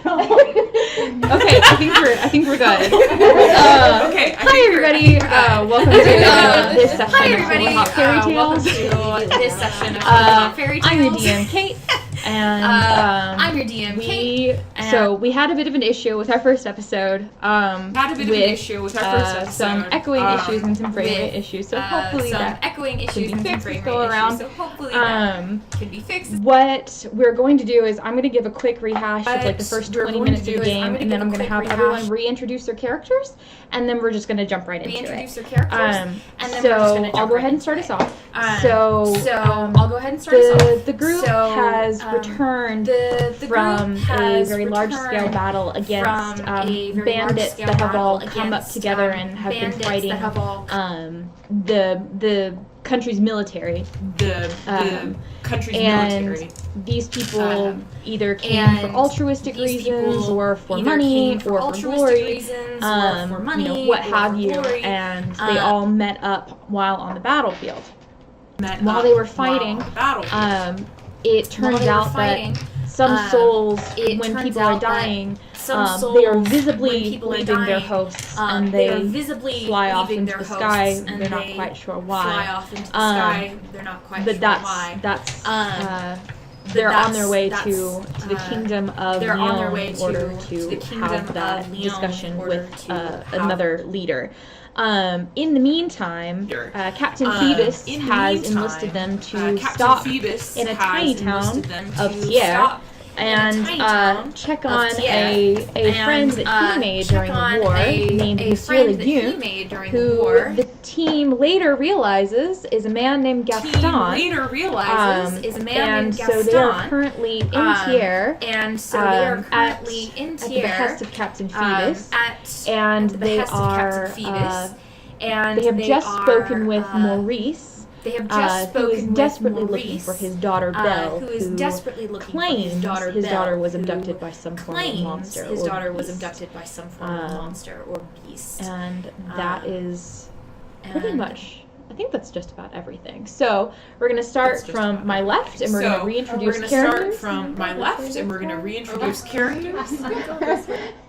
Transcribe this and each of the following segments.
Okay, I think we're good. Okay. Hi everybody. Welcome to this session Hi of everybody. Tabletop Fairy Tales. Welcome to this session of Tabletop Fairy Tales. I'm your DM Kate, and I'm your DM Kate. So we had a bit of an issue with our first episode. Some echoing issues and some frame rate issues. So hopefully that can be fixed. What we're going to do is I'm going to give a quick rehash of like the first 20 minutes of the game, and then I'm going to have everyone reintroduce their characters, and then we're just going to jump right into it. So I'll go ahead and start us off. The group has returned from a very large-scale battle against bandits that have all come up together and have been fighting the country's military. These people either came for altruistic reasons or for money or for glory, what have you, and they all met up while on the battlefield. While they were fighting, it turns out that some souls, when people are dying, they are visibly leaving their hosts, and they fly off into the sky. They're not quite sure why. They're on their way to the kingdom of Neon in order to have that discussion with another leader. In the meantime, Captain Phoebus has enlisted them to stop in a tiny town of Thiers and check on a friend that he made during the war named Monsieur Legume, who the team later realizes is a man named Gaston. And so they are currently in Thiers at the behest of Captain Phoebus, and they have just spoken with Maurice. Who is desperately looking for his daughter Belle, who claims his daughter was abducted by some form of monster or beast. And that is pretty much, I think that's just about everything. So we're going to start from my left, and we're going to reintroduce characters.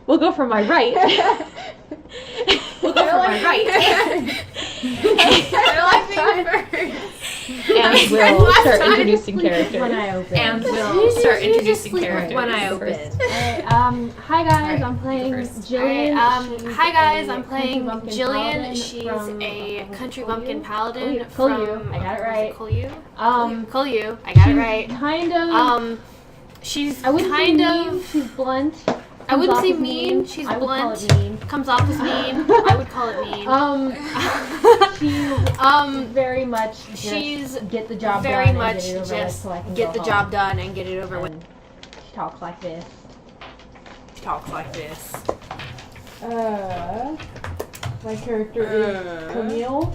We'll go from my right. And we'll start introducing characters. When I open. Hi guys, I'm playing Jillian. Hi guys, I'm playing Jillian. She's a country bumpkin paladin from I got it right. Kolyu. I got it right. Kind of. She's She's blunt. I wouldn't say mean. She's blunt. Comes off as mean. I would call it mean. She's very much. She's get the job very done much and just get get the job done and get it over with. She talks like this. My character is Camille.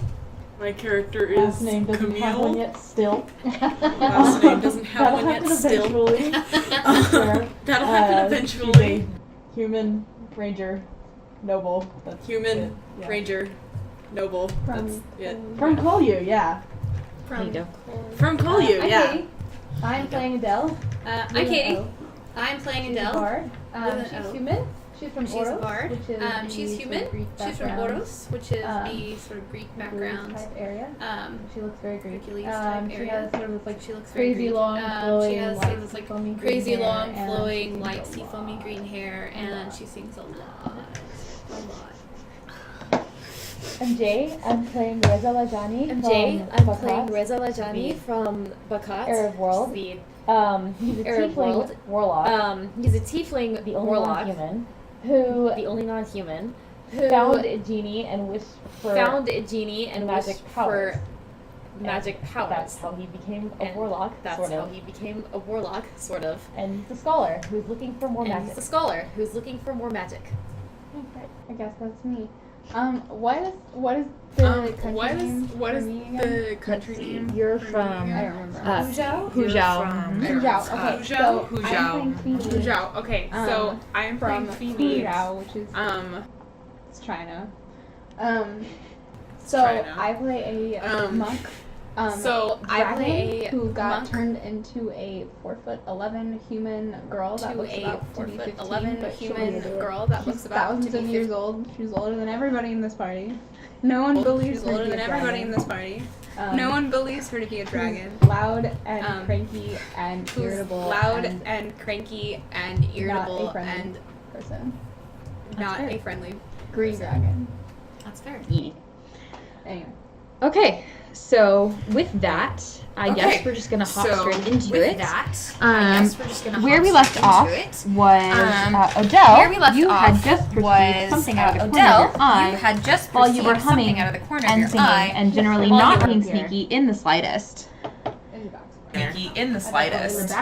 My character is Last name doesn't have one yet. Still. Last name doesn't have one yet. Still. That'll happen eventually. Human ranger noble. That's Human ranger noble. That's it. From Kolyu, yeah. From Kolyu, yeah. Okay. I'm playing Adele. I'm Katie. I'm playing She's a Adele. bard. She's human. She's from She's Oros, a bard. which is She's the human. sort of Greek She's from background, Oros, which is the sort of Greek background. type area. She looks very Greek. Hercules type She area. has sort of this like She looks very crazy Greek. long, flowing, she has light, sort of this like foamy green crazy hair, long, and flowing, she light, sings a sea lot. foamy green hair, and she sings a lot. I'm Jay. I'm playing Reza Lajani. I'm from Jay. I'm Bakat, playing Reza Lajani from Bakat. Arab world. The He's a Arab tiefling world. warlock. He's a tiefling the only warlock. non-human who The only non-human. found a genie and wished for magic powers. Magic powers. That's how he became a warlock, That's sort how of. he became a warlock, sort of. And he's a scholar who's looking for more And magic. he's a scholar who's looking for more magic. Okay, I guess that's me. What is the country name? What is for me again? the country name? You're for me from again? I don't remember. Huzhou. Huzhou. Okay, so I'm playing Phoebe. Huzhou. Okay, so I'm from playing Phoebe. Huzhou, which is it's China. So China. I play a monk So I play a who got monk turned into a 4'11" human girl that looks about to be 15, but human girl that looks about thousands to of be years old. She's older than everybody in this party. No one believes She's her older to be than a everybody in dragon. this party. No one believes her to be a dragon. Loud and cranky and Who's irritable. loud and and cranky and irritable not a friendly and person. not fair. a friendly. Green dragon. That's fair. Yeah. Anyway. Okay, so with that, I Okay, guess we're just gonna hop straight into with it. that, I guess we're just gonna Where hop we left straight off into it. was Odell. Where we left you off had just perceived was something out of the Odell. corner of your eye You had just while you were perceived humming something out of the corner of and your singing, eye, and generally while not you being were here. sneaky in the slightest. sneaky in the slightest.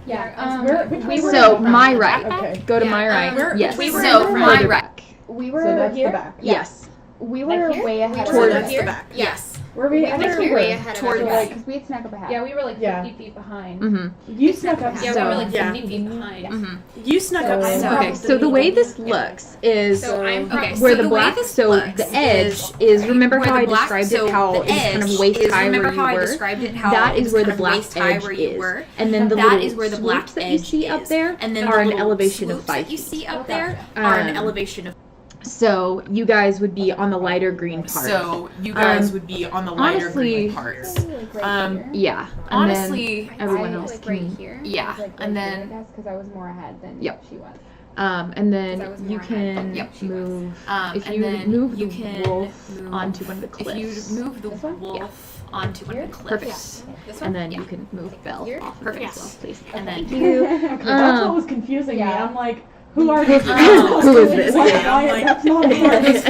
Yeah. We were So my right. Okay. Go to my right. Yes. we were so in the my front. right. We were So that's here. the back. Yeah. Yes. We were way ahead So of Towards- that's us. the back. Yes. Were we? I We think were we way were. ahead of Towards- us because we had snuck up ahead. Yeah, we were like Yeah. 50 feet behind. Mm-hmm. You snuck up. Yeah, So- we were like Yeah. 50 feet behind. Mm-hmm. You snuck up. So- So, Okay, so the way this looks is So I'm Okay, where so the the way black, this so looks the edge is, remember where how the I black- described so it, how the it's kind of edge waist is- high remember where you how I were? described it, how That it is was where the kind of black waist high edge where you is. were. And then the That little is where the black swoops that you edge see up is. there And then are the an little elevation of swoops 5 that you feet. see up there are an elevation of. So you guys would be on the lighter green part. So you guys Um, would be on the lighter honestly- green parts. Yeah. And Honestly, then everyone else like can. right here. Yeah, and then- that's because I was more ahead than Yep. she was. And 'Cause I then was you more ahead than can she was. move. If and you then move you the can wolf move- onto one of the If cliffs. you move the This one? wolf onto one of the cliffs. Perfect. This And one? then you can move Belle Here? off of it Perfect. as well, please. And then Okay, that's what was confusing me. yeah. I'm like, who are these? Who is this? Why, Yeah, that's not a part of this.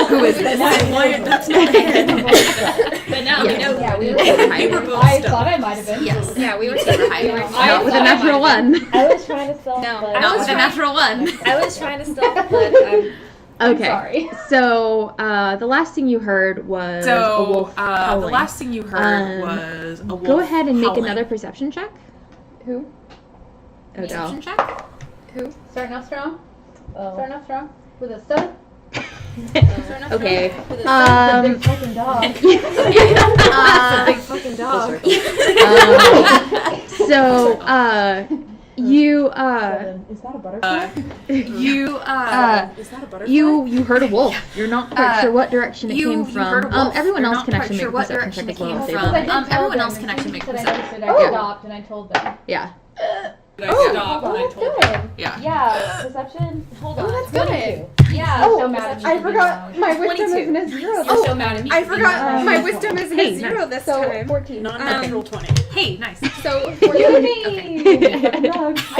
Who is this? Why? That's not But now Yes. we know. Yeah, we were We were both I stuck. thought I might have been. Yes. Yeah, we were super high. Not with a natural one. I was trying to stealth, No, but Not with a natural one. I was trying to stealth, but Okay. sorry. So the last thing you heard was a So wolf the howling. last thing you heard Um, was a wolf Go ahead and make howling. another perception check. Who? Odell. Perception check. Starting off strong. oh. Starting off strong with a stud. Okay. The Um, big fucking dog. uh, Big fucking dog. so you Is that a butterfly? You Is that a butterfly? you heard a wolf. You're not quite sure what direction it came you from. heard a wolf. Everyone You're else not can quite actually sure make a what perception direction check it as well. came if they from. want. I did tell everyone them else can as actually soon make as I perception. noticed it, Oh. I stopped and I told them. Yeah. Oh, that's good. Yeah. Yeah, perception. Hold on. that's good. Yeah. Oh, so mad at I you. forgot my wisdom 22. isn't a zero. You're so mad at me. I forgot my wisdom isn't Hey, a zero this So time. 14. Non-natural 20. Hey, nice. So Fucking dog. I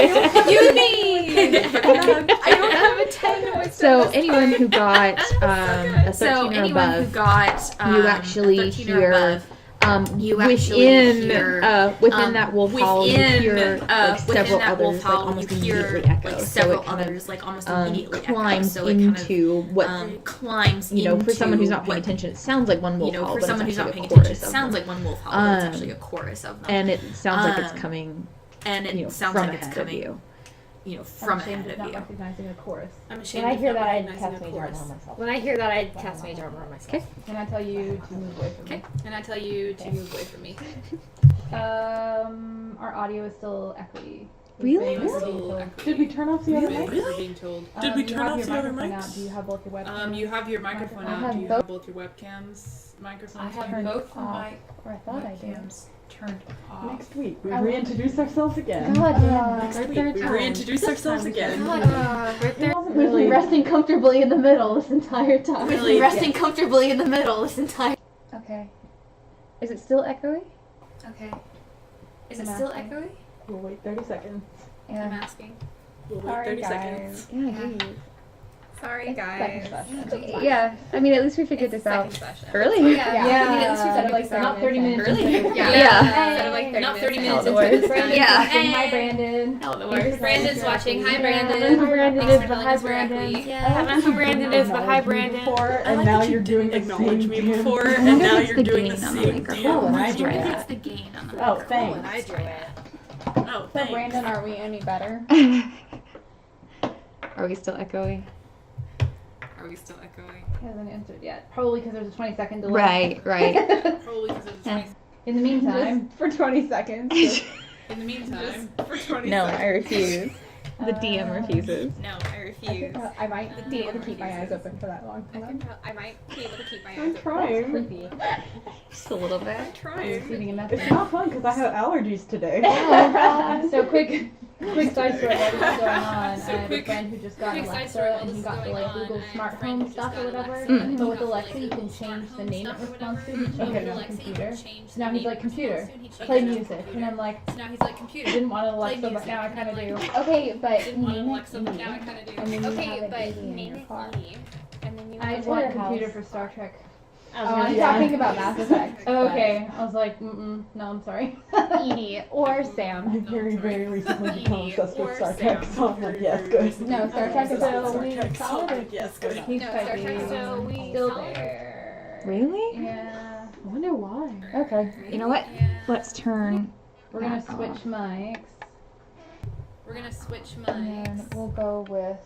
don't have a 10 wisdom. So anyone who got a 13 So or anyone who above, got you actually 13 or hear above, you actually within hear, within that wolf howl, you within, hear like within several that others wolf like howl, almost you hear immediately echo. like So several it kind others like almost of immediately climbs echo. So it kind into of what climbs you know, for someone who's not into paying what- attention, it sounds like one You wolf know, howl, for but someone it's who's not actually paying a chorus attention, it of sounds them. like one wolf howl, but it's Um, actually a chorus of them. And it sounds like it's Um, coming, And it you know, sounds from like it's ahead of coming, you. you know, from ahead of you. recognizing a chorus. I'm When ashamed I of hear not that, I'd recognizing cast a Mage Armor chorus. on myself. When I hear that, I'd cast Mage Armor on myself. Okay. Can I tell you to move away from me? Okay. And I tell you to move away from me. Our audio is still echoey. Really? Did we turn off the other mic? We're being told. Did we turn off the other mics? Do you have both your webcams? You have your microphone I out. have Do you both. have both your webcams microphones? turned both off, or I thought I did. webcams turned off. Next week, we I will- reintroduce ourselves again. God, Next week, we reintroduce ourselves again. Right there. We've been resting comfortably in the middle this entire time. Really? Resting comfortably in the middle this entire. Okay. Is it still echoey? Okay. Is I'm it still asking. echoey? We'll wait 30 seconds. I'm Yeah. asking. We'll wait Sorry, 30 guys. seconds. Yeah, geez. Sorry, Second guys. session. Yeah, I mean, at least we figured this out Session. Early. Yeah. I mean, at least we Instead figured of like this out. not 30 minutes. Early. into it. Yeah. Yeah. Instead of like 30 Not 30 minutes. minutes into Brandon's Yeah. watching. Hi, Brandon. How the Thanks for Brandon's joining. watching. Hi, Yeah. Brandon. I don't know who Brandon Thanks is, for but telling hi, us we're Brandon. echoey. Yeah, I don't know who Brandon is, but hi, Brandon. And now you're doing the Acknowledge same me thing. before, I and wonder now if it's you're the doing gain the on the same microphone. thing. Oh, and I I do think that. it's the gain on the Oh, microphone. thanks. I drew it. Oh, So, thanks. Brandon, are we any better? Are we still echoey? Are we still echoing? He hasn't answered yet. Probably because there's a 20-second delay. Right, right. Probably because it's Yeah. In the meantime, for 20 seconds. In the meantime, for 20 No, seconds. I refuse. The DM refuses. No, I refuse. I might be able to keep my eyes open for that long. I might be able to keep my eyes I'm open. trying. Creepy. Just a little bit. Trying. Reading a It's message. not fun because I have allergies today. So quick side story about what's going on. So I have a quick- friend who just got quick side Alexa story about and he what's got the going like on. Google I have a smart friend home who just stuff got or whatever. Alexa Mm. But with and he got, Alexa like, you can Google change smart the home name stuff it or responds to. whatever. He changed With it on Alexa, you computer. can change So now the he's name like it computer. responds to, and he changed Play it on music. computer. And I'm like, So now he's like, computer. didn't want Play Alexa, but music. now I And kind of I'm do. like, Okay, but didn't want name it Alexa, but now I Edie. kind of do. And then you Okay, have but it Edie in name your it car. Edie, and then you I have want your computer house. for Star Trek. I was Oh, gonna I'm say talking about Mass Effect. Oh, okay. I was like, no, I'm sorry. Edie or I Sam. very, very recently become obsessed Or with Star Trek, so I'm like, yes, good. No, Star Trek is So so we weird. solid. Yes, good. He's No, Star Trek, fighting. so we Still solid. there. Really? Yeah. I wonder why. Okay. You know what? Let's turn. We're gonna switch mics. We're gonna switch And then mics. we'll go with.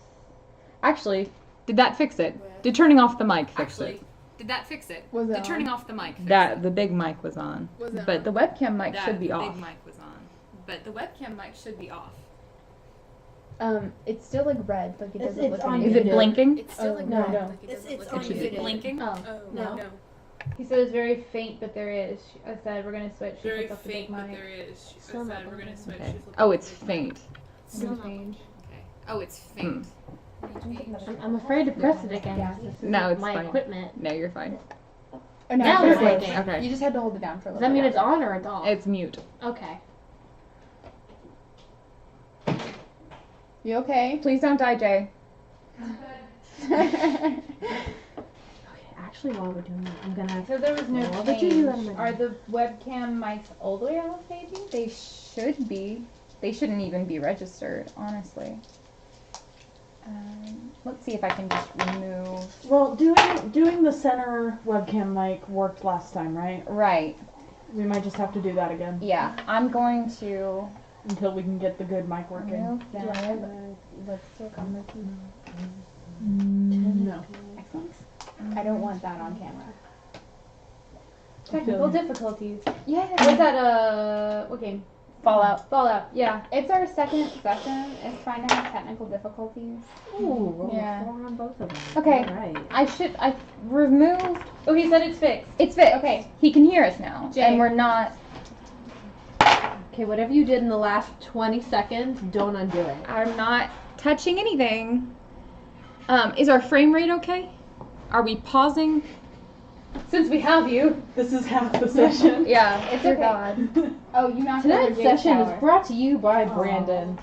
Actually, did that fix it? Did turning off the mic fix Actually, it? did that fix it? Was it Did on? turning off the mic fix That it? the big mic was on, Was it but the webcam mic That should be the off. big mic was on. But the webcam mic should be off. It's still like red, like it doesn't it's look on Is any it blinking? It's still like no, red, no. like it doesn't look on like It should it. be Blinking? Oh. Oh, No. no. He said it's very faint, but there is. I said we're gonna switch. She Very puts up the big faint, but mic. there is. She Still said not we're gonna switch. Okay. She flipped Oh, up it's the big faint. It's gonna change. Okay. Oh, it's faint. I'm afraid to press it again. Yeah. This is No, it's my fine. equipment. No, you're fine. Oh, Now it's it's working. working. Okay. You just had to hold it down for a Does little that mean bit. it's on or it's off? It's mute. Okay. You okay? Please don't die, Jay. Actually, while we're doing that, I'm gonna. So there was no Well, but you do that in change. my Are the webcam mics all the way off, maybe? They should be. They shouldn't even be registered, honestly. Let's see if I can just remove. Well, doing the center webcam mic worked last time, right? Right. We might just have to do that again Yeah. I'm going to until we can get the good mic working. remove that. Let's still come with you. No. Excellent. I don't want that on camera. Feel Technical me. difficulties. Yeah. What's that, what game? Fallout. Fallout, yeah. It's our second session. It's fine to have technical difficulties. Ooh, roll Yeah. 4 on both of them. Okay. Alright. I removed. Oh, he said it's fixed. It's fixed. Okay. He can hear us now. Jay. And we're not. Okay, whatever you did in the last 20 seconds, don't undo it. I'm not touching anything. Is our frame rate okay? Are we pausing? Since we have you. This is half the session. Yeah. It's Dear okay. God. Oh, you knocked over Tonight's Jay's session tower. is brought to you by Brandon.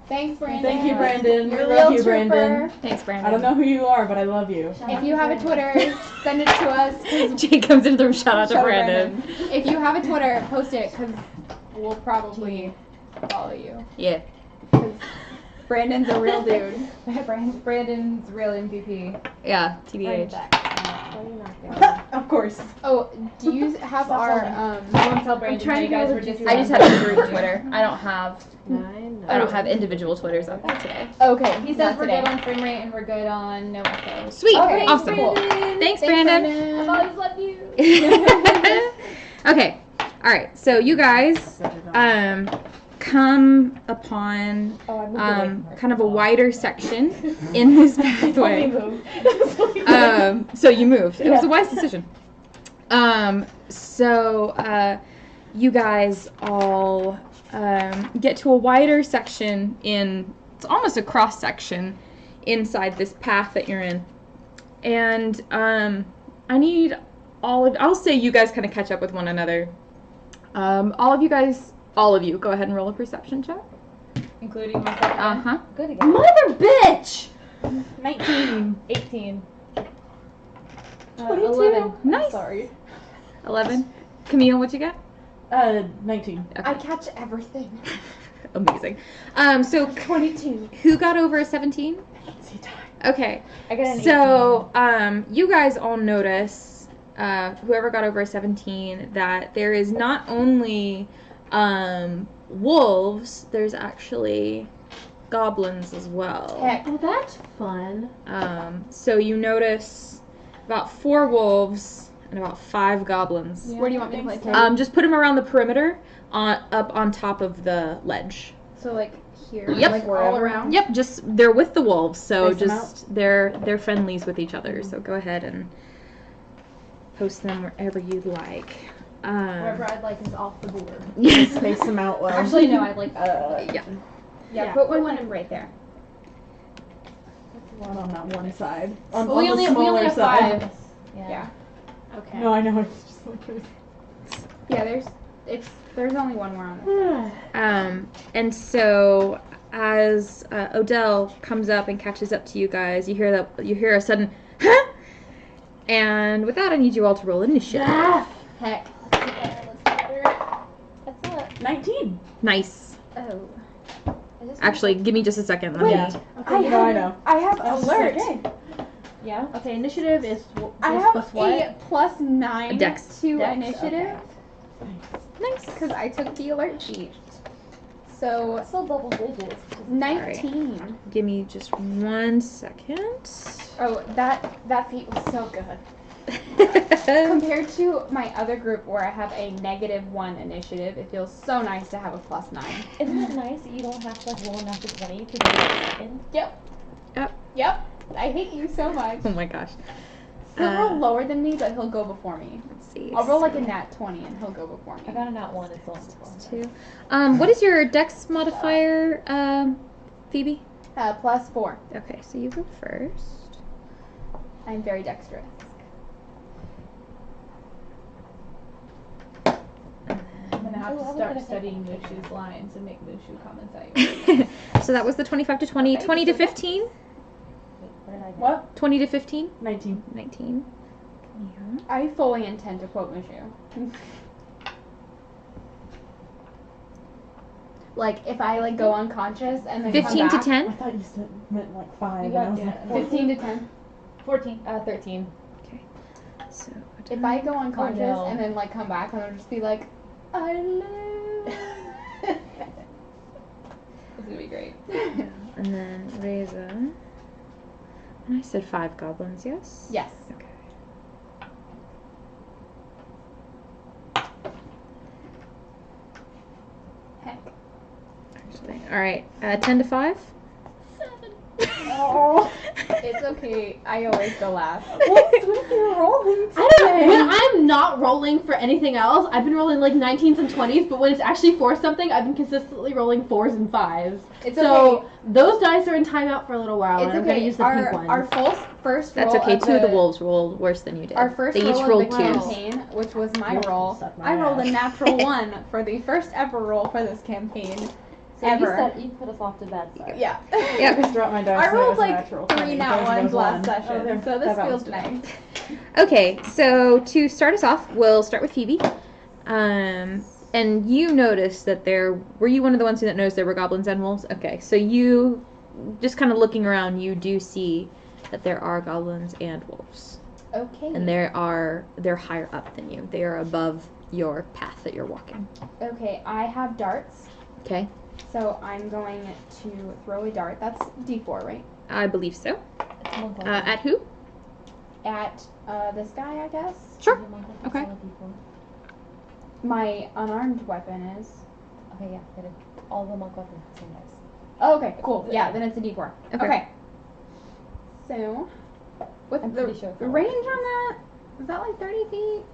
Thanks, Brandon. Thank you, Brandon. You're We a love real you, Brandon. trooper. Thanks, Brandon. I don't know who you are, but I love you. If you have a Twitter, send it to us. 'Cause Jay comes into the room. Shout out to Shout out Brandon. if you have a Twitter, post it because we'll probably follow you. Yeah. 'Cause Brandon's a real dude. Brandon's real MVP. Yeah. TBH. Of course. Oh, do you have our I won't tell Brandon how you guys were just. I just have a group Twitter. I don't have 9. I don't have individual Twitters up there today. Okay, he says Not we're today. good on frame rate and we're good on no echo. Sweet. Okay, Awesome. Brandon. Thanks, Brandon. I've always loved you. Okay. All right. So you guys come upon kind of a wider section in this pathway. So you moved. It was a wise decision. So you guys all get to a wider section it's almost a cross section inside this path that you're in. And I need I'll say you guys kind of catch up with one another. All of you, go ahead and roll a perception check. Including myself. Uh-huh. Good again. Mother bitch! 19. 18. 22. 11. Nice. Sorry. 11. Camille, what you got? 19. I catch everything. Amazing. So 22. who got over a 17? See time. Okay. I got an 18. So, you guys all notice, whoever got over a 17, that there is not only wolves, there's actually goblins as well. Heck. Oh, that's fun. So you notice about 4 wolves and about 5 goblins. Where do you want me to place them? Just put them around the perimeter, up on top of the ledge. So like here, Yep. like all around. Yep, just they're with the wolves, so Face them just they're friendlies with each other. So go ahead and post them wherever you'd like. Wherever I'd like is off the board. Yes. Space them out well. Actually, no, I'd like. Yeah. Put one right there. One on that one side. Well, On we the only smaller have side. 5. Yeah. Okay. No, I know. It's just like Yeah, there's only one more on this. And so as Odell comes up and catches up to you guys, you hear a sudden, huh? And with that, I need you all to roll initiative. Heck. That's not. 19. Nice. Oh. Actually, give me just a second. Let me. I know. I have That's alert. okay. Yeah. Okay. Initiative is. I have plus what? a +9 Dex. to Dex, initiative Nice. because I took the alert sheet. So Still double digits. 19. Give me just 1 second. Oh, that feat was so good. Compared to my other group where I have a -1 initiative, it feels so nice to have a +9. Isn't it nice that you don't have to like roll an after 20 to get a second? Yep. I hate you so much. Oh my gosh. He'll roll lower than me, but he'll go before me. Let's see. I'll roll like a nat 20 and he'll go before me. I got a nat 1. It's on before. 2. What is your Dex modifier, Phoebe? +4. Okay, so you go first. I'm very dexterous. I'm gonna have to start studying Mushu's lines and make Mushu comments at you. So that was the 25 to 20. 20 to 15? What did I get? What? 20 to 15? 19. 19. Yeah. I fully intend to quote Mushu. Like, if I, like, go unconscious and then 15 come to back, 10? I thought you said meant like 5. You and I got was like, 15 to 10. 14. 13. So, If I go unconscious no. and then, like, come back, and I'll just be like, I love. It's gonna be great. and then Reza. And I said 5 goblins, yes? Yes. Okay. Heck. Actually, alright. 10 to 5? Oh, it's okay. I always go last. what's with your rolling I don't. When I'm not rolling for anything else, I've been rolling like 19s and 20s. But when it's actually for something, I've been consistently rolling 4s and 5s. It's So okay. those dice are in timeout for a little while, It's and I'm gonna okay. use the pink ones. Our first That's roll okay. of 2 of the wolves rolled worse than you did. Our first they each roll rolled of the 2s. campaign, which was my You'll roll, suck my I rolled a ass. natural 1 for the first ever roll for this campaign. So ever. you put us off to bad start. Yeah. Yeah. I just dropped my dice. I and it rolled was a like natural 3 20. nat Those 1s was last one. session, Oh, there. so this That feels balanced nice. Okay, so to start us off, we'll start with Phoebe. And you noticed that were you one of the ones that noticed there were goblins and wolves? Okay, so you, just kind of looking around, you do see that there are goblins and wolves. Okay. And they're higher up than you. They are above your path that you're walking. Okay, I have darts, Okay, so I'm going to throw a dart. That's D4, right? I believe so. It's monk level. At who? At this guy, I guess. Sure. Monk level, Okay. solid D4. My unarmed weapon is. Okay, yeah. Get it. All the monk weapons have the same dice. Oh, okay, cool. Yeah, then it's a D4. Okay. So, what's I'm the pretty sure it's all range on that? Is that like 30 feet?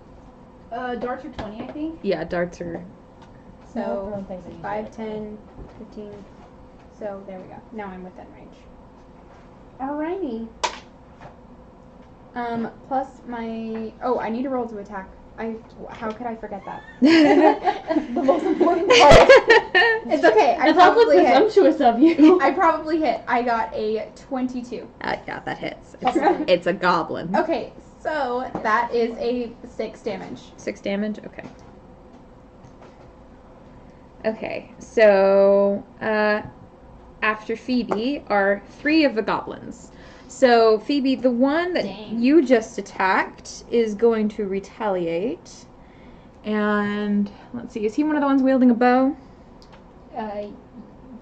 Darts are 20, I think. Yeah, darts are. No, So, throwing things at you. 5, 10, 15. So, there we go. Now I'm within range. Alrighty. Plus my. Oh, I need to roll to attack. How could I forget that? The most important part. It's okay. I That's awfully probably hit. presumptuous of you. I probably hit. I got a 22. Yeah, that hits. It's a goblin. Okay, so that is a 6 damage. 6 damage? Okay. Okay, so after Phoebe are 3 of the goblins. So Phoebe, the one that Dang. you just attacked is going to retaliate. And let's see, is he one of the ones wielding a bow?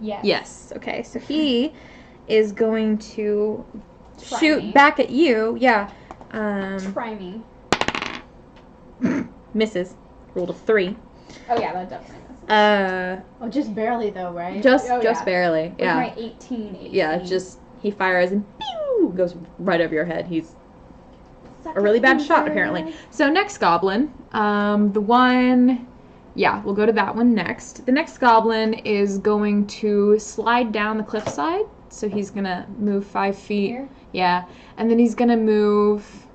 Yes. Yes. Okay, so he is going to Try shoot me. back at you. Yeah. Try me. misses. Rolled a 3. Oh yeah, that definitely misses. Oh, just barely though, right? Just yeah. barely. With Yeah. my 18 AC. Yeah, just he fires and pew goes right over your head. He's a really bad shot apparently. So next goblin, the one, yeah, we'll go to that one next. The next goblin is going to slide down the cliffside. So he's gonna move 5 feet. Here? Yeah, and then he's gonna move.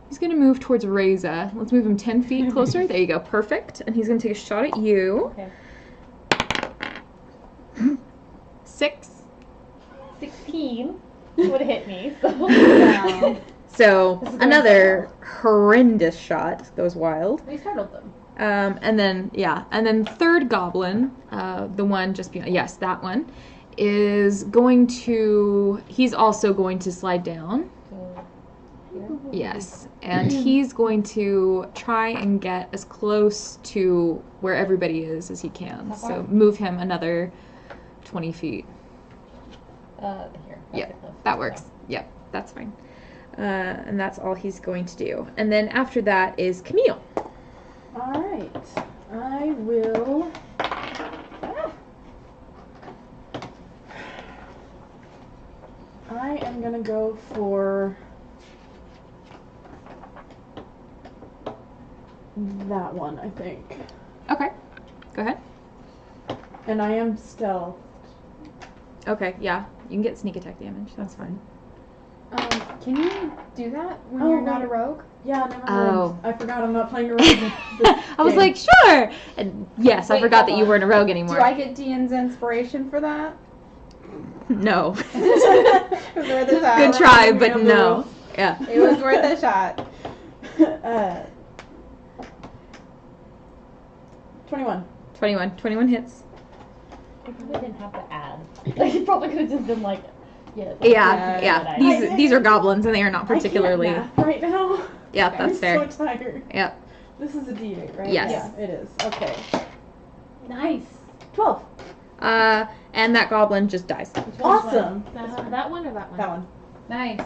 He's gonna move towards Reza. Let's move him 10 feet closer. There you go, perfect. And he's gonna take a shot at you. Okay. 6. 16 would have hit me. So. Wow. So another horrendous shot goes wild. We startled them. And then third goblin, the one just beyond, yes, that one, is going to, he's also going to slide down. Yes, and he's going to try and get as close to where everybody is as he can. So move him another 20 feet. Here. Yeah, that works. Yep, that's fine. And that's all he's going to do. And then after that is Camille. Alright. I will. I am gonna go for that one, I think. Okay, go ahead. And I am stealth. Okay, yeah, you can get sneak attack damage. That's fine. Can you do that when Oh, you're not a wait. rogue? Yeah, never mind. Oh. I forgot I'm not playing a rogue. this I was game. like, sure. And yes, I Wait, forgot that hold you on. weren't a rogue anymore. Do I get Dean's inspiration for that? No. It was worth a shot. Good try, but no. Yeah. It was worth a shot. 21. 21 hits. I probably didn't have to add. Like, he probably could have just been like, yeah. Yeah. These are goblins, and they are not particularly. I can't math right now. Yeah, that's fair. I'm so tired. Yep. This is a D8, right? Yes. Yeah, it is. Okay. Nice. 12. And that goblin just dies. Awesome. That one or that one? That one. Nice.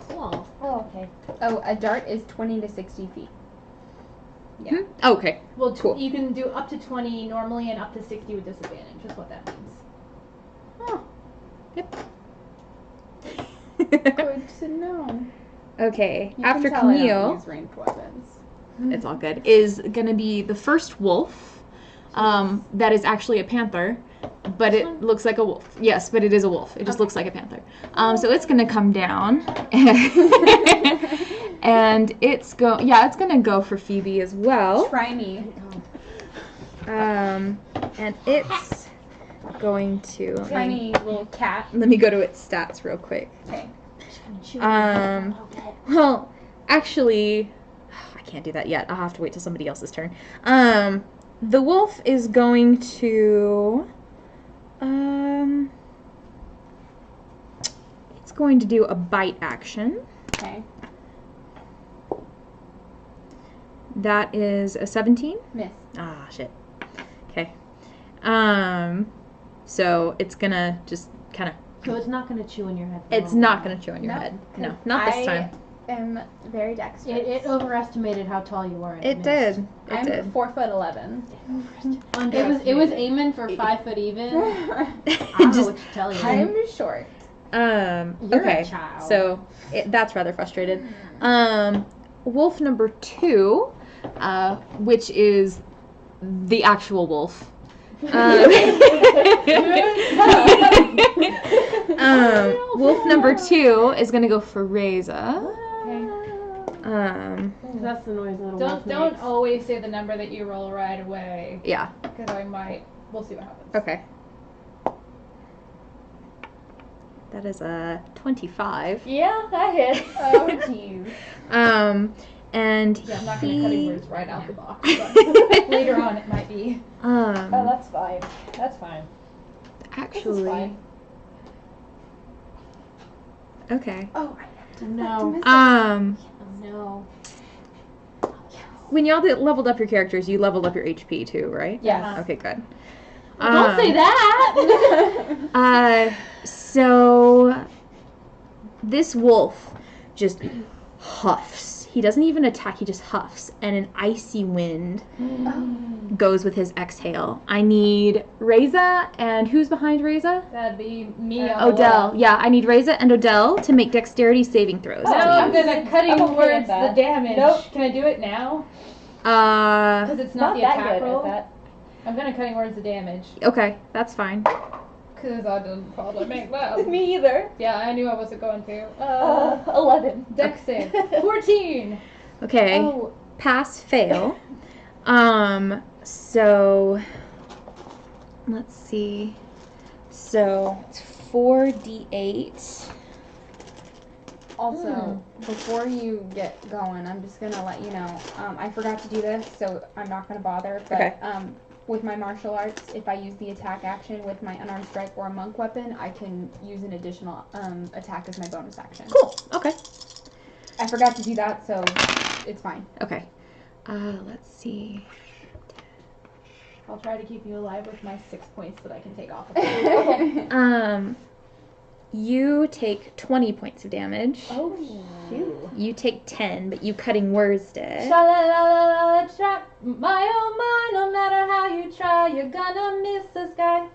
Cool. Oh, okay. Oh, a dart is 20 to 60 feet. Yeah. Okay. Well, Cool. you can do up to 20 normally and up to 60 with disadvantage. Is what that means. Oh. Yep. Good to know. Okay. You After can tell I don't Camille, use ranged weapons. it's all good, is gonna be the first wolf. That is actually a panther, but it looks like a wolf. Yes, but it is a wolf. It just looks like a panther. So it's gonna come down, and it's gonna go for Phoebe as well. Try me. And it's going to. Tiny little cat. Let me go to its stats real quick. Okay. Well, actually, I can't do that yet. I'll have to wait till somebody else's turn. The wolf is going to, it's going to do a bite action. Okay. That is a 17. Miss. Ah, shit. Okay. So it's gonna just kind of. So it's not going to chew in your head. for It's long. not gonna chew on your No, head. No, not this time. I am very dexterous. It overestimated how tall you were. and It missed. did. It I'm did. 4'11". It was aiming for 5 foot even. I don't know Just- what to tell you. I'm short. You're okay. a child. So that's rather frustrated. Wolf number 2, which is the actual wolf. Wolf number 2 is gonna go for Reza. That's the noise that a wolf Don't makes. always say the number that you roll right away, Yeah. because we'll see what happens. Okay. That is a 25. Yeah, that hits. Oh, jeez. And Yeah, I'm not going to cut he- words right out the box, but later on it might be. Oh, that's fine. That's fine. Actually, fine. okay. Oh, No. No. When y'all leveled up your characters, you leveled up your HP too, right? yes. Okay, good. Don't say that. So this wolf just huffs. he doesn't even attack, he just huffs, and an icy wind goes with his exhale. I need Reza, and who's behind Reza? That'd be me. Odell. Yeah, I need Reza and Odell to make dexterity saving throws. Now I'm gonna cutting I'm okay words at that. the damage. Nope. Can I do it now? Because it's not the that attack good roll. at that. I'm gonna cutting words the damage. Okay, that's fine. Because I didn't probably make that. Me either. Yeah, I knew I wasn't going to. 11. Dex save. 14. Okay, Oh. pass, fail. So, let's see. So, it's 4d8. Also, before you get going, I'm just gonna let you know. I forgot to do this, so I'm not gonna bother. But Okay. with my martial arts, if I use the attack action with my unarmed strike or a monk weapon, I can use an additional attack as my bonus action. Cool, okay. I forgot to do that, so it's fine. Okay. Let's see. I'll try to keep you alive with my 6 points that I can take off of you. You take 20 points of damage. Oh, shoot. You take 10, but you cutting words did. Sha-la-la-la-la, trap my own mind, no matter how you try, you're gonna miss this guy.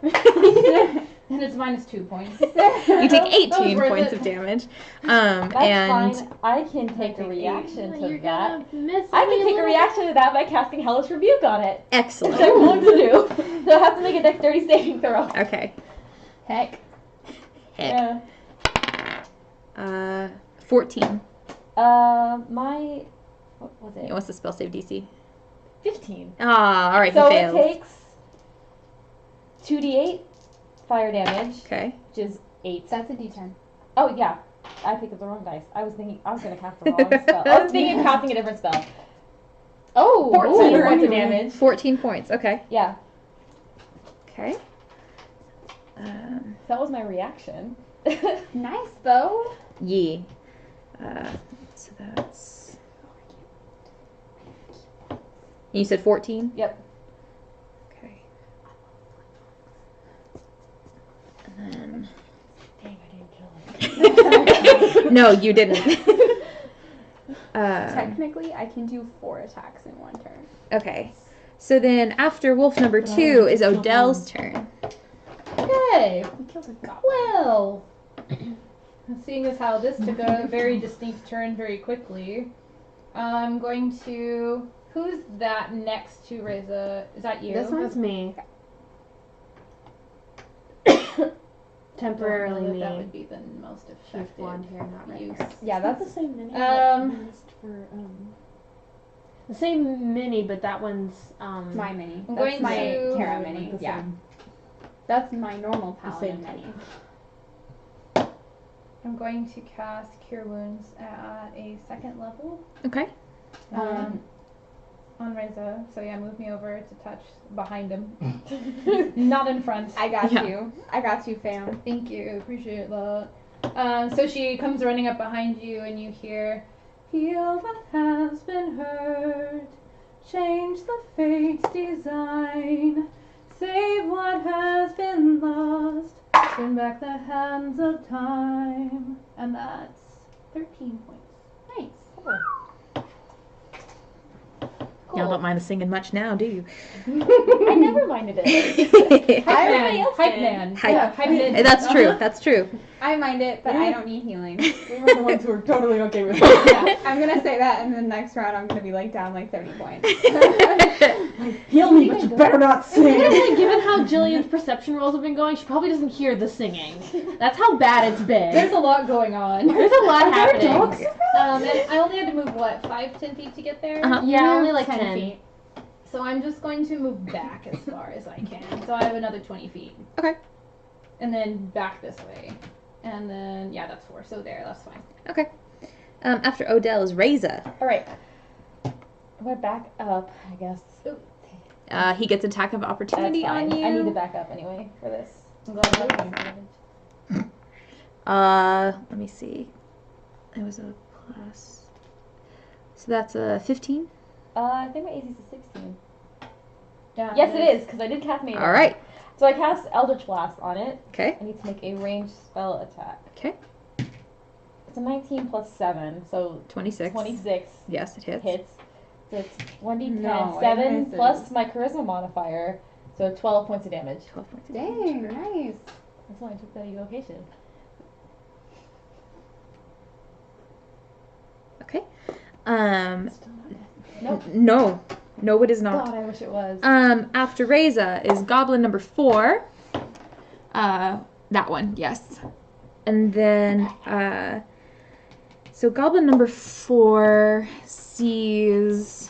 And it's minus 2 points. You take 18 worth points it. of damage. That's and fine. I can take a reaction to You're that. gonna miss I me can a take a little reaction to that by casting Hellish Rebuke on it. excellent. Which I'm going to do. So I have to make a dexterity saving throw. Okay. Heck. Heck. Yeah. 14. My... What was it? What's the spell save DC? 15. Ah, alright, So he it failed. takes 2d8 fire damage, Okay. which is 8. That's a d10. Oh, yeah. I picked up the wrong dice. I was thinking I was going to cast the wrong spell. I was thinking of casting a different spell. Oh! 14 points of damage. 14 points, okay. Yeah. Okay. That was my reaction. Nice, though. Yee. So that's... You said 14? Yep. Okay. And then... Dang, I didn't kill him. No, you didn't. Technically, I can do 4 attacks in one turn. Okay. So then after wolf number 2 is Odell's turn. Okay. Well, seeing as how this took a very distinct turn very quickly, I'm going to... Who's that next to Reza? Is that you? This one's me. Temporarily me. That would be the most effective blonde hair, not red use. hair. Yeah, that's the same mini that you used for The same mini, but that one's my mini. I'm That's going my to- Terra mini. Yeah. That's my normal paladin same mini. I'm going to cast Cure Wounds at a 2nd level Okay. on Reza. So yeah, move me over to touch behind him. Not in front. I got Yeah. you. I got you, fam. Thank you, appreciate that. So she comes running up behind you and you hear, heal what has been hurt, change the fate's design, save what has been lost, turn back the hands of time. And that's 13 points. Nice. Y'all don't mind the singing much now, do you? I never minded it. Hype man. Hype. Yeah, hype man. That's true. That's true. I mind it, but I don't need healing. We were the ones who were totally okay with it. Yeah, I'm gonna say that, and then next round I'm gonna be like down like 30 points. Heal me, but you better not sing. Given how Jillian's perception rolls have been going, she probably doesn't hear the singing. That's how bad it's been. There's a lot going on. There's a lot happening. And I only had to move, what, 10 feet to get there? Uh-huh. Yeah, only like 10 10 feet. So I'm just going to move back as far as I can. So I have another 20 feet. Okay. And then back this way. And then, yeah, that's 4. So there, that's fine. Okay. After Odell is Reza. Alright. I'm gonna back up, I guess. He gets attack of That's opportunity fine. on you. I need to back up anyway for this. I'm glad Let me see. It was a plus. So that's a 15. I think my AC is a 16. Yeah, Yes, it is, because I did cast Maiden. All right. So I cast Eldritch Blast on it. Okay. I need to make a ranged spell attack. Okay. It's a 19 plus 7, so 26. 26 Yes, it hits. hits. So it's 1d10, No, it 7 misses. plus my charisma modifier, so 12 points of damage. 12 points. Dang, nice. That's why I took that evocation. Okay. Nope. No, it is not. God, I wish it was. After Reza is goblin number 4. That one, yes. And then, so goblin number 4 sees...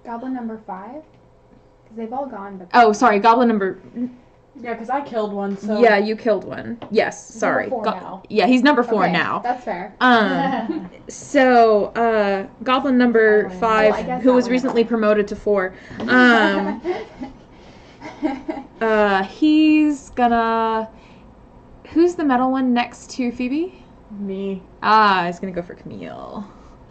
Goblin number 5? Because they've all gone, but... Oh, sorry, goblin number... Yeah, because I killed one, so... Yeah, you killed one. Yes, sorry. Number 4 now. Yeah, he's number 4 Okay, now. That's fair. So, goblin number 5, I guess who that was one recently promoted to 4, he's gonna... Who's the metal one next to Phoebe? Me. He's gonna go for Camille.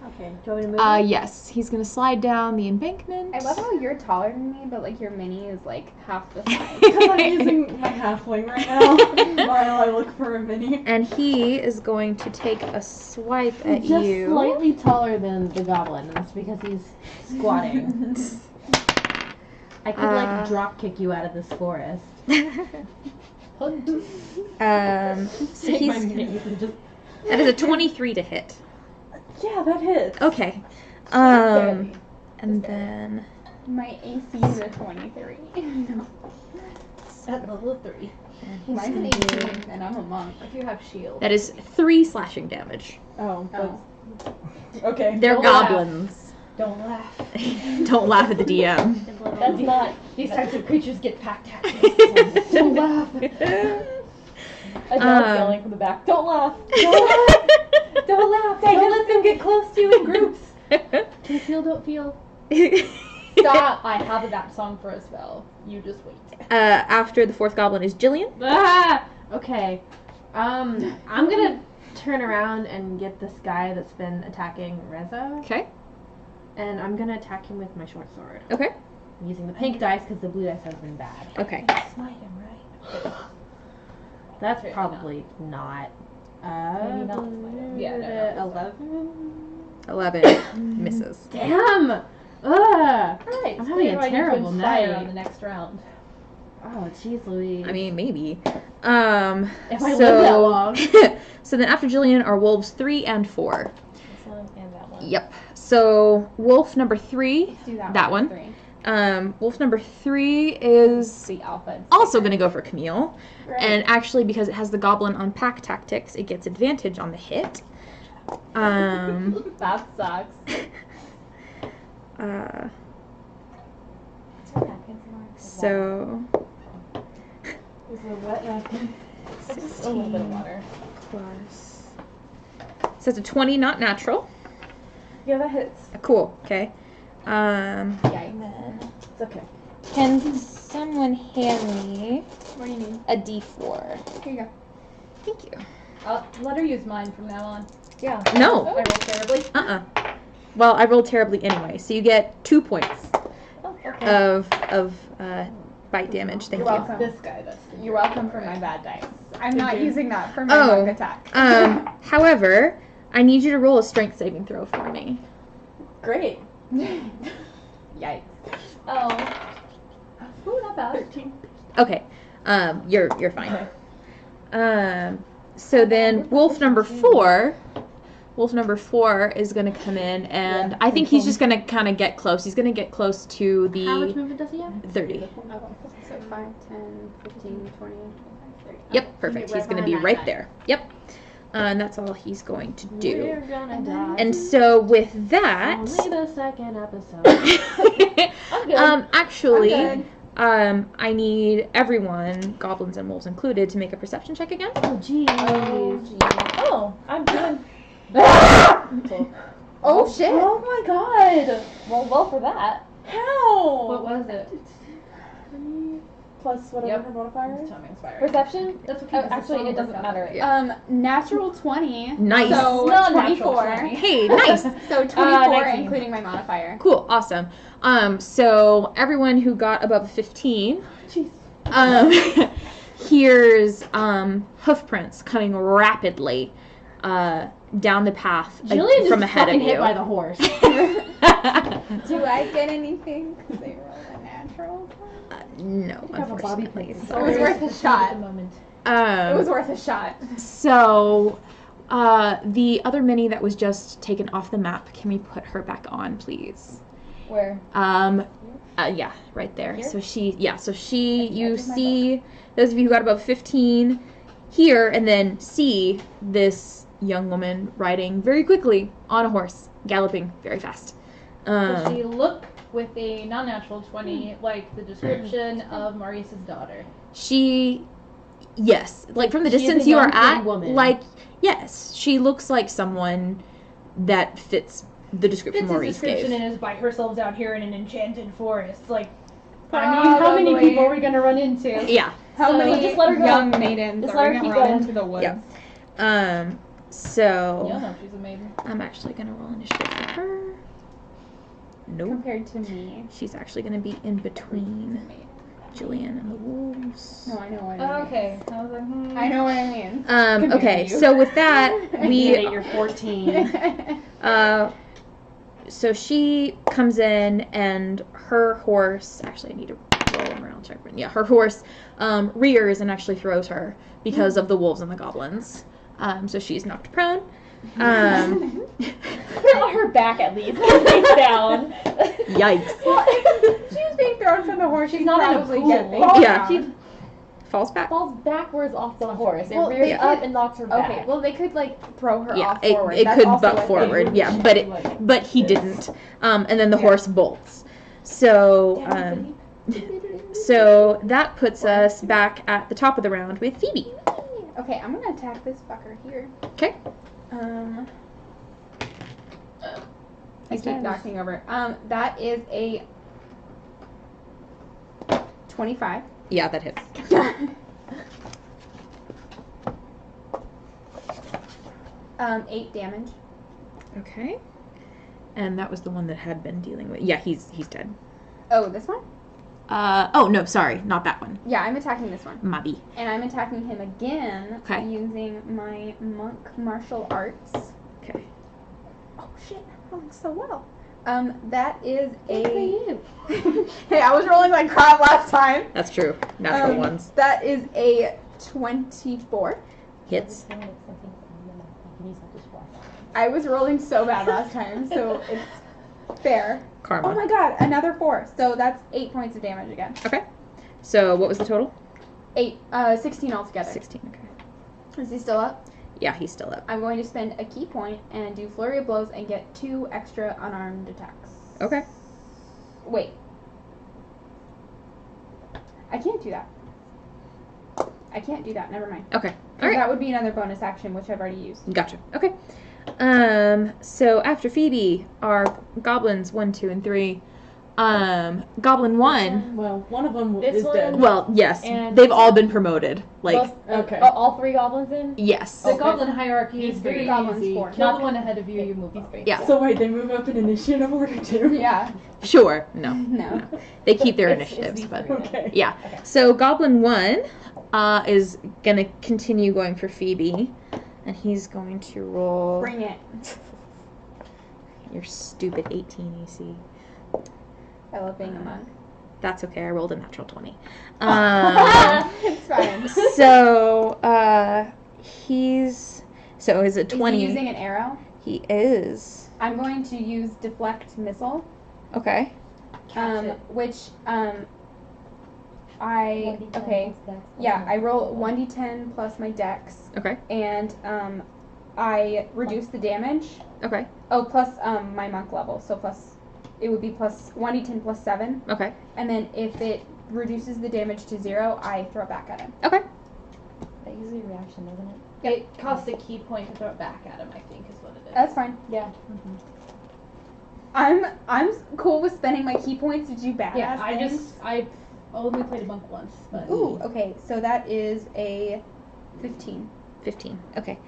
Okay, do you want me to move? Yes, he's gonna slide down the embankment. I love how you're taller than me, but like your mini is like half the size. Because I'm using my halfling right now while I look for a mini. And he is going to take a swipe at Just you. slightly taller than the goblin, and it's because he's squatting. I could like drop kick you out of this forest. So Take my he's minis and just... that is a 23 to hit. Yeah, that hits. Okay. Barely. And then My AC is a 23. At level 3. Mine's an 18, and I'm a monk. If you have shield. that is 3 slashing damage. Oh, Oh. okay. They're Don't laugh. goblins. Don't laugh. Don't laugh at the DM. That's not... These types of creatures get pack tactics. Don't laugh. A dog yelling from the back. Don't laugh. Don't laugh. Don't laugh. Don't let them get close to you in groups. Can feel, don't feel. Stop. I have that song for a spell. You just wait. After the 4th goblin is Jillian. Ah! Okay. I'm gonna turn around and get this guy that's been attacking Reza, Okay. and I'm gonna attack him with my short sword. Okay. I'm using the pink dice because the blue dice has been bad. Okay. Smite him, right? That's Apparently probably not. Maybe not smite him. Yeah, no, 11. 11 misses. Damn! Ugh! Alright, I'm having a terrible on night. the next round. Oh, jeez Louise. I mean, maybe. if I live that long. So then after Jillian are wolves 3 and 4. This one and that one. Yep. So wolf number 3. Let's do that, That one. 3. Wolf number 3 is The alpha. also going to go for Camille. Great. And actually, because it has the goblin on pack tactics, it gets advantage on the hit. That sucks. So There's a wet napkin. 16 A little bit of water. plus. So it's a 20, not natural. Yeah, that hits. Cool. Okay. Yikes. It's okay. Can someone hand me What do you need? a D4? Here you go. Thank you. I'll let her use mine from now on. Yeah. No. I rolled terribly. Well, I rolled terribly anyway, so you get 2 points Oh, okay. of bite damage. Thank You're you. welcome. This guy, that's You're welcome for my bad dice. I'm not using that for my monk attack. However, I need you to roll a strength saving throw for me. Great. Yikes. Oh. Ooh, not bad. 13. Okay. You're fine. So then wolf number 4 is going to come in, and I think he's just going to kind of get close. He's going to get close to How much the movement does he have? 30. So 5, 10, 15, 20, 25, 30. Yep, perfect. He's going to be right there. Yep. And that's all he's going to do. We're gonna die. And so with that, Only the second episode. actually, I'm I need everyone, goblins and wolves included, to make a perception check again. Oh, jeez. Oh, I'm doing. Oh shit! Oh my god. Well for that. How? What was it? Plus whatever Yep. her modifier is. Tell me inspired. Perception? That's okay. Oh, actually, it doesn't matter. Natural 20. Nice. So Non-natural 24. 20. Hey, nice. So 24, 19. including my modifier. Cool, awesome. So everyone who got above 15 hears hoof prints coming rapidly down the path Jillian from just ahead of fucking you. hit by the horse. Do I get anything? Because they roll a natural. No, have a bobby unfortunately. pin. It was worth a shot. It was Um, worth a shot. so, the other mini that was just taken off the map, can we put her back on, please? Where? Yeah, right there. Here? So you edge of my see, those of you who got above 15 here, and then see this young woman riding very quickly on a horse, galloping very fast. Does she look with a non-natural 20 like the description of Maurice's daughter? Yes, like from the She is a distance you are young, pretty at, woman. like, yes, she looks like someone that fits the description Maurice gave. And is by herself out here in an enchanted forest. Like, How many people are we gonna run into? Yeah. How So many just let her go. young maidens Just are let we her gonna keep run going. into the woods? Yeah. So You'll know she's a maiden. I'm actually gonna roll initiative for her. Nope. Compared to me. She's actually gonna be in between Jillian and the wolves. No, I know what I mean. Okay. I was like, I know what I mean. Okay, so with that, You're 14. so she comes in and her horse, actually I need to roll a morale check. Yeah, her horse rears and actually throws her because of the wolves and the goblins. So she's knocked prone. On her back at least. Face down. Yikes. She was being thrown from the horse. She's not in a probably pool. get things Yeah. down. Falls back. Falls backwards off the horse. It Well, rears they up could- and knocks her back. Okay, well they could like throw her Yeah, off forward. it That's could also a butt thing. forward. Yeah, but he didn't. And then the Yeah. horse bolts. So so that puts us back at the top of the round with Phoebe. Okay, I'm gonna attack this fucker here. Okay. I keep knocking over. That is a 25. Yeah, that hits. 8 damage. Okay. And that was the one that had been dealing with. Yeah, he's dead. Oh, this one? Oh no, sorry, not that one. Yeah, I'm attacking this one. Muddy. And I'm attacking him again Okay. using my monk martial arts. Okay. Oh shit, I'm rolling so well. That is a. Hey, I was rolling like crap last time. That's true. Natural ones. That is a 24. Hits. I was rolling so bad last time, so it's fair. Karma. Oh my god, another 4. So that's 8 points of damage again. Okay. So what was the total? 16 altogether. 16. Okay. Is he still up? Yeah, he's still up. I'm going to spend a key point and do flurry of blows and get 2 extra unarmed attacks. Okay. Wait. I can't do that. I can't do that. Never mind. Okay. All 'Cause right. that would be another bonus action, which I've already used. Gotcha. Okay. So after Phoebe are goblins 1, 2, and 3. Goblin 1. Well, one of them This is one- dead. Well, yes, And- they've all been promoted. Like, Both- okay. all 3 goblins in? yes. The goblin hierarchy is very Goblins easy. four. Kill the one ahead of you, you move up. Yeah. So wait, they move up in initiative order too? Yeah. Sure. No. No. They keep their It's initiatives, these but 3. Okay. yeah. So Goblin 1 is gonna continue going for Phoebe, and he's going to roll Bring it. your stupid 18 AC. I love being a monk. That's okay. I rolled a natural 20. It's fine. So is it 20? Is he using an arrow? He is. I'm going to use deflect missile. Okay. Which I roll 1d10 plus my dex, Okay. and I reduce the damage. Okay. Oh, plus my monk level, so it would be plus 1d10 plus 7, Okay. and then if it reduces the damage to 0, I throw it back at him. Okay. That usually a reaction, doesn't it? It costs a key point to throw it back at him, I think, is what it is. That's fine. Yeah. I'm cool with spending my key points to do badass Yeah, things. I only played a monk once, but Ooh, okay, so that is a 15. 15. Okay.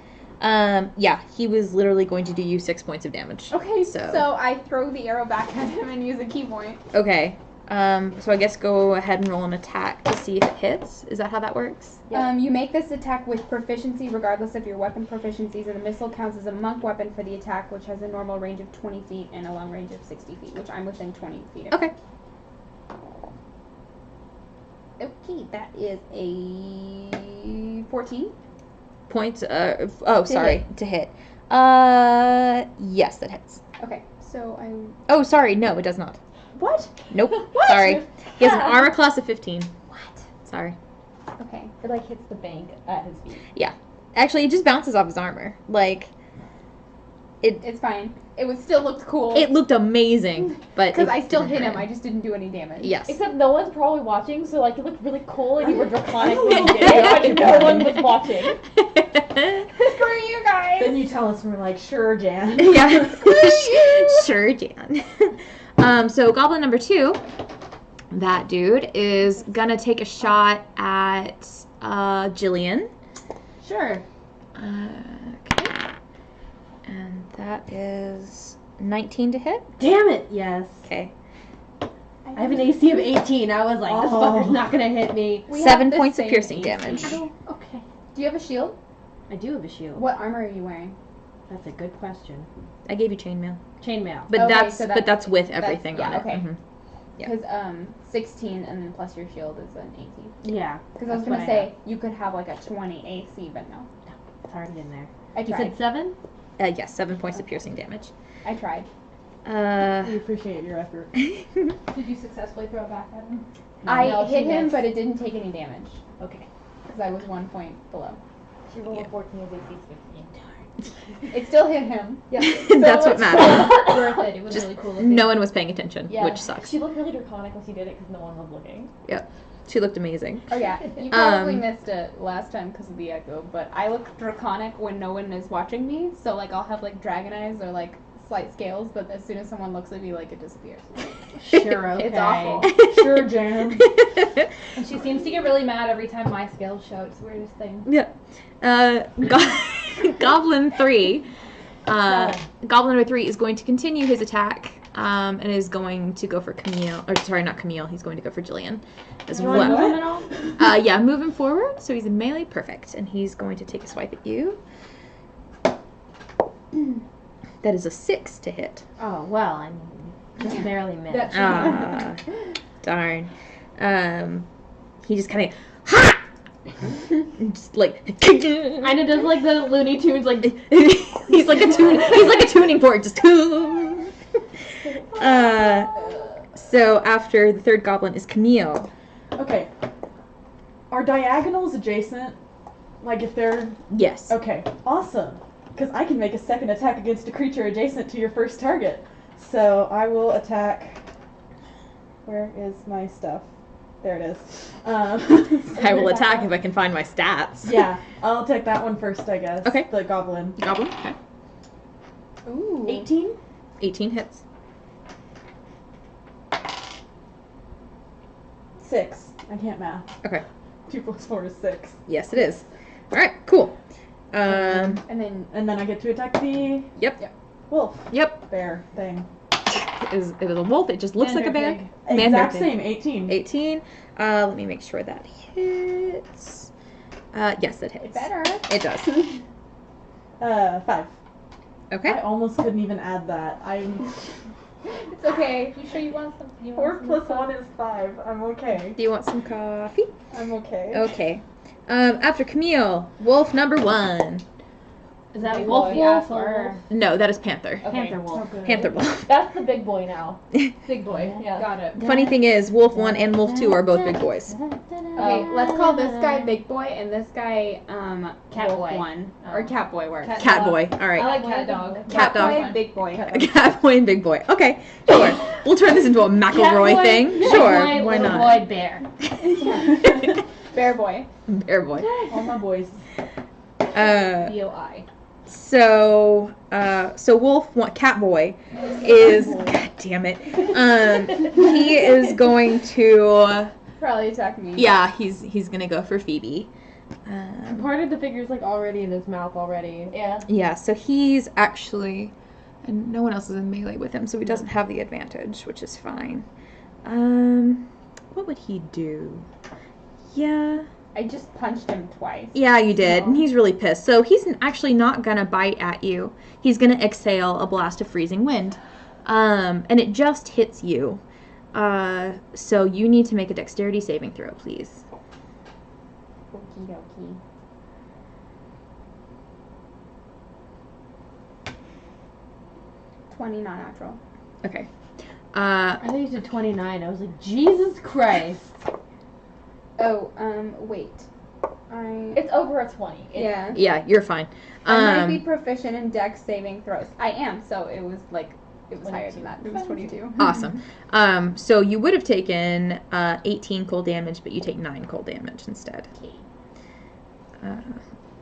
Yeah, he was literally going to do you 6 points of damage. Okay, So- so I throw the arrow back at him and use a key point. Okay. So I guess go ahead and roll an attack to see if it hits. Is that how that works? You make this attack with proficiency regardless of your weapon proficiencies, and the missile counts as a monk weapon for the attack, which has a normal range of 20 feet and a long range of 60 feet, which I'm within 20 feet of. Okay. Okay, that is a 14. Points. To hit. Yes, that hits. Okay, so I'm. Oh, sorry. No, it does not. What? Nope. Sorry. He has an armor class of 15. What? Sorry. Okay. It like hits the bank at his feet. Yeah. Actually, it just bounces off his armor. Like, It's fine. It would still looked cool. it looked amazing, but Because it I still didn't hit him. hurt. I just didn't do any damage. Yes. Except no one's probably watching, so like it looked really cool and you were draconically but no one was watching. Screw you guys! Then you tell us and we're like, sure, Jan. Yeah. Sure, Jan. So goblin number 2, that dude is gonna take a shot at Jillian. Sure. Okay. And that is 19 to hit. Damn it, yes. Okay. I have an AC of 18. I was like, this fucker's not gonna hit me. We 7 have the points of same piercing AC. damage. Okay. Do you have a shield? I do have a shield. What armor are you wearing? That's a good question. I gave you chainmail. Chainmail. But Okay, that's so but with that's- everything yeah, on it. okay. Mhm. Yeah. Because 16 and then plus your shield is an 18. Yeah. Because I was That's gonna what I say you could have like a 20 AC, but no. It's already in there. I You tried. said 7? Yes, 7 points of piercing damage. I tried. We appreciate your effort. Did you successfully throw it back at him? I No, hit she him, missed. but it didn't take any damage Okay. because I was 1 point below. She rolled a 14 with AC's 15. It still hit him. Yeah. That's what matters. Worth it. It was Just really cool. No one was paying attention, Yeah. which sucks. She looked really draconic when she did it because no one was looking. She looked amazing. Oh yeah, you probably Um, missed it last time because of the echo, but I look draconic when no one is watching me. So like I'll have like dragon eyes or like slight scales, but as soon as someone looks at me, like it disappears. Sure, okay. It's awful. Sure, Jan. And she seems to get really mad every time my scales show. It's the weirdest thing. Yeah. Goblin 3. Goblin number 3 is going to continue his attack and is going to go for Camille. Or sorry, not Camille. He's going to go for Jillian as You wanna move well. him at all? Yeah, moving forward. So he's in melee. Perfect. And he's going to take a swipe at you. That is a 6 to hit. Oh, well, I mean, just barely missed. That Ah, darn. He just kind of ha! Just like Kind of does like the Looney Tunes, like he's like a tuning fork, just. So after the third goblin is Camille. Okay. Are diagonals adjacent? Like if they're... Yes. Okay, awesome. Because I can make a second attack against a creature adjacent to your first target. So I will attack... Where is my stuff? There it is. I will attack if I can find my stats. Yeah, I'll attack that one first, I guess. Okay. The goblin. Goblin. Okay. Ooh. 18? 18 hits. 6. I can't math. Okay. 2 plus 4 is 6. Yes, it is. All right. Cool. And then And then I get to attack the Yep. wolf Yep. bear thing. It is a wolf. It just looks like a bear. Pig. Exact pig. same, 18. 18. Let me make sure that hits. Yes, it hits. it better. It does. 5. Okay. I almost couldn't even add that. I'm It's okay. You sure you want some? You 4 want some plus stuff? 1 is 5. I'm okay. Do you want some coffee? I'm okay. Okay. After Camille, wolf number 1. Is that Big wolf boy, wolf yeah, or? No, that is Panther. Okay. Panther wolf. Panther wolf. That's the big boy now. Big boy. Yeah. Got it. Funny thing is, Wolf 1 and Wolf 2 are both big boys. Okay, let's call this guy Big Boy and this guy Cat Wolf Boy. 1 or Cat Boy works. Cat dog. boy. All I right. like cat dog. Cat dog. Boy, Big Boy. Cat boy and big boy. Okay, sure. We'll turn this into a McElroy thing. Sure. Boy, Why little not? boy, bear. Bear Boy. Bear boy. All my boys. B-O-I. So Wolf, Cat Boy, is God damn it. He is going to, Probably attack me. yeah, he's gonna go for Phoebe. Part of the figure's like already in his mouth already. Yeah. Yeah, so he's actually, and no one else is in melee with him, so he doesn't have the advantage, which is fine. What would he do? Yeah. I just punched him twice. Yeah, you did. So- And he's really pissed. So he's actually not gonna bite at you. He's gonna exhale a blast of freezing wind. And it just hits you. So you need to make a dexterity saving throw, please. Okie dokie. $20 not natural. Okay. I think you said 29. I was like, Jesus Christ. Oh, wait. It's over a 20. Yeah. Yeah, you're fine. I might be proficient in dex saving throws. I am, so it was higher than that. It was 22. Awesome. So you would have taken 18 cold damage, but you take 9 cold damage instead.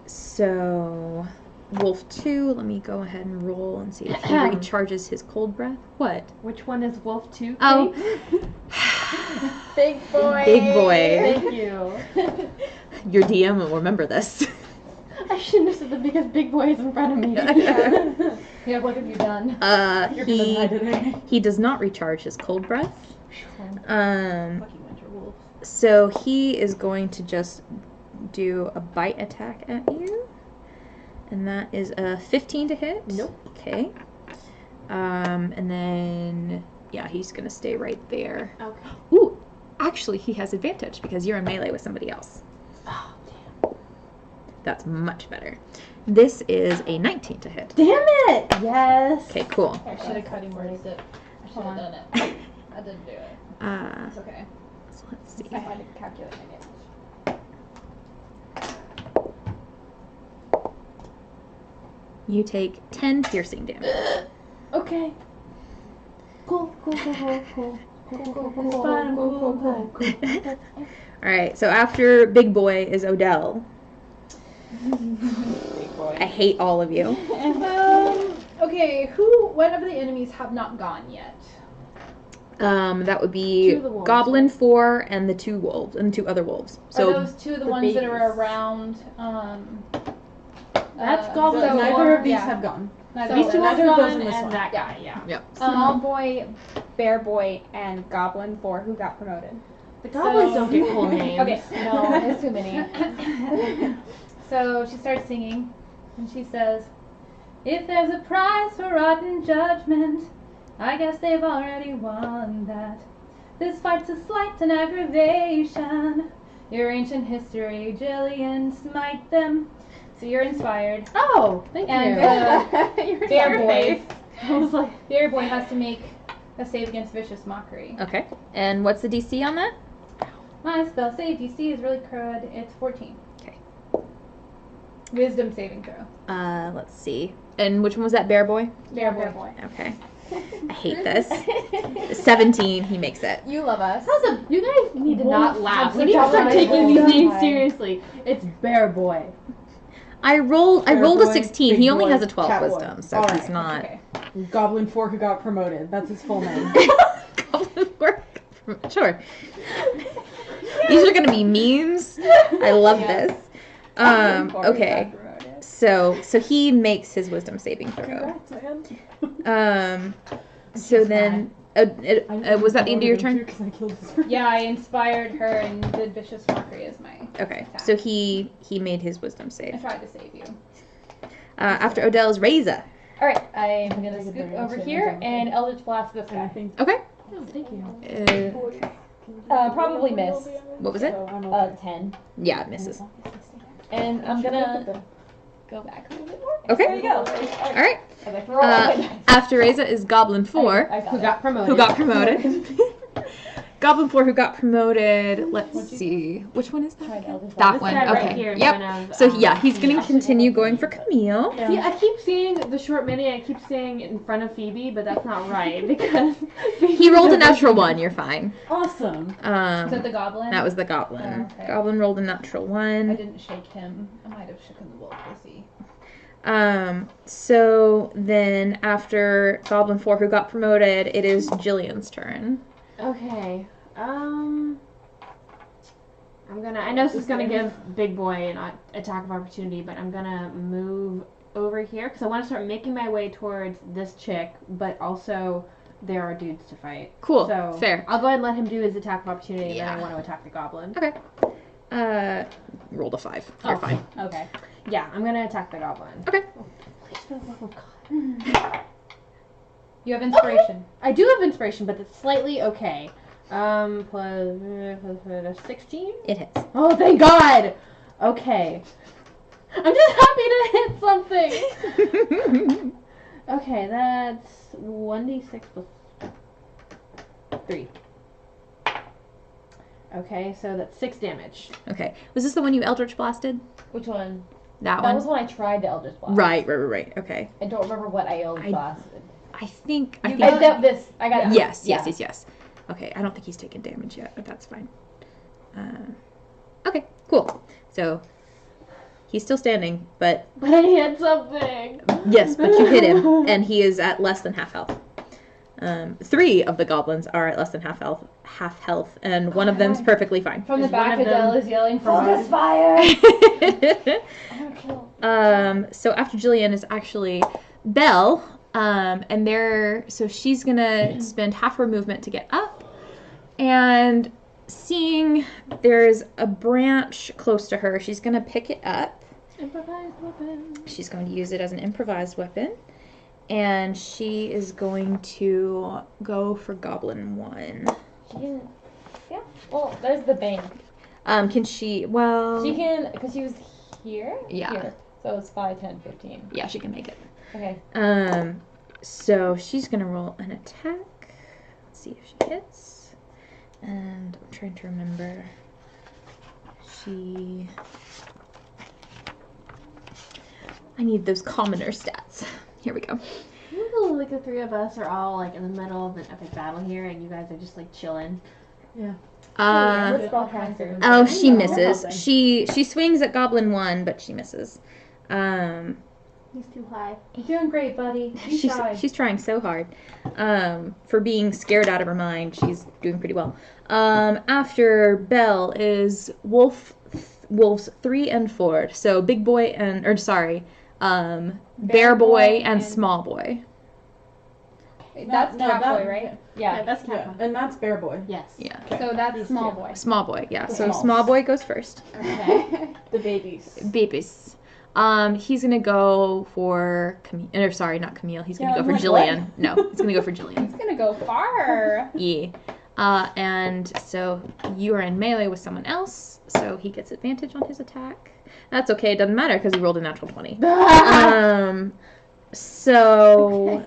So Wolf 2, let me go ahead and roll and see if he recharges his cold breath. What? Which one is Wolf 2? Oh. Big boy. Big boy. Thank you. Your DM will remember this. I shouldn't have said that because Big Boy is in front of me. Yeah, what have you done? He does not recharge his cold breath. Fucking winter wolves. So he is going to just do a bite attack at you. And that is a 15 to hit. Nope. Okay. And then, yeah, he's going to stay right there. Okay. Ooh, actually, he has advantage because you're in melee with somebody else. Oh, damn. That's much better. This is a 19 to hit. Damn it! Yes. Okay, cool. I should have cut him where it. I should have done it. I didn't do it. It's okay. So let's see. I had to calculate my damage. You take 10 piercing damage. Okay. Cool. Alright, so after Big Boy is Odell. Big boy. I hate all of you. Okay, what of the enemies have not gone yet? That would be Two of the wolves, Goblin 4 and the 2 wolves, and the 2 other wolves. So Are those two of the ones that are babies. around? That's so Goblin. Neither of these yeah. have gone. These two have neither of those gone in this and one. that guy, yeah. Yep. Small boy, bear boy, and goblin 4 who got promoted. The goblins don't get cool names. Okay. No, there's too many. So she starts singing, and she says, "If there's a prize for rotten judgment, I guess they've already won that. This fight's a slight and aggravation. Your ancient history, Jillian, smite them." So you're inspired. Oh, thank And Your Bear Boy, face. I was like, Bear Boy has to make a save against vicious mockery. Okay. And what's the DC on that? My spell save DC is really crud. It's 14. Okay. Wisdom saving throw. Let's see. And which one was that, Bear Boy? Bear Boy. Okay. I hate this. 17, he makes it. You love us. you guys need to not laugh. We Wolf need to start Wolf taking these Wolf names Wolf. seriously. It's Bear Boy. I rolled a Boy, 16. Big He only Boy, has a 12 Cat Boy. wisdom, so Alright, he's not. Okay. Goblin 4 who got promoted. That's his full name. Sure. These are gonna be memes. I love this. Okay. So he makes his wisdom saving throw. So then, was that the end of your turn? Yeah, I inspired her and did vicious mockery as my Okay. attack. So he made his wisdom I save. tried to save you. After Odell's Razor. Alright, I'm gonna scoot over here and Eldritch Blast this guy. Okay. Oh, thank you. Probably miss. What was it? 10. Yeah, it misses. And I'm gonna go back a little bit more. Okay. There you go. All right. As I throw all my dice. After Reza is Goblin 4, I got Who it. got promoted? who got promoted. Goblin 4 who got promoted. Let's see. Which one is Tried that? Eldritch That Blast. one. This guy right Okay. here in Yep. front of, So yeah, he's going to Phoebe. continue going for Camille. See, I keep seeing the short mini. I keep saying it in front of Phoebe, but that's not right because He rolled a natural 1. You're fine. Awesome. Is that Um, the goblin? that was the Goblin. Oh, okay. Goblin rolled a natural I 1. didn't shake him. I might have shaken the wolf. We'll see. So then after Goblin 4 who got promoted, it is Jillian's turn. Okay. I'm gonna. I know this is gonna give Big Boy an attack of opportunity, but I'm gonna move over here because I want to start making my way towards this chick, but also there are dudes to fight. Cool. So Fair. I'll go ahead and let him do his attack of opportunity, and Yeah. then I want to attack the goblin. Okay. Rolled a 5. You're fine. Okay. Yeah, I'm gonna attack the goblin. Okay. Please, for the love of God. You have inspiration. I do have inspiration, but it's slightly okay. Plus 16? It hits. Oh, thank God! Okay. I'm just happy to hit something! Okay, that's 1d6 plus 3. Okay, so that's 6 damage. Okay. Was this the one you Eldritch Blasted? Which one? That That one? was when I tried the Eldritch Blast. Right. Okay. I don't remember what I Eldritch Blasted. I think. I got this. I got it. Yes. Yeah. Yes. Okay, I don't think he's taken damage yet, but that's fine. Okay, cool. So, he's still standing, but... But I hit something! Yes, but you hit him, and he is at less than half health. 3 of the goblins are at less than half health, and one of them's perfectly fine. From the back, Adele is yelling for Focus fire! So after Jillian is actually Belle, and so she's gonna spend half her movement to get up, and seeing there's a branch close to her, she's gonna pick it up. Improvised weapon. She's going to use it as an improvised weapon, and she is going to go for Goblin 1. She can, yeah. Well, there's the bank. Can she? Well, She can, because she was here. Yeah. Here. So it's 5, 10, 15. yeah, she can make it. Okay. So she's gonna roll an attack. Let's see if she hits. And I'm trying to remember. I need those commoner stats. Here we go. Ooh, like the three of us are all like in the middle of an epic battle here, and you guys are just like chilling. Yeah. What spellcaster? Oh, she misses. She swings at Goblin 1, but she misses. He's too high. You're doing great, buddy. She's trying so hard. For being scared out of her mind, she's doing pretty well. After Belle is wolves 3 and 4. So big boy bear boy and small boy. That's No, Catboy, right? Yeah, that's yeah, Catboy. and that's Bear Boy. Yes. Yeah. So that's small boy. Small boy, yeah. So Smalls. small boy goes first. Okay. The babies. Babies. He's gonna go for not Camille. He's gonna Yeah, go for I'm like, Jillian. No, he's gonna go for Jillian. It's gonna go far. Yeah. And so you are in melee with someone else, so he gets advantage on his attack. That's okay. It doesn't matter because he rolled a natural 20. So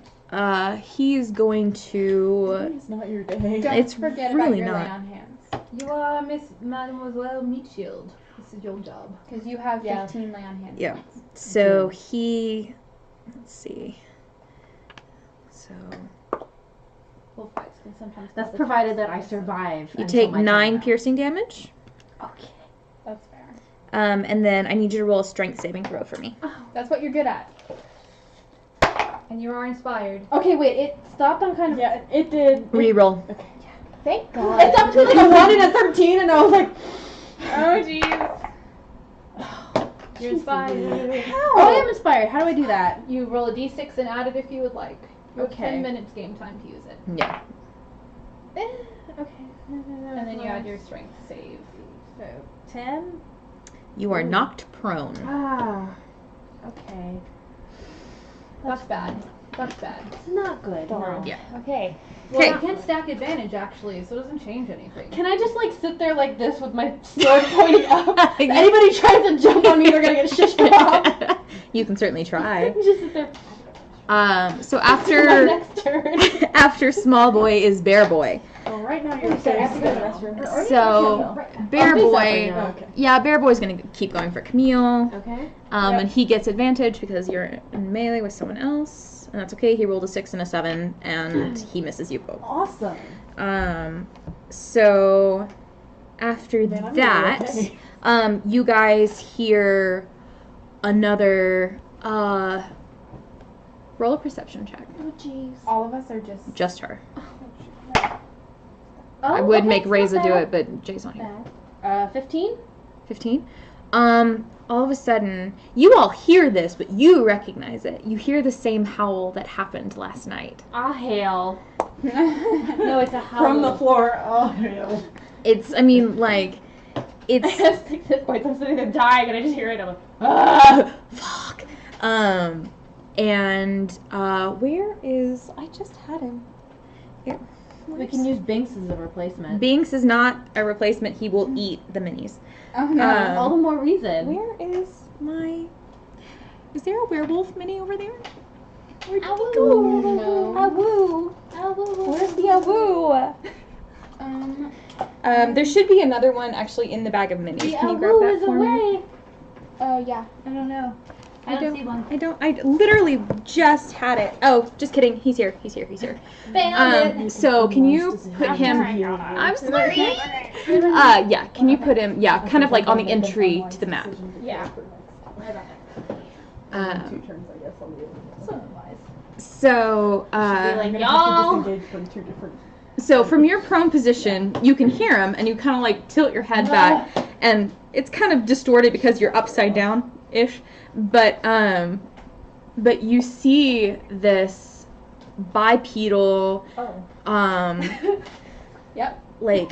he's going to. It's not your day. Don't It's forget really about your not. lay on hands. You are Miss Mademoiselle Meatshield. This is your job. Because you have 15 lay on hands. Yeah. So he. Let's see. So Full fights can sometimes. That's cause provided that I attacks. survive. you until take my turn 9 now. piercing damage. Okay. That's fair. And then I need you to roll a strength saving throw for me. That's what you're good at. And you are inspired. Okay, wait. It stopped on kind of. Yeah, it did. Reroll. Thank God. It stopped between like a 1 and a 13, and I was like, Oh jeez. You're inspired. oh, I am inspired. How do I do that? You roll a d6 and add it if you would like. You have Okay. 10 minutes game time to use it. Yeah. Okay. And then you add your strength save. So 10. You are knocked prone. Ah. Okay. That's bad. That's bad. It's not good. No. Yeah. Okay. Well, Okay. you can stack advantage actually, so it doesn't change anything. Can I just like sit there like this with my sword pointing up? If anybody tries to jump on me, they're gonna get shushed off. You can certainly try. Just sit there. So My after next turn. after small boy is bear boy. Oh, right now you're I have to go to the restroom. So bear I'll do boy, something now. Okay. yeah, bear boy's gonna keep going for Camille. Okay. And he gets advantage because you're in melee with someone else, and that's okay. He rolled a 6 and a 7, and he misses you both. Awesome. So after Man, I'm gonna that, be okay. you guys hear another roll a perception check. Oh jeez. All of us are just. Her. Oh, I would okay, make it's not Reza do bad. it, but Jay's not here. 15. 15. All of a sudden, you all hear this, but you recognize it. You hear the same howl that happened last night. Ah, hail. No, it's a howl. From the floor. Oh, no. It's, I mean, like, it's... At this point, I'm sitting there dying, and I just hear it. I'm like, ah! Fuck. Where is... I just had him. Here. We can use Binks as a replacement. Binks is not a replacement. He will eat the minis. Oh no! All the more reason. Where is my... Is there a werewolf mini over there? Where'd he Awoo. go? No. Awoo. Awoo. Where's the awoo? There should be another one actually in the bag of minis. Can you grab that for me? Yeah. I don't know. I don't see one. I literally just had it. Oh, just kidding. He's here. Found it. So can you put him... I'm sorry. Yeah, can you put him, kind of like on the entry to the map. Yeah. 2 turns, I guess, on the other one. So, Like, I'm gonna y'all. have to disengage from 2 different... so from your prone position, you can hear him, and you kind of like tilt your head back, and it's kind of distorted because you're upside down-ish, but you see this bipedal, Yep. like,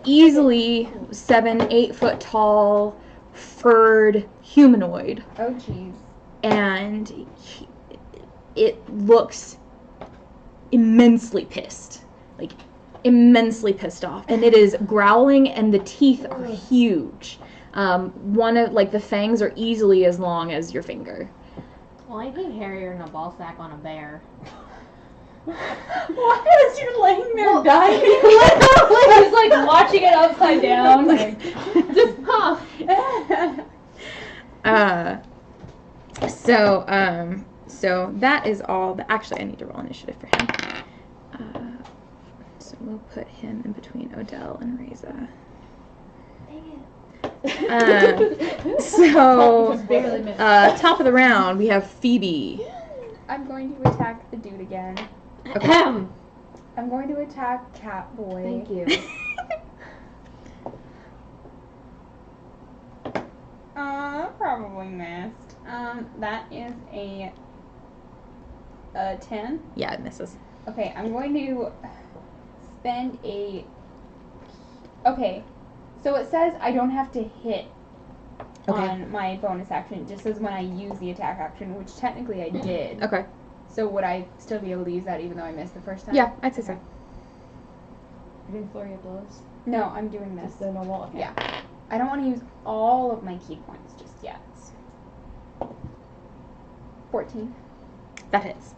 easily 7-8 foot tall, furred humanoid, Oh jeez. and it looks immensely pissed, like immensely pissed off, and it is growling, and the teeth are huge. One of like the fangs are easily as long as your finger. Well, I think hairier than a ball sack on a bear. Why is you laying there dying? He's like watching it upside down. Like, Just huh. So that is all. Actually, I need to roll initiative for him. So we'll put him in between Odell and Reza. Top of the round, we have Phoebe. I'm going to attack the dude again. Okay. I'm going to attack Catboy. Thank you. Probably missed. That is a 10. Yeah, it misses. Okay, I'm going to spend a... Okay, so it says I don't have to hit on my bonus action. It just says when I use the attack action, which technically I did. Okay. So would I still be able to use that even though I missed the first time? Yeah, I'd say so. You're doing flurry of blows. No, I'm doing this. Just the normal. Okay. Yeah. I don't want to use all of my key points just yet. 14. That hits.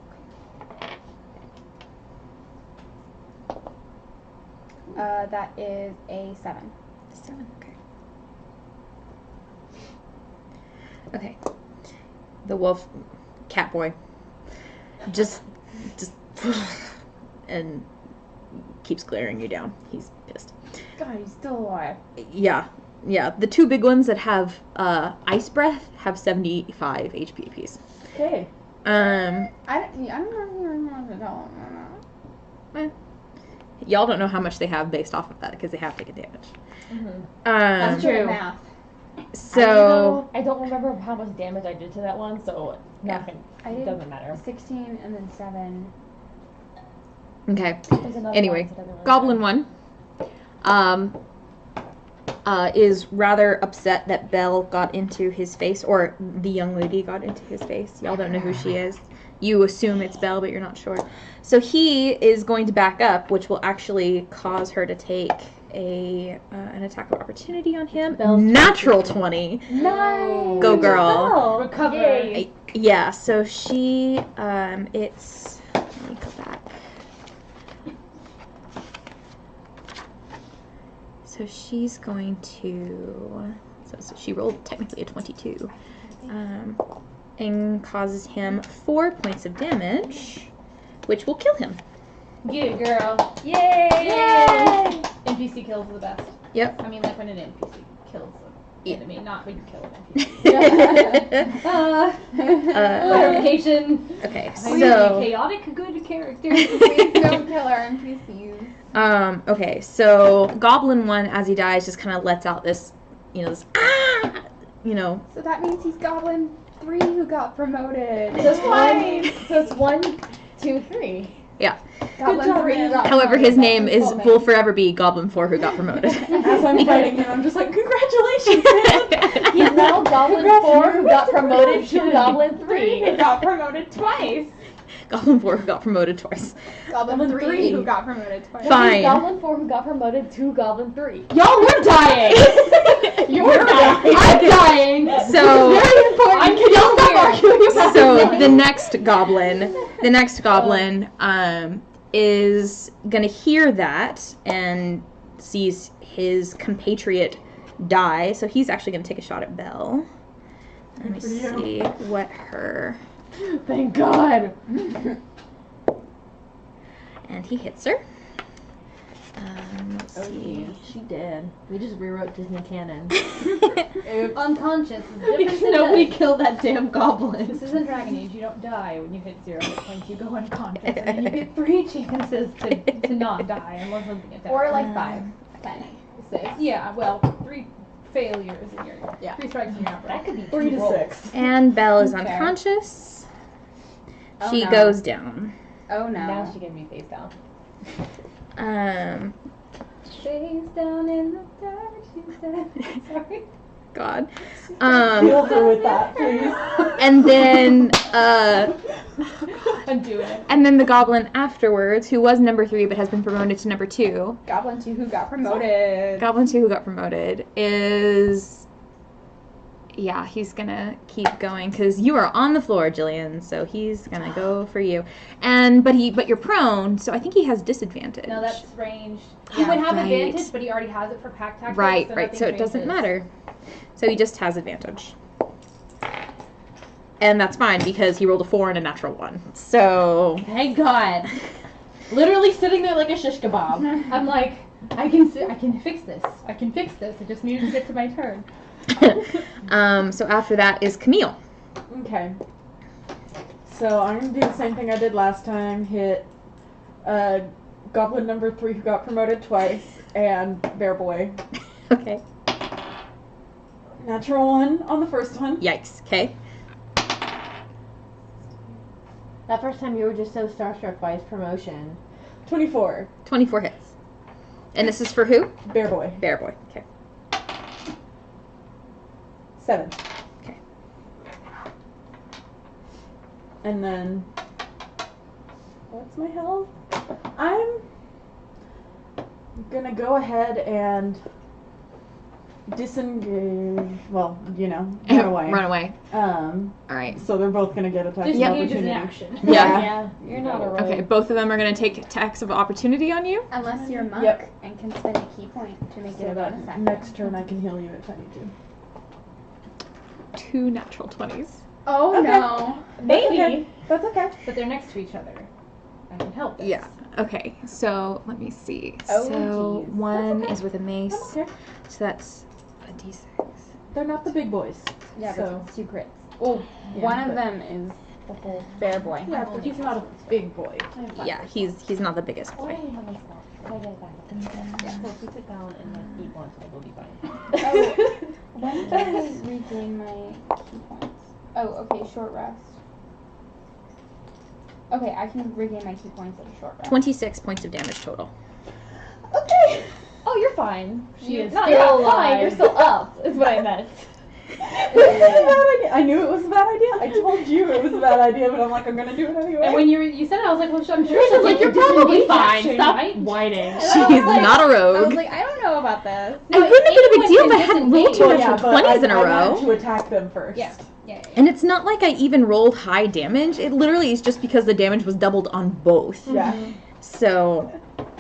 That is a 7. 7. Okay. Okay. The wolf, Catboy, just, and keeps glaring you down. He's pissed. God, he's still alive. Yeah. The 2 big ones that have ice breath have 75 HP apiece. Okay. I don't know to tell him. Y'all don't know how much they have based off of that because they have taken damage. Mm-hmm. That's true. Math. So I don't remember how much damage I did to that one, so nothing. I It did doesn't matter. 16 and then 7. okay. There's another Anyway, one that doesn't really Goblin matter. 1 is rather upset that Belle got into his face, or the young lady got into his face. Y'all don't know who she is. You assume it's Belle, but you're not sure. So he is going to back up, which will actually cause her to take an attack of opportunity on him. Natural 20. Nice! Go girl. Recovery. Yeah, so she, it's, let me go back. So she's going to, so she rolled technically a 22, and causes him 4 points of damage, which will kill him. Get it, girl. Yay! NPC kills are the best. Yep. I mean, like when an NPC kills an enemy, not when you kill an NPC. Clarification. Okay, Really so chaotic good character. Please don't kill our NPCs. okay, so Goblin 1, as he dies, just kind of lets out this, this So that means he's Goblin 3 who got promoted. So it's 1, 2, 3. Yeah. Goblin 3 who got However, promoted. his name is Full will forever be Goblin 4 who got promoted. As I'm fighting him, I'm just like, congratulations, man! He's now Goblin 4 who got promoted to Goblin 3. Who got promoted twice. Goblin 4 who got promoted twice. Goblin 3 who got promoted twice. Fine. Goblin 4 who got promoted to Goblin 3. Y'all, we're dying. You're dying. I'm dying. So, Very important. Y'all stop arguing about so it. the next goblin, is gonna hear that and sees his compatriot die. So he's actually gonna take a shot at Belle. Let me see what her. Thank God. And he hits her. Let's see. She did. We just rewrote Disney canon. Unconscious is different Because than nobody dead. killed that damn goblin. This isn't Dragon Age. You don't die when you hit 0 hit points. You go unconscious, and then you get 3 chances to not die unless something attacks. Or like 5, 10, 6. Yeah, well, 3 failures and you're 3 strikes and you're not That could be 3 2 to rolls. 6. And Belle is Fair. unconscious. Oh, She no. goes down. Oh no. Now she gave me face down. Face down in the dark, she said. Sorry. God. Heal her with that, please. And then Undo it. and then the goblin afterwards, who was number 3 but has been promoted to number 2. Goblin 2 who got promoted. Goblin 2 who got promoted is, yeah, he's gonna keep going because you are on the floor, Jillian. So he's gonna go for you, but you're prone, so I think he has disadvantage. No, that's ranged. He would have Right. advantage, but he already has it for pack tactics. right. so Right. nothing So it doesn't changes. matter. So he just has advantage, and that's fine because he rolled a 4 and a natural 1. So Thank God. Literally sitting there like a shish kebab. I'm like, I can fix this. I can fix this. I just needed to get to my turn. so after that is Camille. Okay. So I'm gonna do the same thing I did last time. Hit Goblin number 3 who got promoted twice, and Bear Boy. Okay. Natural 1 on the first one. Yikes. Okay. That first time you were just so starstruck by his promotion. 24. 24 hits. And this is for who? Bear Boy. Bear Boy. Okay. 7. Okay. And then, what's my health? I'm gonna go ahead and disengage. Well, run away. Run away. All right. So they're both gonna get attacks of Disengage is an opportunity. action. Yeah. You're not a rogue. Okay, both of them are going to take attacks of opportunity on you. Unless you're a monk Yep. and can spend a key point to make it So a that bonus action. next turn I can heal you if I need to. 2 natural 20s. Oh Okay. no. Maybe, Okay. That's okay. but they're next to each other. I can help this. Yeah. Okay, so let me see. Oh, So geez. 1 That's is with a mace. I'm okay. So that's a d6. They're not the big boys. Yeah, So- but it's 2 crits. Oh, Yeah, one of but- them is Bear Boy. Yeah, but he's not a big boy. Yeah, he's not the biggest boy. So if we sit down and like eat lunch, it will be fine. Oh, when can I regain my key points? Oh, okay, short rest. Okay, I can regain my key points at a short rest. 26 points of damage total. Okay. Oh, you're fine. She is not still you're alive. fine. You're still up. Is what I meant. It was a bad idea. I knew it was a bad idea. I told you it was a bad idea, but I'm like, I'm gonna do it anyway. And when you said it, I was like, well, I'm sure She's like, you're probably fine. Action, Stop right? whining. She's not a I was rogue. like, I don't know about this. It wouldn't have been a big anyone deal if I can hadn't rolled 2 Well, natural but 20s in a I row. wanted to attack them first. Yeah. Yeah. And it's not like I even rolled high damage. It literally is just because the damage was doubled on both. Yeah. So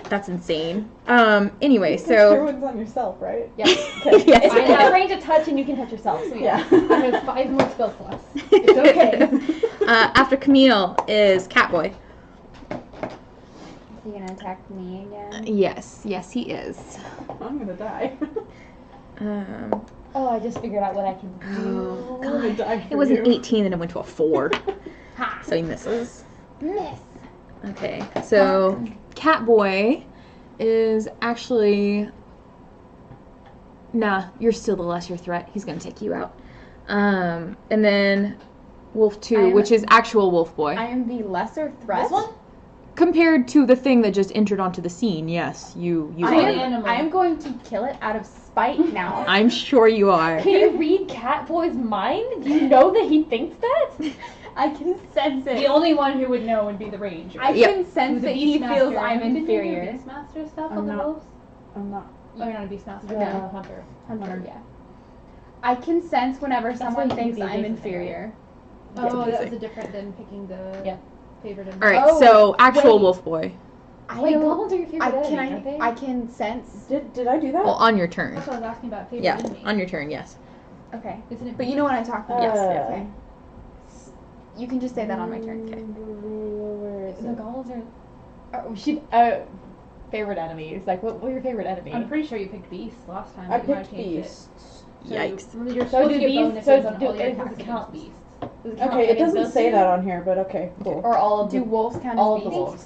that's insane. Anyway, Your so one's on yourself, right? Yeah. Okay. Yes. I have range of touch, and you can touch yourself. So Yeah. I have 5 more spell slots. It's okay. After Camille is Catboy. Is he gonna attack me again? Yes, he is. I'm gonna die. Oh, I just figured out what I can do. Oh, I'm gonna die for it was an you. 18 and it went to a 4. So he misses. Miss. Okay, so Catboy is actually... Nah, you're still the lesser threat. He's gonna take you out. And then Wolf 2, which is actual Wolf Boy. I am the lesser threat. This one? compared to the thing that just entered onto the scene, yes, you I are. am going to kill it out of spite now. I'm sure you are. Can you read Catboy's mind? Do you know that he thinks that? I can sense it. The only one who would know would be the ranger. I Yep. can sense Who's a that he Beastmaster. feels I'm Didn't you do inferior. Beastmaster stuff I'm on the not. wolves? I'm not. Oh, you're not a Beastmaster. Yeah. You're a hunter. Hunter, yeah. I can sense whenever someone why you thinks be I'm Jason, inferior. Oh, that was a different than picking the favorite. All right, Oh, so actual wait. wolf boy. Wait, goblins are your favorite I enemy, aren't they? can sense. Did I do that? Well, on your turn. That's what I was asking about favorite Yeah, enemy. on your turn, yes. Okay. Isn't it? But you know what I'm talking about. Yes. Okay. You can just say that on my turn. Okay. Where is The it? goblins favorite enemies. Like, what were your favorite enemy? I'm pretty sure you picked beasts last time. I but you might picked have changed beasts. it. Yikes. So you're So supposed do to get beasts- bonuses so on do- all your does it attacks count? against beasts. Does it count Okay, it against doesn't those say two? that on here, but okay, cool. Or all of Do the wolves count all as of the beasts? wolves.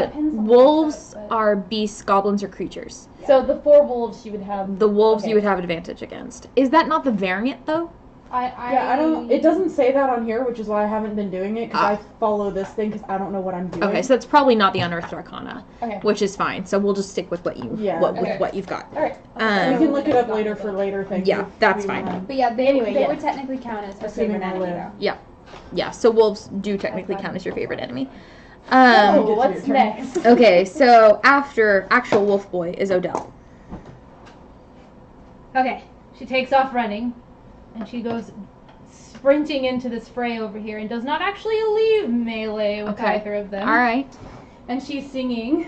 Depends on Wolves what, but- are beasts, goblins are creatures. So the 4 wolves you would have. The wolves Okay. you would have advantage against. Is that not the variant though? Yeah, I don't. It doesn't say that on here, which is why I haven't been doing it because I follow this thing because I don't know what I'm doing. Okay, so that's probably not the Unearthed Arcana, Okay. which is fine. So we'll just stick with what you Yeah. what you've got. All right. we Um, can look it up later for later things. Yeah, if that's we fine. wanna. But yeah, they Anyway, would yes. technically count as a Assuming favorite I enemy live. though. Yeah, so wolves do technically count as your favorite enemy. Oh, Get what's to your turn. next? Okay, so after actual wolf boy is Odell. Okay, she takes off running, and she goes sprinting into this fray over here, and does not actually leave melee with Okay. either of them. All right. And she's singing,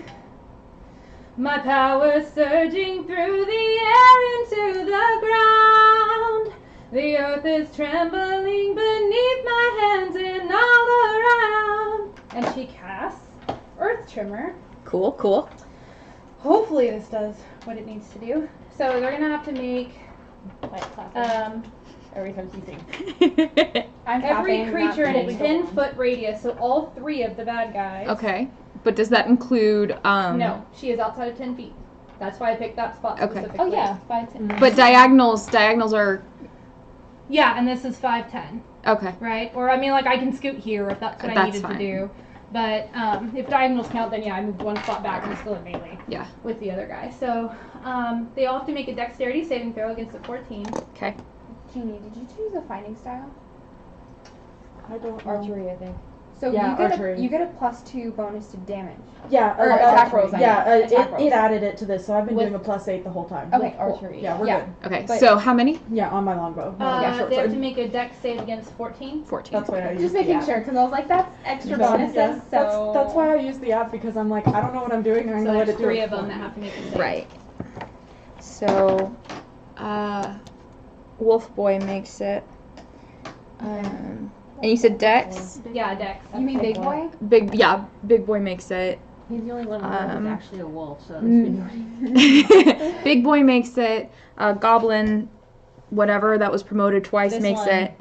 "My power surging through the air into the ground. The earth is trembling beneath my hands and all around." And she casts Earth Tremor. Cool, cool. Hopefully this does what it needs to do. So they're gonna have to make Every time she sings. I'm every tapping, creature in not a hitting. 10-foot radius, so all 3 of the bad guys. Okay, but does that include No, she is outside of 10 feet. That's why I picked that spot Okay. specifically. Oh yeah, 5, 10. But diagonals are Yeah, and this is 5'10", okay. right? Or I mean, like I can scoot here if that's what I That's needed fine. to do. But if diagonals count, then yeah, I moved 1 spot back and I'm still in melee Yeah. with the other guy. So they all have to make a dexterity saving throw against a 14. Okay. Jeannie, did you choose a fighting style? I don't know. Archery, I think. So Yeah, archery. you get a +2 bonus to damage. Yeah, Or attack rolls, I Yeah, mean. Attack rolls. it added it to this, so I've been With- doing a +8 the whole time. Okay, cool. Archery. Yeah, we're Yeah. good. Okay. But- So how many? Yeah, on my longbow. Yeah, short They have sword. to make a dex save against 14. 14. That's why I Just used making the sure, because I was like, that's extra app. bonuses. Yeah, So that's why I use the app because I'm like I don't know what I'm doing and I'm So gonna let there's it do 3 it of them for that me. have to make a save. Right. So, wolf boy makes it. And you said Dex. Yeah, dex. You mean big boy? Big boy makes it. He's the only one who's actually a wolf, so Big boy makes it. Goblin, whatever that was promoted twice This makes one. it.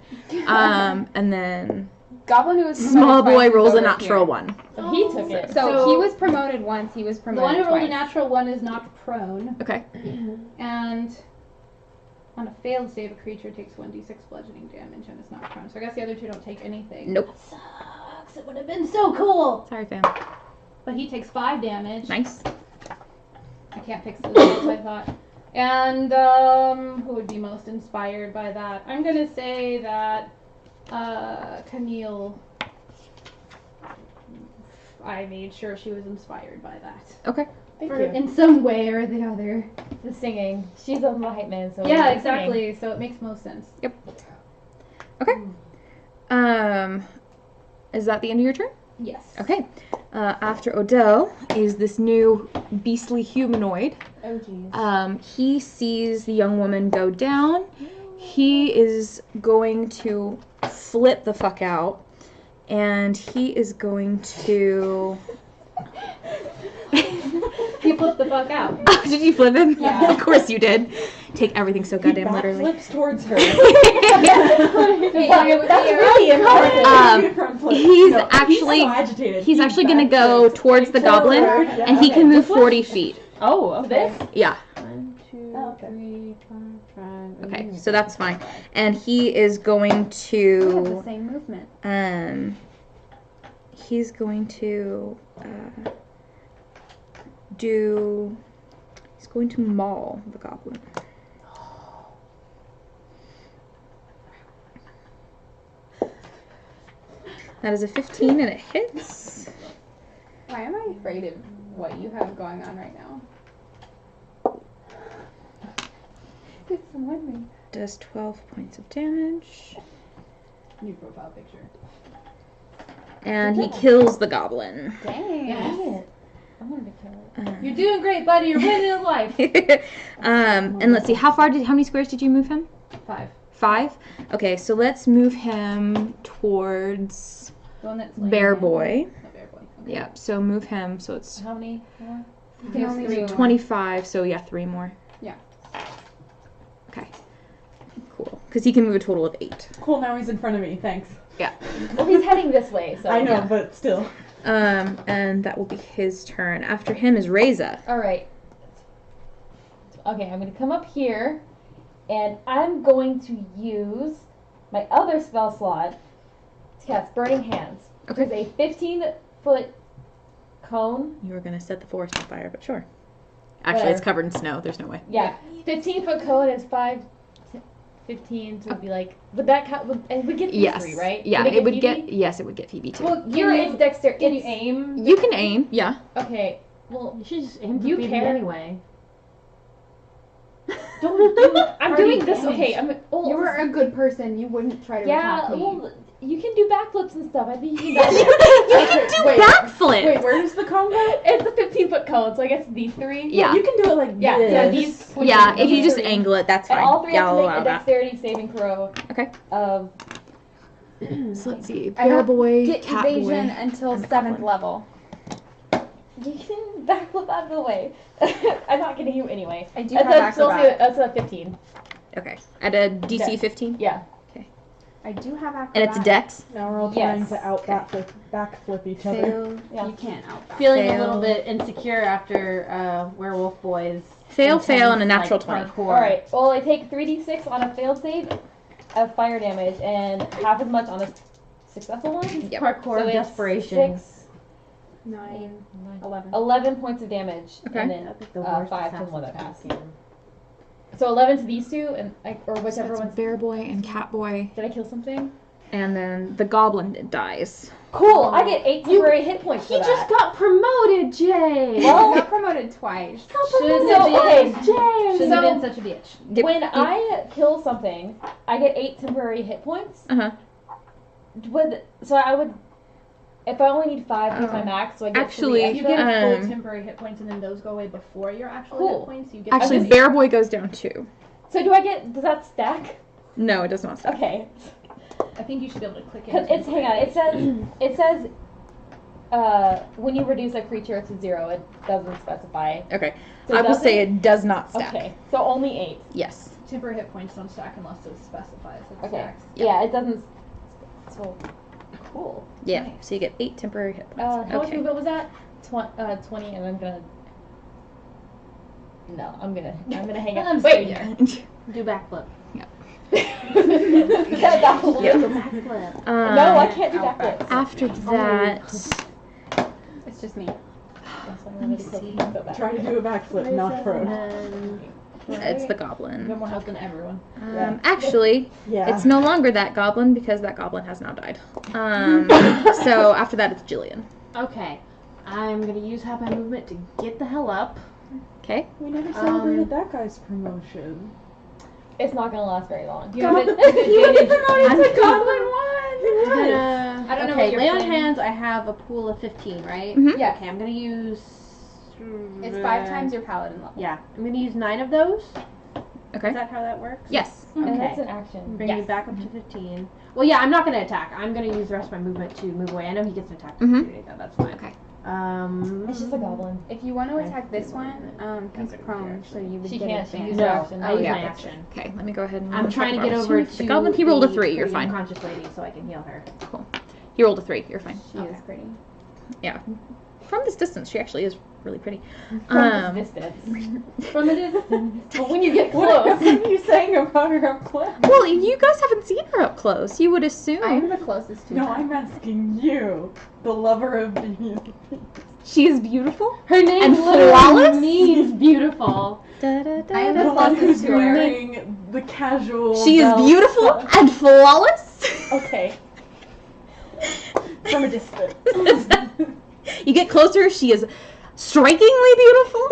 And then Goblin who was small promoted boy twice rolls is a over natural here. 1. So he took it. So he was promoted once. He was The one promoted who rolled a twice. natural 1 is knocked prone, Okay. and on a failed save, a creature takes 1d6 bludgeoning damage and is knocked prone. So I guess the other 2 don't take anything. Nope. Sucks. It would have been so cool. Sorry, fam. But he takes 5 damage. Nice. I can't fix those rolls, I thought. And who would be most inspired by that? I'm gonna say that Camille. I made sure she was inspired by that. Okay. Thank Or you. in some way or the other. The singing. She's a hype man, so Yeah, the exactly. So it makes most sense. Okay. Is that the end of your turn? Yes. Okay. After Odell is this new beastly humanoid. Oh jeez. He sees the young woman go down. He is going to flip the fuck out. And he is going to... He flipped the fuck out. Oh, did you flip him? Yeah. Of course you did. Take everything so goddamn literally. Flips towards her. Hey, That's really impressive. He's actually so agitated. he's actually gonna go towards the goblin, Yeah. and he can move 40 feet. Oh, okay. Yeah. 1, 2, Oh, okay. 3, 4, 5. Okay, so that's fine. And he is going we have the to same movement. he's going to he's going to maul the goblin. That is a 15 and it hits. Why am I afraid of what you have going on right now? Did someone me? Does 12 points of damage. New profile picture. And he kills the goblin. Dang. Yes. I wanted to kill it. You're doing great, buddy. You're winning at life. And let's see, how many squares did you move him? 5. 5? Okay, so let's move him towards The one that's Bear Boy. Oh, Bear Boy. Okay. Yep, so move him, so it's How many more? You can only do 25, so yeah, 3 more. Yeah. Okay. Cool. Because he can move a total of 8. Cool, now he's in front of me, thanks. Yeah. Well, he's heading this way, so. I know, yeah. but still. And that will be his turn. After him is Reza. Alright. Okay, I'm gonna come up here, and I'm going to use my other spell slot to cast Burning Hands. Okay. There's a 15-foot cone. You were going to set the forest on fire, but sure. Actually, it's covered in snow. There's no way. Yeah, 15-foot cone is 5, 15, so it'd be like, would that count? It would get these Yes. 3, right? Yeah, Would it would Phoebe? get. Yes, it would get Phoebe too. Well, it's dexterity. Can you aim? You can aim. Yeah. Okay, well, You should just aim for You Phoebe can. anyway. don't do I'm Party doing this, damage. okay, well, You were a good person. You wouldn't try to yeah, attack me. well, you can do backflips and stuff. I think you You can do can do Wait, backflip. Wait, where does the cone go? It's a 15-foot cone, so I guess these 3. Yeah. You can do it like Yeah, this. yeah, these. Yeah, if you these just 3. angle it, that's And fine. all 3 Yeah, have I'll to make allow a that. dexterity saving throw Okay. of. So let's see. I Bear have boy, Get cat evasion boy. until and the 7th goblin. level. You can backflip out of the way. I'm not getting you anyway. I do That's have still acrobat. that's a 15. Okay. At a DC Okay. 15? Yeah. I do have acrobat. And it's dex? Now we're all trying Yes. to out backflip each other. Fail. Yeah. You can't out. Feeling Fail. a little bit insecure after Werewolf Boys. Fail, fail, and a intense, natural like, 20. parkour. Alright, well, I take 3d6 on a failed save of fire damage and half as much on a successful one. Yep. Parkour So it's desperation. 9, 11. 11 points of damage, Okay. and I then think the worst 5 to assassin's one that pass. passed. So 11 to these 2, and or So whichever that's one's. Bear boy and cat boy. Did I kill something? And then the goblin dies. Cool! I get 8 temporary hit points He for just that. got promoted, Jay! Well, I got promoted twice. Shouldn't So, have okay, been. Jay. Shouldn't have been such a bitch. Yep. When I kill something, I get 8 temporary hit points. Uh-huh. So I would, if I only need 5 to use my Oh. max, so I get Actually, 3 You extra. get a full Um, temporary hit points, and then those go away before your actual Cool. hit points. You get Actually, just- Bear boy goes down 2. So do I get? Does that stack? No, it does not stop. Okay. I think you should be able to click Cause into it's hang on. It says when you reduce a creature to 0, it doesn't specify. Okay. So I will does say it does not stack. Okay. So only 8. Yes. temporary hit points don't stack unless it specifies it Okay. stacks. Yeah, it doesn't. So cool. Yeah. So you get 8 temporary hit points. How much Okay. movement was that? 20, and I'm gonna. No, I'm gonna hang I'm up. Wait. Do backflip. Yeah, that will Yeah. work. Backflip. No, I can't do Out backflips. After that, It's just me. That's why I'm really so bad. Try to do a backflip, not prone. it's the You goblin. got more health than everyone. Actually, Yeah. it's no longer that goblin because that goblin has now died. So after that, it's Jillian. Okay. I'm gonna use half my movement to get the hell up. Okay. We never celebrated that guy's promotion. It's not gonna last very long. You have I'm advantage. gonna, I don't know okay, what you're lay on playing. hands, I have a pool of 15, right? Mhm. Yeah. Okay, I'm gonna use... It's 5 times your paladin level. Yeah, I'm gonna use 9 of those. Okay. Is that how that works? Yes. And Okay. that's an action. Bring you back up to 15. Well, yeah, I'm not gonna attack. I'm gonna use the rest of my movement to move away. I know he gets an attack Mhm. opportunity, though. That's fine. Okay. It's just a goblin. If you want to attack this one, he's prone, so you would She get can't. She advantage. uses No, her action. I use yeah. my action. Okay. Let me go ahead and. I'm trying to get over to the goblin. He rolled a 3. You're the fine. unconscious lady so I can heal her. Cool. He rolled a 3. You're fine. She is pretty. From this distance, she actually is really pretty. From a distance. From a distance. But when you get What close. are you saying about her up close? Well, you guys haven't seen her up close. You would assume. I'm the closest to No, her. I'm asking you, the lover of beauty. She is beautiful. Her name And literally flawless? means beautiful. I am The the one who's closest to her. wearing the casual. She is belt beautiful stuff. and flawless. Okay. From a distance. You get closer, she is strikingly beautiful.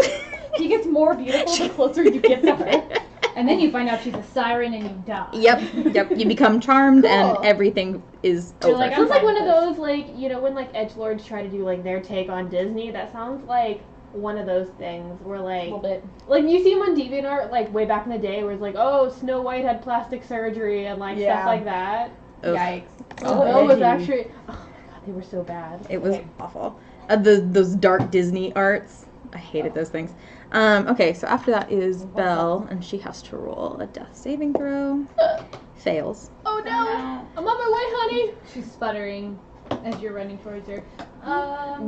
She gets more beautiful the closer you get to her. And then you find out she's a siren and you die. Yep. You become charmed and Cool. everything is You're over. like, Sounds like one of this. those, like, you know, when, like, edgelords try to do, like, their take on Disney. That sounds like one of those things where, A like, little bit. like, you see them on DeviantArt, like, way back in the day where it's like, oh, Snow White had plastic surgery and, like, Yeah. stuff like that. Ugh. Yikes. Oh, it was edgy. actually, oh my god, they were so bad. It was awful. Those dark Disney arts. I hated those things. Okay, so after that is Belle, and she has to roll a death saving throw. Fails. Oh no! I'm on my way, honey! She's sputtering as you're running towards her.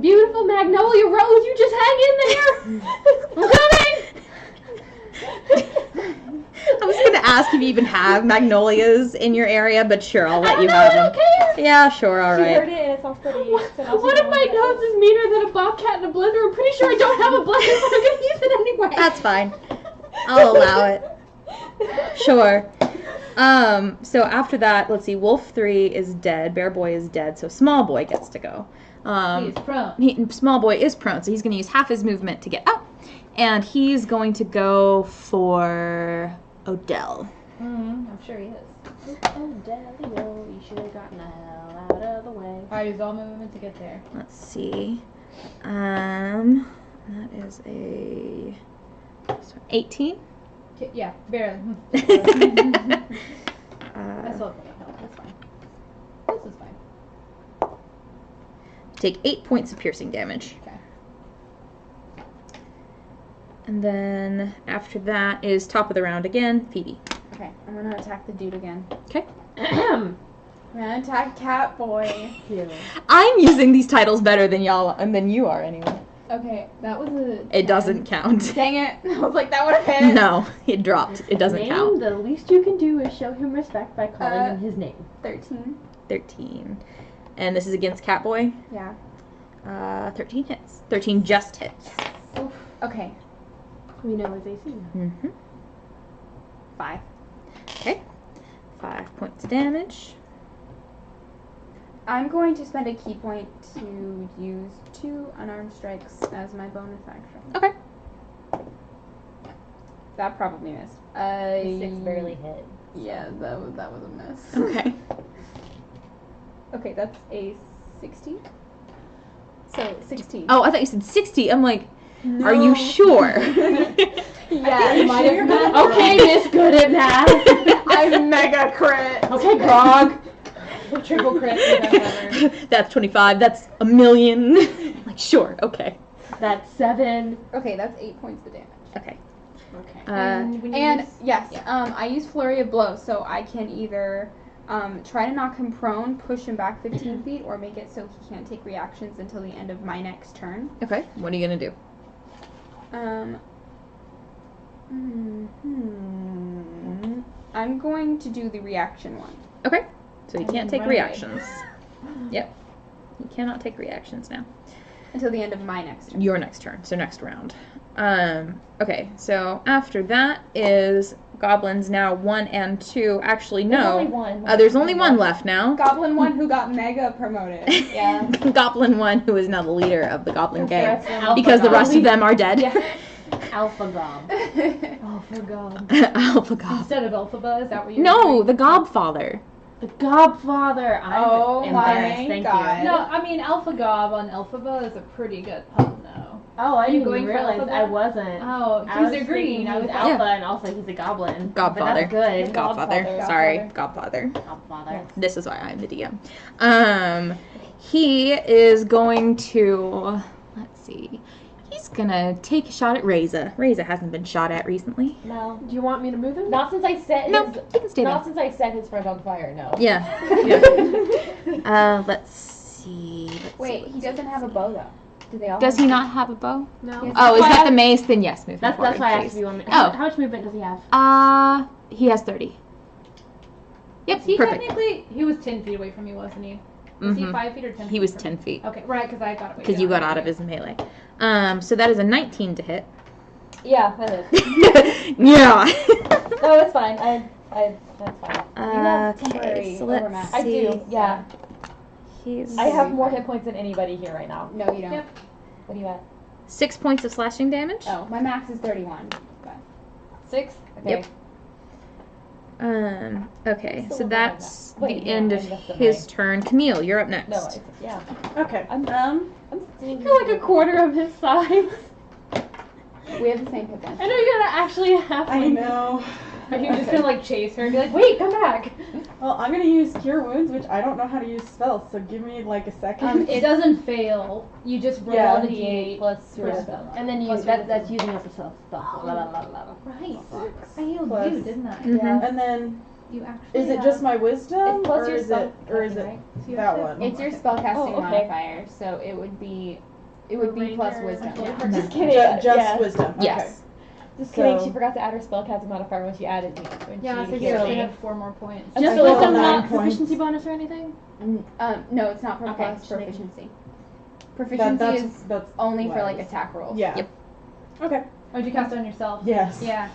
Beautiful Magnolia Rose, you just hang in there! I'm coming! I was gonna ask if you even have magnolias in your area, but sure, I'll let I you don't have know, I them. don't care! Yeah, sure, all She heard right. it and it sounds pretty. So now One she's of my going to- notes is meaner than a bobcat in a blender. I'm pretty sure I don't have a blender, but I'm gonna use it anyway. That's fine. I'll allow it. Sure. So after that, let's see. Wolf 3 is dead. Bear Boy is dead. So Small Boy gets to go. He is prone. Small Boy is prone, so he's going to use half his movement to get up, and he's going to go for Odell. I'm sure he is. Oh, Delio, you should have gotten the hell out of the way. I used all my movement to get there. Let's see. That is a 18. Yeah, barely. I Uh, still have enough health. That's fine. This is fine. take 8 points of piercing damage. Okay. And then after that is top of the round again, Phoebe. Okay, I'm gonna attack the dude again. Okay. I'm gonna attack Catboy. I'm using these titles better than y'all and than you are anyway. Okay, That was a. It doesn't count. dang it. I was like, that would have hit. No, it dropped. It doesn't name, count. the least you can do is show him respect by calling him his name. 13. 13. And this is against Catboy. Yeah. 13 hits. 13 just hits. Okay, We know his AC now. 5. Okay. 5 points of damage. I'm going to spend a key point to use 2 unarmed strikes as my bonus action. Okay. That probably missed. 6 barely hit. Yeah, that was a miss. Okay. Okay, that's a 16. So 16. Oh, I thought you said 60. I'm like, are you sure? Yeah. Okay, Miss Good at Math. I'm mega crit. Okay, Grog. Triple crit. Whatever. That's 25. That's a million. Like, sure. Okay. That's 7. Okay, that's 8 points of damage. Okay. Okay. When you And use- yes, I use Flurry of Blows, so I can either try to knock him prone, push him back 15 feet, or make it so he can't take reactions until the end of my next turn. Okay. What are you gonna do? I'm going to do the reaction one. Okay. So you And can't then take run away. reactions. Yep. You cannot take reactions now. Until the end of my next turn. Your next turn. So next round. Okay. So after that is goblins now 1 and 2. Actually, There's no. only one. There's only one left now. Goblin one who got mega promoted. Yeah. Goblin 1, who is now the leader of the Goblin Gang. Alpha Because the Gob. rest of them are dead. Alpha Gob. Alpha God. Alpha Gob. Instead of Elphaba, is that what you're No, doing? the Gobfather. The Gobfather. I'm Oh embarrassed. my Thank God. you. No, I mean Alpha Gob on Elphaba is a pretty good pun though. Oh, I You didn't going for realize Alpha I Gob? wasn't. Oh, I was because they're green. thinking I he's was Alpha and also he's a goblin. But Godfather. that's good. Godfather. Godfather. Sorry, Godfather. Godfather. This is why I'm the DM. He is going to, let's see, he's gonna take a shot at Reza. Reza hasn't been shot at recently. No. Do you want me to move him? Not since I set No, his. he can stay Not there. since I set his friend on fire. No. Yeah. Let's see. Wait, he doesn't have a bow though. Do they all? Does he not have a bow? No. Oh, is that the mace? Then yes, move him That's forward, why I asked please. if you want me. Oh. How much movement does he have? He has 30. Yep, He perfect. technically, he was 10 feet away from you, wasn't he? Was he 5 feet or 10 feet? He was from 10 you? feet. Okay, right, because I got away. Because you got out of his melee. So that is a 19 to hit. Yeah, that is. Yeah. No, it's fine. That's fine. Okay, so let's I see. do, yeah. He's I have more hit points than anybody here right now. No, you don't. Yep. What are you at? 6 points of slashing damage. Oh, my max is 31. But 6? Okay. Yep. Okay, Still so above that's that. Wait, the yeah, end I of messed up his turn. Camille, you're up next. No, yeah. Okay. I'm You're like a quarter of his size. we have the same hit points. I know you're gonna actually have. I know. Are you just gonna like chase her and be like, wait, come back? Well, I'm gonna use Cure Wounds, which I don't know how to use spells, so give me like a second. It doesn't fail. You just roll Yeah. the d8 plus your your spell. And then you Plus that's using up a spell. Right. I healed Plus- you, didn't I? Mhm. And then, You actually. is it just my wisdom, It's plus or your is it, right? So you that have one? It's your spellcasting Oh, okay. modifier, so it would be plus wisdom. Yeah. Just kidding. Just yeah. wisdom. Yes. Just kidding. So- She forgot to add her spellcasting modifier when she added me. Yeah, so she you healed only me. have 4 more points. I'm Just still wisdom, 9 not points. proficiency bonus or anything. No, it's not for Okay, plus just making- proficiency. Proficiency That's is what only for I like was- attack rolls. Yeah. Yep. Okay. Oh, did you cast it on yourself? Yes. Yeah.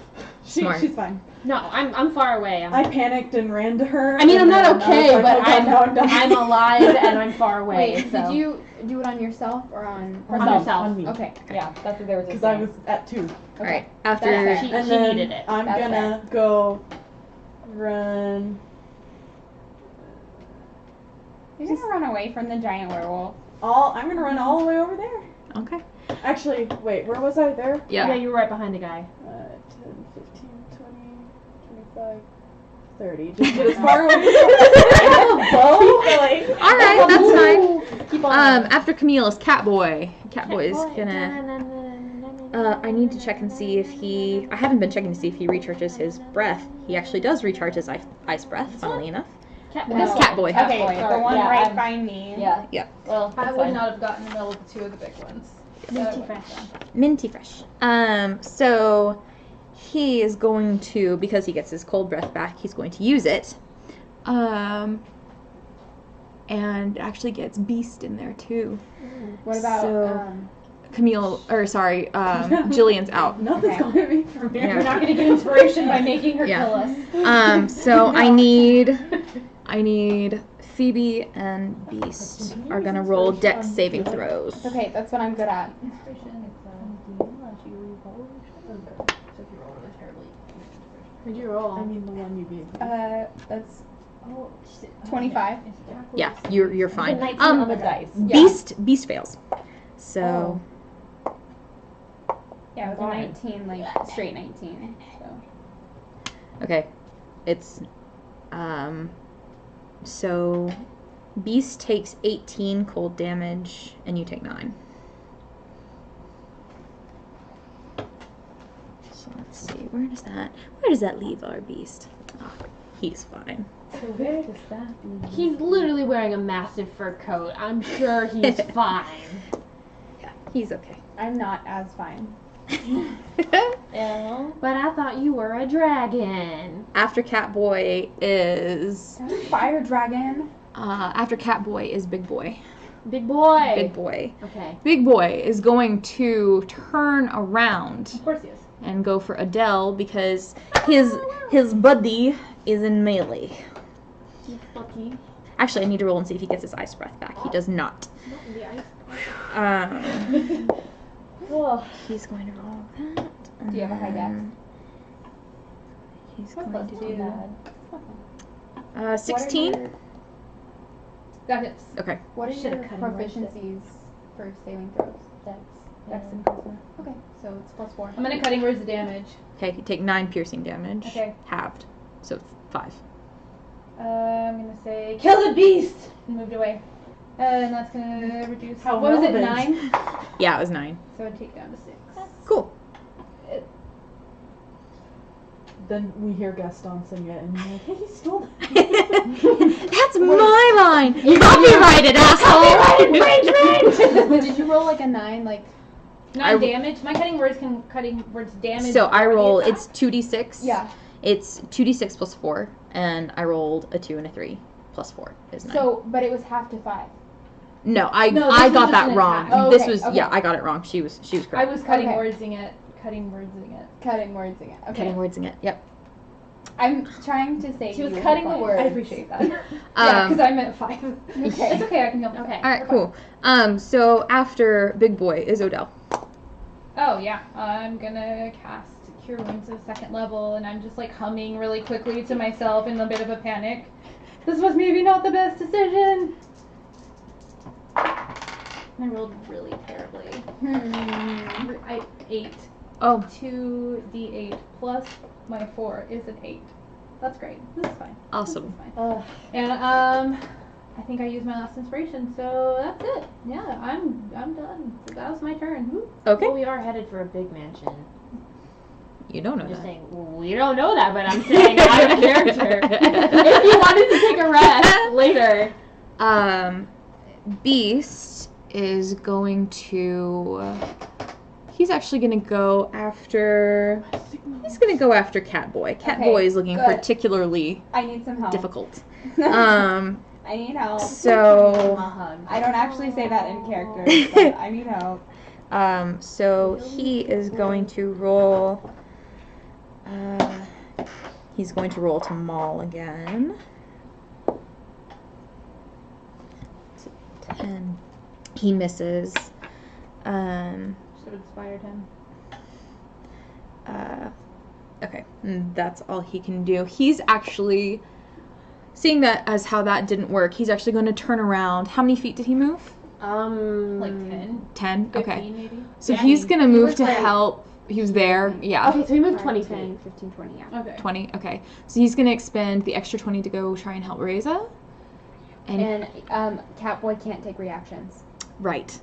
Smart. She's fine. No, I'm far away. I panicked and ran to her. I mean, I'm and not then I was okay, like, but oh God, now I'm dying. I'm alive and I'm far away. Wait, so. did you do it on yourself or on On herself? me, on me. Okay. Yeah, that's what they were just Because I saying. was at 2. All right. That's After fair. She And then needed it. I'm That's gonna go run. You're gonna run away from the giant werewolf. I'm gonna run all the way over there. okay. Actually, wait, where was I? There? Yeah, you were right behind the guy. 10, 15, 20, 25, 30. Just get as far away as possible. Keep going. All right, that's fine. Keep on. After Camille is Catboy. Catboy is gonna. I need to check and see if he. I haven't been checking to see if he recharges his breath. He actually does recharge his ice breath. Funnily enough. Cat This Catboy. Okay, Sorry, the one yeah, right I'm- by me. Yeah. Yeah. Well, I that's would fine. not have gotten in the middle of the 2 of the big ones. Minty fresh. Minty fresh. So he is going to, because he gets his cold breath back, he's going to use it. And actually gets Beast in there too. What about So- Camille, or sorry, Jillian's out. Nothing's okay. going to be from here. Yeah. You're not gonna get inspiration by making her Yeah. kill us. So I need Phoebe and Beast are gonna roll Dex saving throws. Okay, that's what I'm good at. What'd you roll? I mean, the one you gave me. That's 25. Yeah, you're The fine. 19 on the okay. dice. Beast fails. So Yeah, it was a 19, like straight 19. So okay, it's so Beast takes 18 cold damage and you take 9. So let's see, where does that leave our Beast? Oh, he's fine. So where does that leave? He's literally wearing a massive fur coat. I'm sure he's fine. Yeah, he's okay. I'm not as fine. Yeah. But I thought you were a dragon. After Catboy is Fire dragon. after Catboy is Big Boy. Big boy. Big Boy. Okay. Big Boy is going to turn around Of course he is. and go for Adele because his buddy is in melee. Actually, I need to roll and see if he gets his ice breath back. He does not. Oh, He's going to roll that. Do you have a high dex? He's that's going not to too do bad. 16. That hits. Okay. What are Should've your cut him right proficiencies for saving throws? That's Dex and charisma. Okay, so it's plus 4. I'm gonna cutting words the damage. Okay, you take 9 piercing damage. Okay. Halved. So 5. I'm gonna say kill the beast. And moved away. And that's gonna reduce. How what was it? relevant. 9. Yeah, it was 9. So I'd take down to 6. Cool. Then we hear Gaston sing it, and you're like, hey, he stole that. That's my line. Copyrighted, asshole. Did you roll like a 9, like. Not damage. My cutting words damage. So I roll. It's 2d6. Yeah. It's 2d6 plus 4, and I rolled a 2 and a 3 plus 4 is 9. So, but it was half to 5. No, I No, I this got was that an wrong. attack. Oh, This okay, was okay. yeah, I got it wrong. She was correct. I was cutting Okay. wordsing it. Cutting wordsing it. Cutting words again. Okay. Cutting words in it. Yep. I'm trying to say She was cutting the word. I appreciate that. Yeah, Um, because I meant 5. Okay. It's okay. I can help. Okay. all right, cool. So after Big Boy is Odell. Oh yeah, I'm gonna cast Cure Wounds at 2nd level, and I'm just like humming really quickly to myself in a bit of a panic. This was maybe not the best decision. I rolled really terribly. I 8. Oh. 2d8 plus my 4 is an 8. That's great. This is fine. Awesome. This is fine. And I think I used my last inspiration, so that's it. Yeah, I'm done. So that was my turn. Woo. Okay. Well, we are headed for a big mansion. You don't know I'm just that. saying, we don't know that, but I'm saying out of character. If you wanted to take a rest later. Beast is going to. He's actually going to go after. He's going to go after Catboy. Catboy is looking good. particularly I need some help. difficult. I need help. So. I don't actually say that in character, but I need help. So he is going to roll. He's going to roll to maul again. So 10. He misses. Should have inspired him. Okay, that's all he can do. He's actually, seeing that as how that didn't work, he's actually going to turn around. How many feet did he move? Like 10. 10? 15 Okay. maybe. So Yeah, he's going to move was to like- help. He was there. Yeah. Okay, so we moved 20 10, feet. 15, 20, yeah. Okay. 20. Okay. So he's going to expend the extra 20 to go try and help Reza. And Catboy can't take reactions. Right.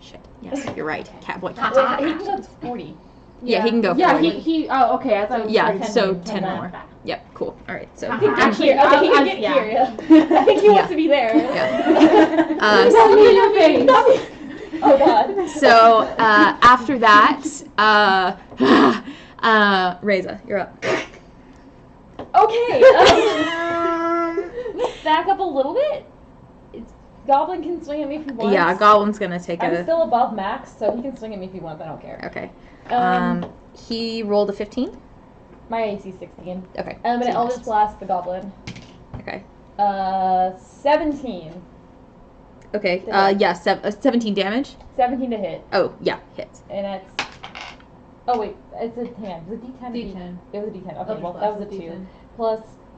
Shit. Yes, you're right. Catboy Wait, can't. he can go to 40. Yeah, he can go Yeah, 40. he oh, okay, I thought it was Yeah, 10 so more. 10 more. Yep, cool. All right, so. Actually, okay, he can get yeah. here. Yeah. I think he wants to be there. Yeah. Look at your face. Oh god. So after that, Reza, you're up. Okay. Back up a little bit. Goblin can swing at me if he wants. Yeah, Goblin's gonna take I'm a. still above max, so he can swing at me if he wants. I don't care. Okay. Um, He rolled a 15. My AC 16. Okay. I'm so gonna he Eldritch misses. Blast the goblin. Okay. 17. Okay. To hit. Yeah. 17 damage. 17 to hit, Oh, yeah, hits. and that's. Oh wait, it's a 10. It was a D10. D10. It was a D10. Okay, Eldritch well Blast that was a is 2 D10.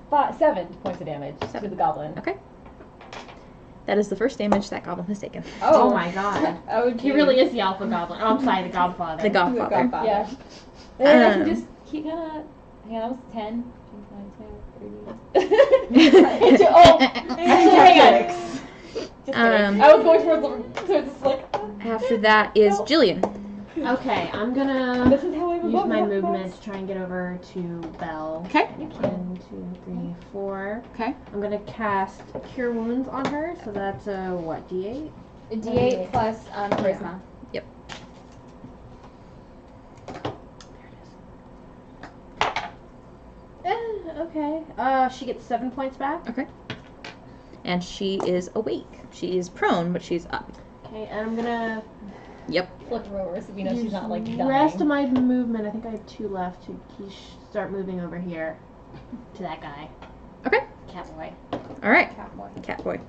plus 7 points of damage to 7. the goblin. Okay. That is the first damage that Goblin has taken. Oh my god. Oh, He really is the alpha goblin. Oh, I'm sorry, the godfather. The Godfather. Yeah. And then I Um, can just keep gonna. Hang on, that was 10. 30. Oh, hang on. Just kidding. I was going towards the like. After that is Jillian. Okay, I'm gonna This is how I'm use above my that movement fast. to try and get over to Belle. Okay. 1, 2, 3, 4. Okay. I'm gonna cast Cure Wounds on her, so that's a what, D8? A D8 plus charisma. Yep. Okay. She gets 7 points back. Okay. And she is awake. She is prone, but she's up. Okay, and I'm gonna Yep. Flip her over so we know use she's not like the dying. rest of my movement. I think I have 2 left to start moving over here to that guy. Okay. Catboy. All right. Catboy.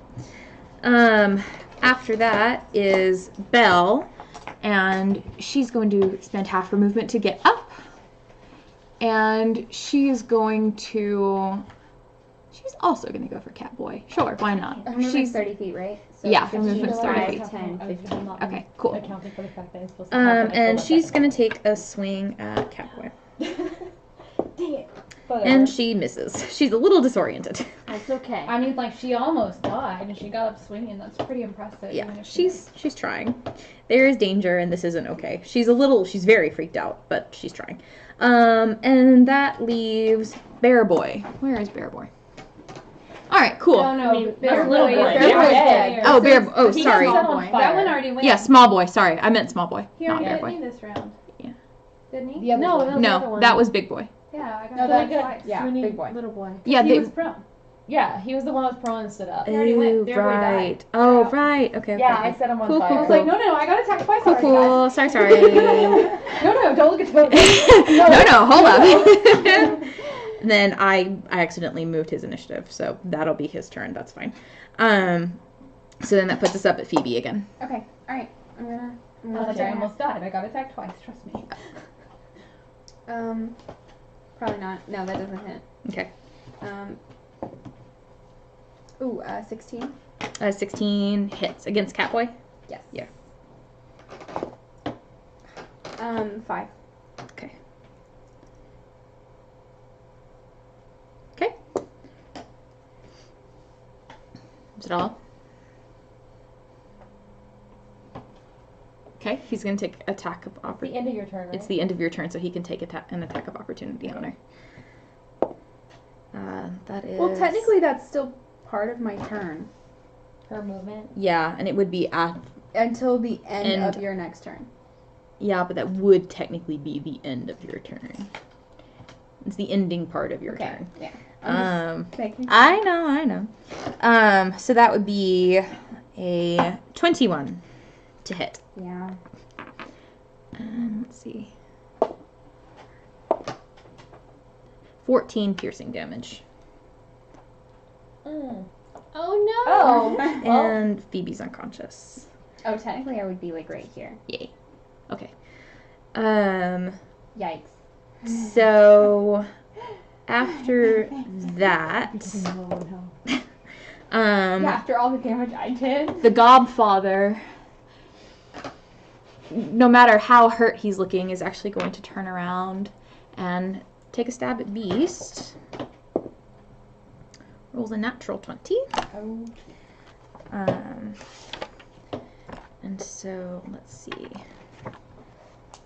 Catboy. After that is Belle, and she's going to spend half her movement to get up, and she is going to. She's also going to go for Catboy. Sure, why not? Her movement's She's 30 feet, right? So Yeah, her 15, movement's 30 5, feet. 10, 15. okay. Cool. Accounting for the fact that I'm supposed to have And she's going to take a swing at Catboy, Dang it. and she misses. She's a little disoriented. That's okay. I mean, like, she almost died and she got up swinging. That's pretty impressive. Yeah, even if she she's trying. There is danger, and this isn't okay. She's very freaked out, but she's trying. And that leaves Bear Boy. Where is Bear Boy? All right, cool. No, Bear little Boy. boy. Bear Bear Boy's Boy. dead. Oh, Bear. Oh, He sorry. got set on fire. That one already went. Yeah, small boy. Sorry, I meant small boy, He not already Bear hit boy. me this round. Yeah. Didn't he? The other no, boy. that was the other No, one. that was big boy. Yeah, I got No, hit that's twice. yeah, big boy. Little boy. Yeah, He they. was prone. Yeah, he was the one that was prone and stood up. He already went. Oh, Bear Boy died. right. Oh, right. Okay. Yeah, okay. I set him on Cool, fire. cool, I was like, no, I got attacked twice Cool, already, cool. Sorry. No, don't look at the no, hold up. Then I accidentally moved his initiative, so that'll be his turn. That's fine. So then that puts us up at Phoebe again. Okay, alright. I'm gonna I almost died. I got attacked twice. Trust me. probably not. No, that doesn't hit. Okay. 16. 16 hits against Catboy. Yes. Yeah. 5. Okay. Okay. Is it all? Okay, he's gonna take attack of The opportunity. end of your turn, right? It's the end of your turn, so he can take an attack of opportunity on her. That is. Well, technically, that's still part of my turn her movement. Yeah, and it would be at. until the end of your next turn. Yeah, but that would technically be the end of your turn. It's the ending part of your turn. Yeah. I know. So that would be a 21 to hit. Yeah. Let's see. 14 piercing damage. Mm. Oh no. Oh. Well, And Phoebe's unconscious. Oh, technically, I would be like right here. Yay. Okay. Yikes. So after that, Yeah, after all the damage I did. the Gobfather, no matter how hurt he's looking, is actually going to turn around and take a stab at Beast. Rolls a natural 20. Oh. And so, let's see.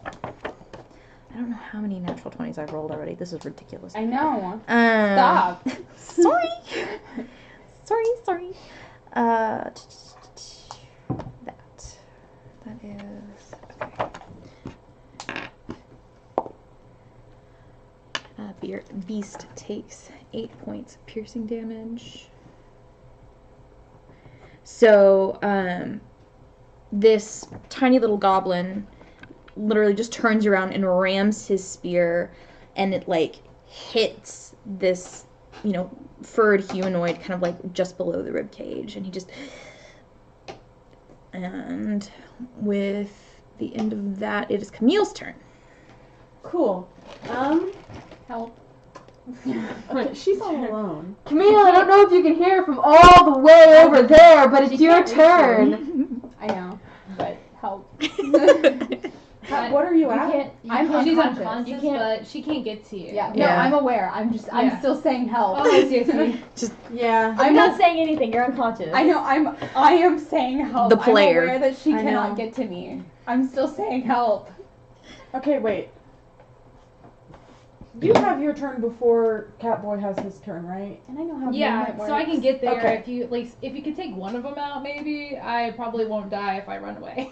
I don't know how many natural 20s I've rolled already. This is ridiculous. I know. Stop. Stop. Sorry. That is okay. Beast takes 8 points of piercing damage. So, this tiny little goblin literally just turns around and rams his spear, and it like hits this, furred humanoid kind of like just below the rib cage, and he just. And with the end of that, it is Camille's turn. Cool. Help. Okay, she's all alone. Camille, I don't know if you can hear from all the way over there, but it's your turn. I know, but help. What are you at? She's unconscious. unconscious, but she can't get to you. Yeah. No, I'm aware. I'm still saying help. Oh, I see. Yeah. I'm not saying anything. You're unconscious. I know. I am saying help. The player. I'm aware that she I cannot know. get to me. I'm still saying help. Okay, wait. You have your turn before Catboy has his turn, right? And I know how Yeah, movement works. so I can get there. Okay. If you could take one of them out, maybe I probably won't die if I run away.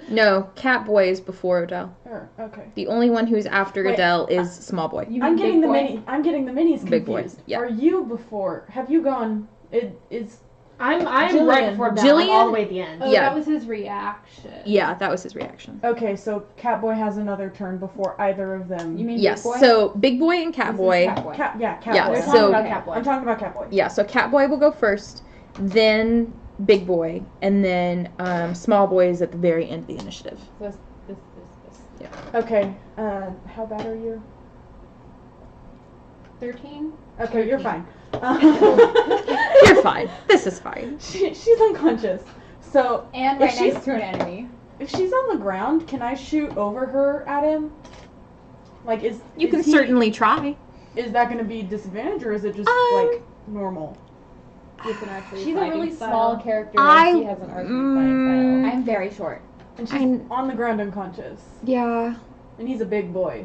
No, Catboy is before Odell. Okay. The only one who's after Wait, Odell is Small Boy. You I'm mean getting big the boy? I'm getting the minis confused. Big boy, yeah. Are you before? Have you gone? Is I'm Jillian. right before that. Jillian? I'm all the way at the end. Oh, Yeah. that was his reaction. Yeah, that was his reaction. okay? So Catboy has another turn before either of them. You mean Yes, big boy? so Big Boy and Catboy. Catboy. Catboy. Yeah, I'm so- talking about Catboy. I'm talking about Catboy. Yeah, so Catboy will go first, then Big Boy, and then Small Boy is at the very end of the initiative. This. Okay. How bad are you? 13? Okay, you're fine. You're fine. This is fine. She's unconscious. So And If right she's- next to an enemy. if she's on the ground, can I shoot over her at him? Like, You can certainly try. Is that going to be disadvantage, or is it just like normal? With an archery She's a fighting really style. small character. I- She has an archery fighting style. I'm very short. And she's on the ground unconscious. Yeah. And he's a big boy.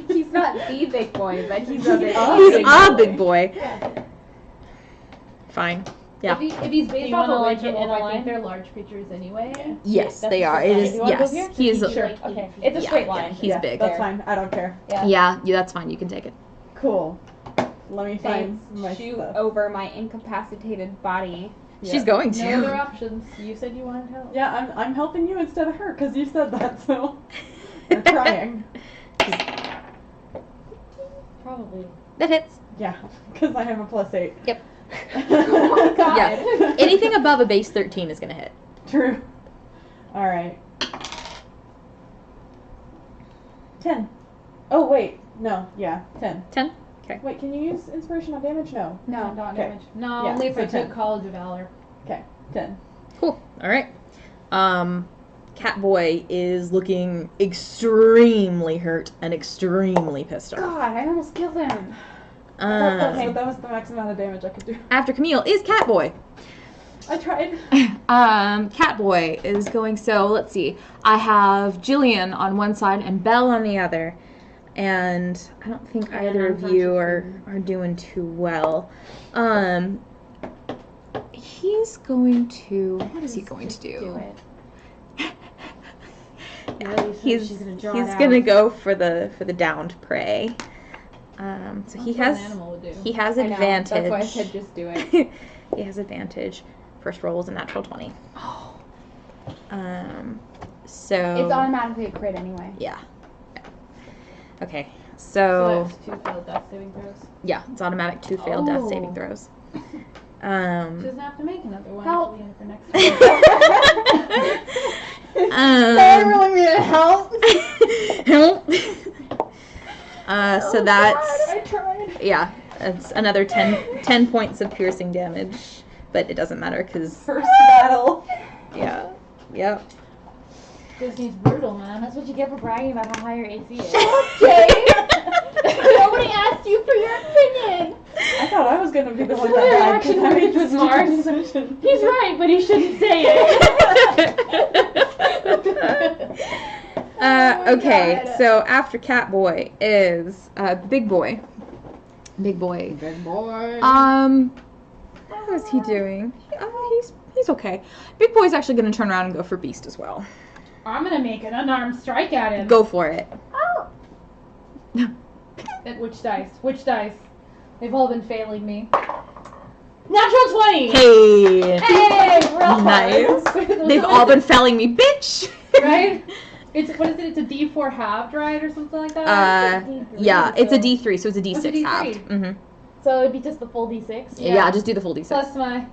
He's not the big boy, but he's a big boy. He's a big boy. Fine. Yeah. If he's based you off wanna, of like, Witch get in a I line? think they're large creatures anyway. Yes, That's they a are. straight It line. is. Do you wanna go Yes, here? he is. Sure. Okay. It's a Yeah, straight yeah, line. he's big. That's fine. I don't care. Yeah, that's fine. You can take it. Cool. Let me find Thanks. my Shoot stuff. over my incapacitated body. She's going No to. other options. You said you wanted help. Yeah, I'm helping you instead of her because you said that. So you're trying. Probably. That hits. Yeah, because I have a +8. Yep. Oh God. Yeah. Anything above a base 13 is gonna hit. True. All right. 10. Oh wait, no, yeah, 10. 10. Okay. Wait, can you use inspiration on damage? No. No, not Okay. damage. No, Yeah, only if so I took 10. College of Valor. Okay, 10. Cool. All right. Catboy is looking extremely hurt and extremely pissed off. God, I almost killed him. Okay, that was the max amount of damage I could do. After Camille is Catboy. I tried. Catboy is going, so let's see. I have Jillian on one side and Belle on the other. And I don't think either of you are doing too well. He's going to, what is he going to do? He's gonna go for the downed prey. So he has advantage. That's why I said just do it. He has advantage. First roll is a natural 20. So It's automatically a crit anyway. yeah. Okay. So that's 2 failed death saving throws. yeah, it's automatic 2 failed death saving throws. She doesn't have to make another one. Help. For next I really need help. Help. So that's I tried. yeah, it's another 10 points of piercing damage, but it doesn't matter because First battle. yeah, yep. Disney's brutal, man. That's what you get for bragging about how high your AC is. Okay. Nobody asked you for your opinion. I thought I was gonna be the one Well, that actually, died. it's Because smart. He's right, but he shouldn't say it. Okay, God. so after Catboy is Big Boy. Big Boy. Big boy. How is he doing? He's okay. Big Boy's actually gonna turn around and go for Beast as well. I'm gonna make an unarmed strike at him. Go for it. Which dice? Which dice? They've all been failing me. Natural 20! Hey! Hey! Real Nice. hard. They've all been felling me, bitch! Right? It's, what is it? It's a D4 halved, right? Or something like that? Yeah, it's a D3, so it's a It's a D6 D3. halved. Mm-hmm. So it'd be just the full D6? Yeah, just do the full D6. Plus my...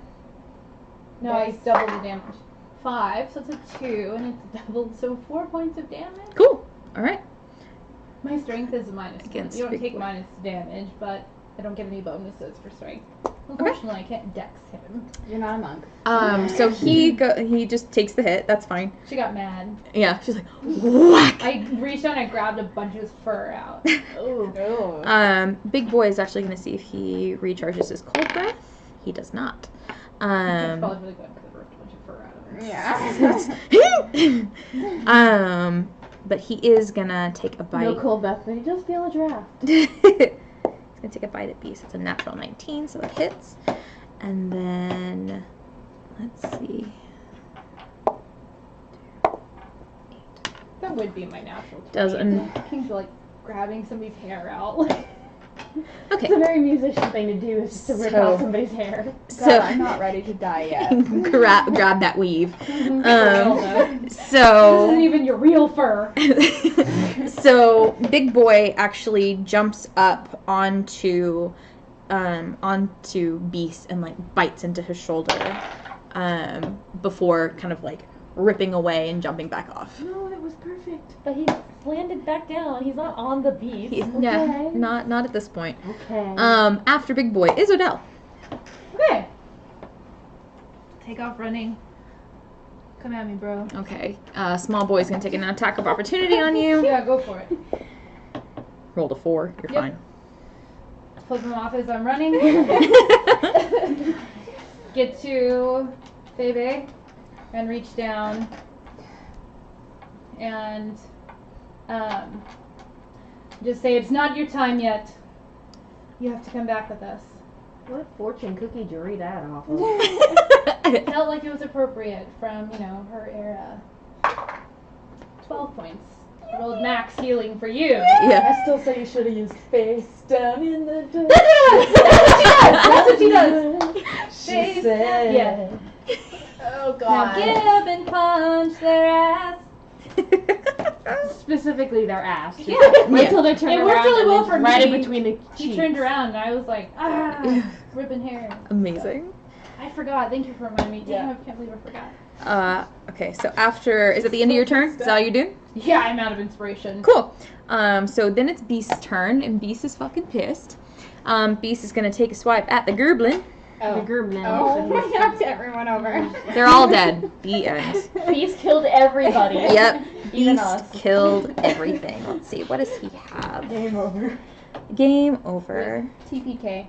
No, I doubled the damage. 5, so it's a 2, and it's doubled, so 4 points of damage. Cool. All right. My strength is a -1. Against You don't big take boy. minus damage, but I don't get any bonuses for strength. Unfortunately, I can't dex him. You're not a monk. So he just takes the hit. That's fine. She got mad. Yeah, she's like whack. I reached out and I grabbed a bunch of his fur out. Oh. Big Boy is actually gonna see if he recharges his cold breath. He does not. That's probably really good because I ripped a bunch of fur out of him. Yeah. But he is gonna take a bite. No cold breath, but you just feel a draft. He's gonna take a bite at Beast. It's a natural 19, so it hits. And then let's see. That would be my natural. Does 20. an King's like grabbing somebody's hair out. okay. It's a very musician thing to do, is just to rip So- out somebody's hair. God, So I'm not ready to die yet. grab that weave. This So isn't even your real fur. so Big Boy actually jumps up onto Beast and like bites into his shoulder before kind of like ripping away and jumping back off. No, it was perfect. But he landed back down. He's not on the beast. Yeah, Okay. not at this point. Okay. After Big Boy is Odell. Okay. Take off running. Come at me, bro. Okay, Small Boy's gonna take an attack of opportunity on you. Yeah, go for it. Rolled a 4. You're Yep. fine. Flip him off as I'm running. Get to Febe and reach down and Just say it's not your time yet. You have to come back with us. What fortune cookie did you read that off of? Felt like it was appropriate from, her era. 12 points. I rolled max healing for you. I still say you should have used face down in the dust. That's what she does. She said. Yeah. Oh Now god. give and punch their ass. Specifically their ass. Yeah. Until they turn It around worked really and well it's for right me. in between the He cheeks. turned around and I was like, ripping hair. Amazing. I forgot. Thank you for reminding me. Damn, I can't believe I forgot. Okay, so after, is it the end of your turn? Is that all you're doing? Yeah, I'm out of inspiration. Cool. So then it's Beast's turn, and Beast is fucking pissed. Beast is gonna take a swipe at the Gerblin. The Gerblin. Oh, I knocked everyone over. They're all dead. The end. Beast killed everybody. Yep. Even Beast us. killed everything. Let's see, what does he have? Game over. Game over. TPK.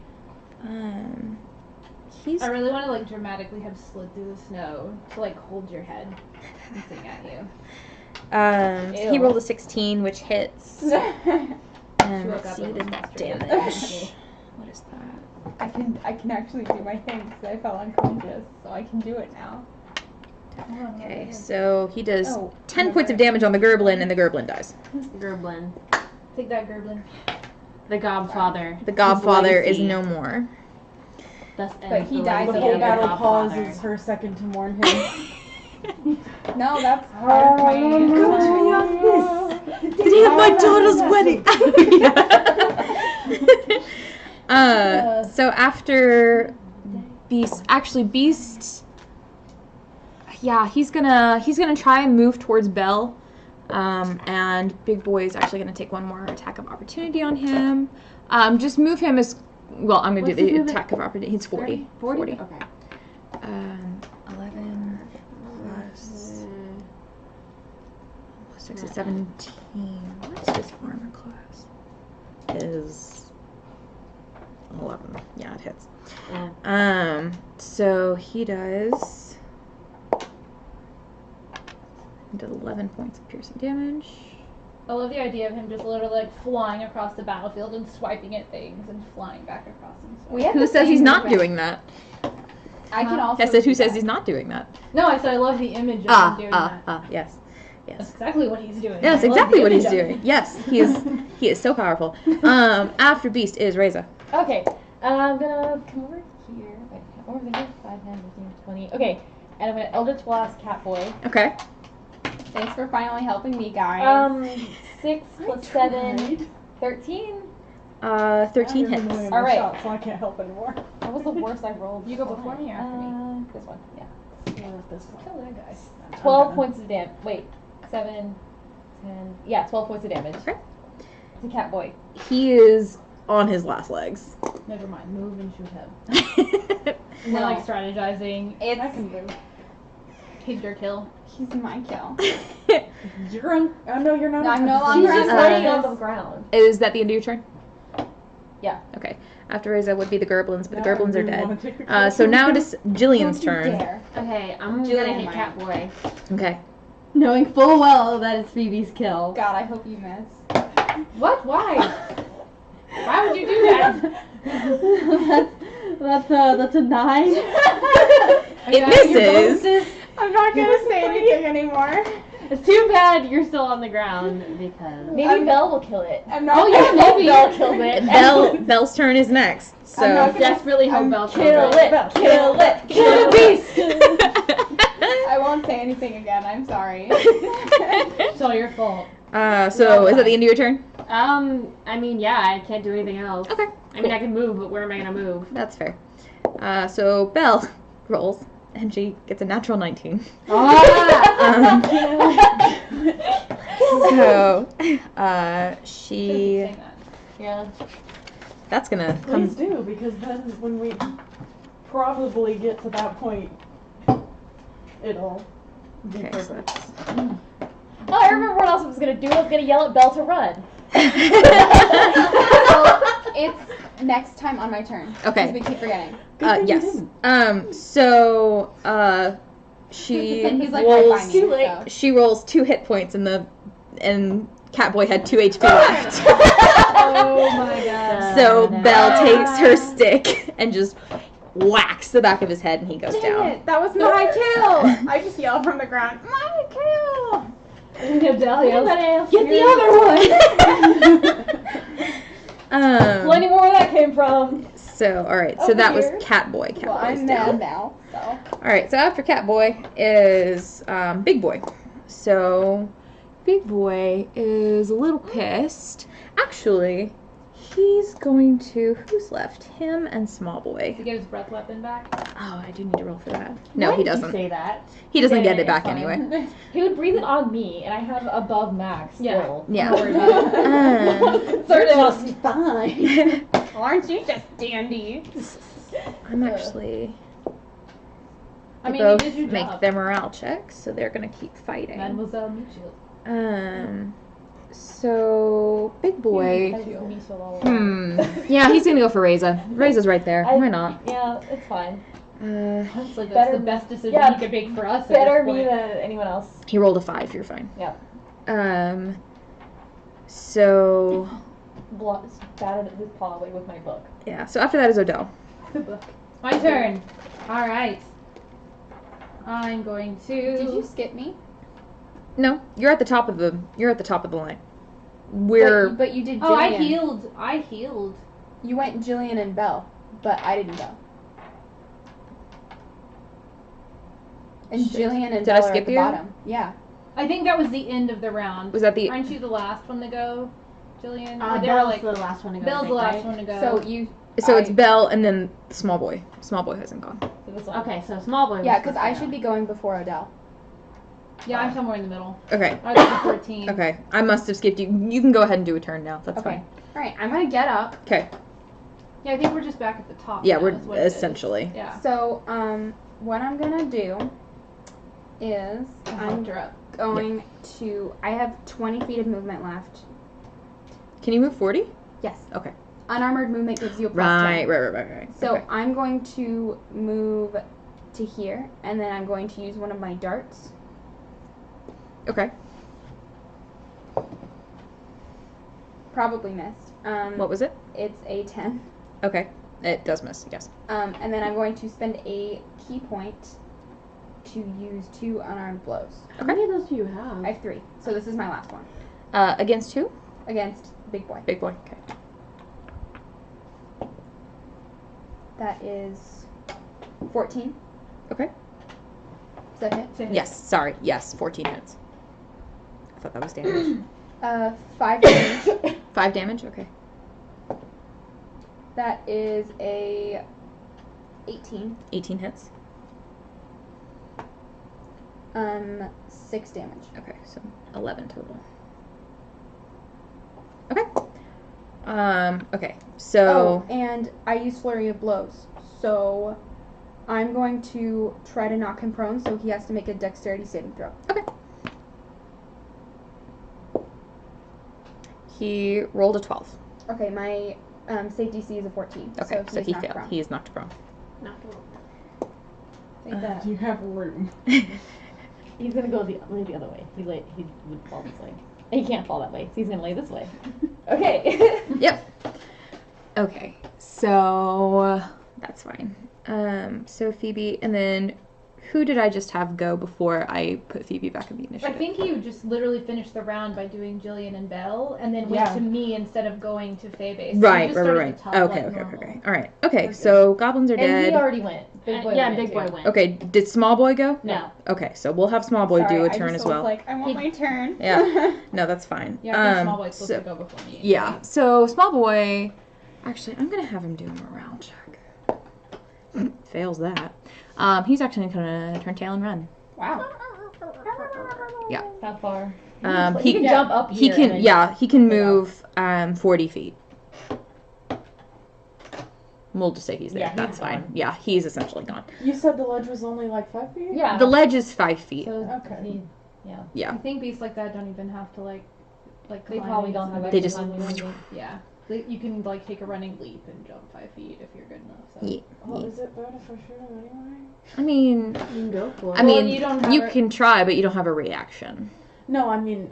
He's I really want to dramatically have slid through the snow to hold your head and sing at you. he Ew. rolled a 16, which hits. And woke let's up see and the was damage. What is that? I can actually do my thing because I fell unconscious, so I can do it now. Okay, so he does Oh, 10 points of damage on the Gerblin, and the Gerblin dies. Gerblin. Take that, Gerblin. The Godfather. The Godfather is legacy. no more. Thus But ends he the dies The legacy at whole of the battle Godfather. pauses for a second to mourn him. No, that's part of my. Did he have my daughter's wedding? So after Beast, yeah, he's gonna try and move towards Belle, and Big Boy is actually gonna take one more attack of opportunity on him. Just move him as well. I'm gonna do the attack of opportunity. He's 40. 40? Okay. 11 plus 6 is 17. What's his armor class? Is 11. Yeah, it hits. So he does 11 points of piercing damage. I love the idea of him just literally flying across the battlefield and swiping at things and flying back across them. We have Who the says he's same not movement. doing that? I can also. I said, who do says that. he's not doing that? No, I said I love the image of him doing that. Yes. That's Yes. exactly what he's doing. That's I love exactly the what he's image of doing. him. Yes, he is so powerful. After Beast is Reza. Okay, I'm gonna come over here. Wait, over there. 5, 10, 15, 20. Okay, and I'm gonna Eldritch Blast Catboy. Okay. Thanks for finally helping me, guys. 6 plus 7, 13. 13 hits. All right. Shot, so I can't help anymore. That was the worst I rolled. You go before me or after me? This one, yeah. This one. Kill that guy. 12 points of damage. Wait, 7, 10. Yeah, 12 points of damage. Okay. To Catboy. He is on his last legs. Never mind. Move and shoot him. We're No. strategizing. I can do. He's your kill. He's my kill. You're on. Oh no, you're not. No, I'm no She's longer just on laying purpose. on the ground. Is that the end of your turn? Yeah. Okay. After Reza would be the Gerblins, but the Now I Gerblins are really wanna take dead. the So now it is Jillian's Don't you turn. dare. Okay, I'm Jillian gonna hit might. Catboy. Okay. Knowing full well that it's Phoebe's kill. God, I hope you miss. What? Why? Why would you do that? That's a 9. It misses. I'm not gonna say anything anymore. It's too bad you're still on the ground because Maybe Belle will kill it. I'm not. Oh, yeah, maybe. Belle killed it. Bell's turn is next. So I'm not desperately hope Belle kills Kill it! Kill it! Kill the beast! I won't say anything again. I'm sorry. It's all your fault. So is that the end of your turn? I mean, yeah, I can't do anything else. Okay. I mean, I can move, but where am I gonna move? That's fair. So Belle rolls, and she gets a natural 19. So she. Yeah. That's gonna Please come. do, because then when we probably get to that point, it'll be Okay, so perfect. Oh, I remember what else I was gonna do. I was gonna yell at Belle to run. It's next time on my turn. Okay. 'Cause we keep forgetting. Yes. So she And he's like right by rolls. me. So. She rolls 2 hit points and Catboy had 2 HP left. Oh my god. So Belle takes her stick and just whacks the back of his head, and he goes down. It, that was my kill. I just yelled from the ground, my kill. Get the other one. Plenty more where that came from. So, alright, so Over that here. was Catboy. Catboy's Well, I'm down. mad now, so. Alright, so after Catboy is Big Boy. So, Big Boy is a little pissed. Actually, he's going to... Who's left? Him and Small Boy. To get his breath weapon back. Oh, I do need to roll for that. No, Why he did you doesn't. say that? He doesn't Yeah, get it it's back fine. anyway. He would breathe it on me, and I have above max Yeah. still. Yeah. Don't worry about it. Certainly must be fine. Well, aren't you just dandy? I'm actually... I mean, both you did your make job. their morale checks, so they're gonna keep fighting. Mademoiselle Michiel. So Big Boy. Hmm. Yeah, he's gonna go for Reza. Reza's right there. Why not? Yeah, it's fine. Honestly, that's Better- the best decision yeah, he could make for us. Better at this me point. than anyone else. He rolled a 5. You're fine. Yeah. So Batted his paw away with my book. yeah. So after that is Odell. My turn. All right. I'm going to. Did you skip me? No, you're at the top of the. You're at the top of the line. We're. But you did Jillian. Oh, I healed. I healed. You went Jillian and Belle, but I didn't go. And Jillian and Did I Belle are skip at the you? bottom. Yeah. I think that was the end of the round. Was that the? Aren't you the last one to go, Jillian? Or they were Belle's like, the last one to go. Bill's I the think, last right? one to go. So you. So it's Belle and then Small Boy. Small Boy hasn't gone. So this one. Okay, so Small Boy. Yeah, because I should be going before Odell. Yeah, I'm somewhere in the middle. Okay. I was at 14. Okay. I must have skipped you. You can go ahead and do a turn now. That's Okay. fine. All right, I'm gonna get up. Okay. Yeah, I think we're just back at the top. Yeah, now, we're is what it is. essentially. Yeah. So, what I'm gonna do is I'm going to. I have 20 feet of movement left. Can you move 40? Yes. Okay. Unarmored movement gives you a plus Right. 10. Right. So Okay. I'm going to move to here, and then I'm going to use one of my darts. Okay. Probably missed. What was it? It's a 10. Okay. It does miss. Yes. And then I'm going to spend a key point to use 2 unarmed blows. How many of those do you have? I have 3. So this is my last one. Against who? Against Big Boy. Big Boy. Okay. That is 14. Okay. Is that hit? Yes. Sorry. Yes. 14 hits. I thought that was damage. 5 damage. 5 damage. Okay. That is a 18. 18 hits. 6 damage. Okay. So 11 total. Okay. Okay. So. Oh, and I use Flurry of Blows. So I'm going to try to knock him prone, so he has to make a dexterity saving throw. Okay. He rolled a 12. Okay, my save DC is a 14. Okay, so he knocked failed. prone. He is knocked prone. Take that. You have room. He's gonna go the other way. He would fall this way. He can't fall that way, so he's gonna lay this way. Okay. Yep. Okay. So that's fine. So Phoebe, and then who did I just have go before I put Phoebe back in the I initiative? think you just literally finished the round by doing Jillian and Belle, and then went to me instead of going to Faye base. Right. So you just started Right. at the top Okay. like Okay. normal. Okay. All right. Okay. So goblins are And he dead. already went. Big boy Yeah, went Big too. Boy went. Okay. Did Small Boy go? No. Okay. So we'll have Small Boy Sorry, do a I turn just as well. was like, I want my turn. Yeah. No, that's fine. Yeah, I think Small Boy's supposed so- to go before me. Yeah. So Small Boy, actually, I'm gonna have him do a morale check. Fails that. He's actually gonna turn tail and run. Wow. Yeah. How far? He can jump up He here can. and then Yeah. He can go down. move 40 feet. We'll just say he's there. Yeah, he's That's fine. gone. Yeah, he's essentially gone. You said the ledge was only like 5 feet? Yeah. The ledge is 5 feet. So Okay. Yeah. I think beasts like that don't even have to like They climb probably don't anything. have They just- Yeah. You can like take a running leap and jump 5 feet if you're good enough. So. Yeah. Well, is it bad if I shoot him anyway? I mean, You can go for it. I mean, you don't have you a- can try, but you don't have a reaction. No, I mean,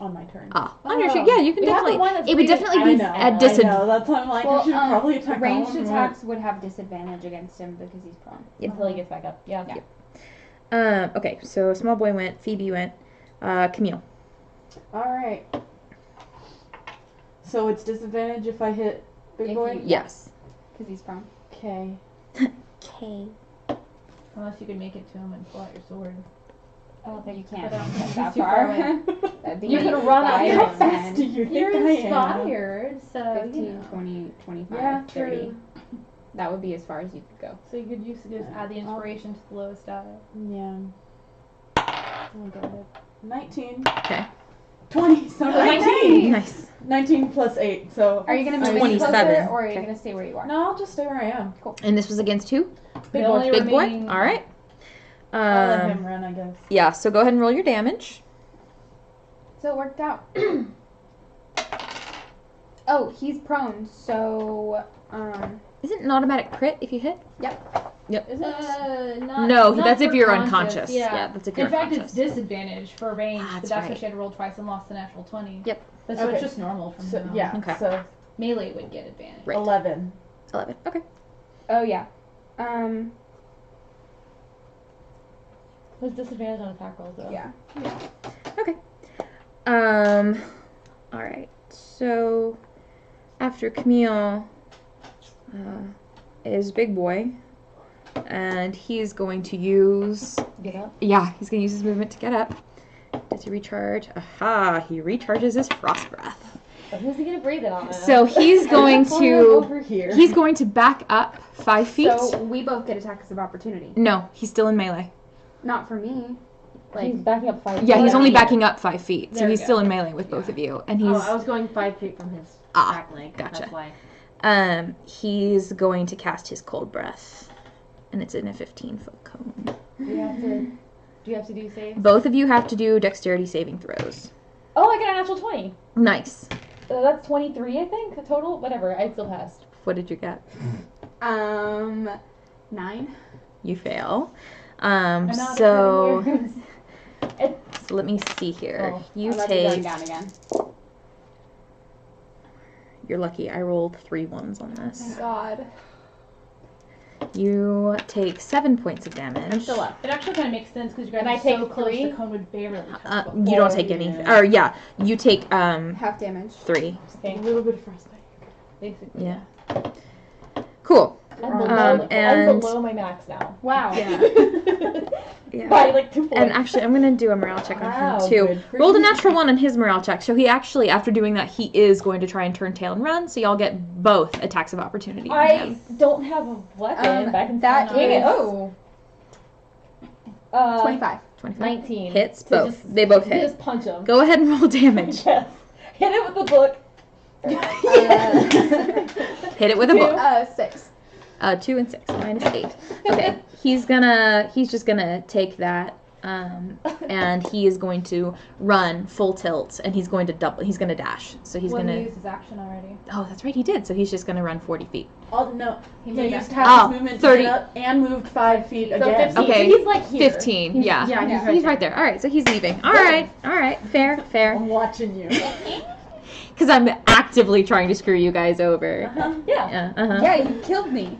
on my turn. Yeah, you can We have the definitely. one that's It would rated- definitely I be know. at I know. disadvantage. That's why I'm like, I should probably attack ranged that one. attacks would have disadvantage against him because he's prone. Until he gets back up. Yeah. Okay, so small boy went, Phoebe went, Camille. Alright. So it's disadvantage if I hit big If boy? you- Yes. Because he's prone. Okay. Okay. Unless you could make it to him and pull out your sword. I don't think you can't But, get that too far. far away. That'd be You could run up 5, here. How fast do 10, you You're think I am? inspired, so 15, you know. 20, 25, Yeah, 30. true. That would be as far as you could go. So you could use just add the inspiration to the lowest die. Yeah. Oh god. 19. Okay. 20, so 19! Nice. 19 plus 8, so... Are you going to move any 27. closer, or are you Okay. going to stay where you are? No, I'll just stay where I am. And this was against who? Big The boy. only Big boy? remaining- Alright. I'll let him run, I guess. Yeah, so go ahead and roll your damage. So it worked out. Oh, he's prone, so, Is it an automatic crit if you hit? Is it? Not, No, not that's if for you're unconscious. Yeah. Yeah, that's if you're In fact, unconscious. it's disadvantage for range, That's but that's right. what she had to roll twice and lost the natural 20. Yep. But so Okay. it's just normal from So, now on. yeah, Okay. so Melee would get advantage. Right. 11. 11. Okay. oh yeah. There's disadvantage on attack rolls though. Yeah. Okay. Alright. So, after Camille is Big Boy. And he's going to use... Get up. Yeah, he's going to use his movement to get up. Does he recharge? Aha! He recharges his Frost Breath. But who's he gonna breathe it on? So he's going to... Over here. He's going to back up 5 feet. So we both get attacks of opportunity. No, he's still in melee. Not for me. He's backing up 5 feet. Yeah, he's only feet. backing up 5 feet, so There we he's go. still in melee with both of you, and he's Oh, I was going 5 feet from his Ah, back leg. gotcha. That's why. He's going to cast his cold breath, and it's in a 15-foot cone. Do you have to do saves? Both of you have to do dexterity saving throws. Oh, I got a natural 20. Nice. That's 23, I think, total. Whatever, I still passed. What did you get? 9. You fail. I'm not So It, let me see here. Oh, You I'm about to be going take. down again. You're lucky. I rolled 3 ones on this. God. You take 7 points of damage. I'm still up. It actually kind of makes sense because you guys And I are take so close, 3? the cone would barely touch both. You don't take anything. Or you take Half damage. 3. A little bit of frostbite. Basically. Yeah. Cool. I'm, and- I'm below my max now. Wow. Yeah. By like 2 points. And actually, I'm gonna do a morale check on Wow, him too. good for Rolled a you. natural 1 on his morale check, so he actually, after doing that, he is going to try and turn tail and run. So y'all get both attacks of opportunity. from I him. don't have a weapon. Back in that Dang it. is- Oh. 25. 25 19. hits So both. just- They both hit. Just punch him. Go ahead and roll damage. Yes. Hit it with the book. Hit it with a book. 6. 2 and 6 minus 8. Okay, he's just gonna take that, and he is going to run full tilt, and he's going to double. He's gonna dash. So he's When gonna. he used his action already. Oh, that's right, he did. So he's just gonna run 40 feet. Oh, no. He moved used up. half his movement 30. to get up and moved 5 feet again. 15. Okay. So he's like here. 15. Yeah. Yeah, He's right there. All right, so he's leaving. All right. Fair. I'm watching you. Because I'm actively trying to screw you guys over. Yeah. Yeah. Uh-huh. Yeah, you killed me.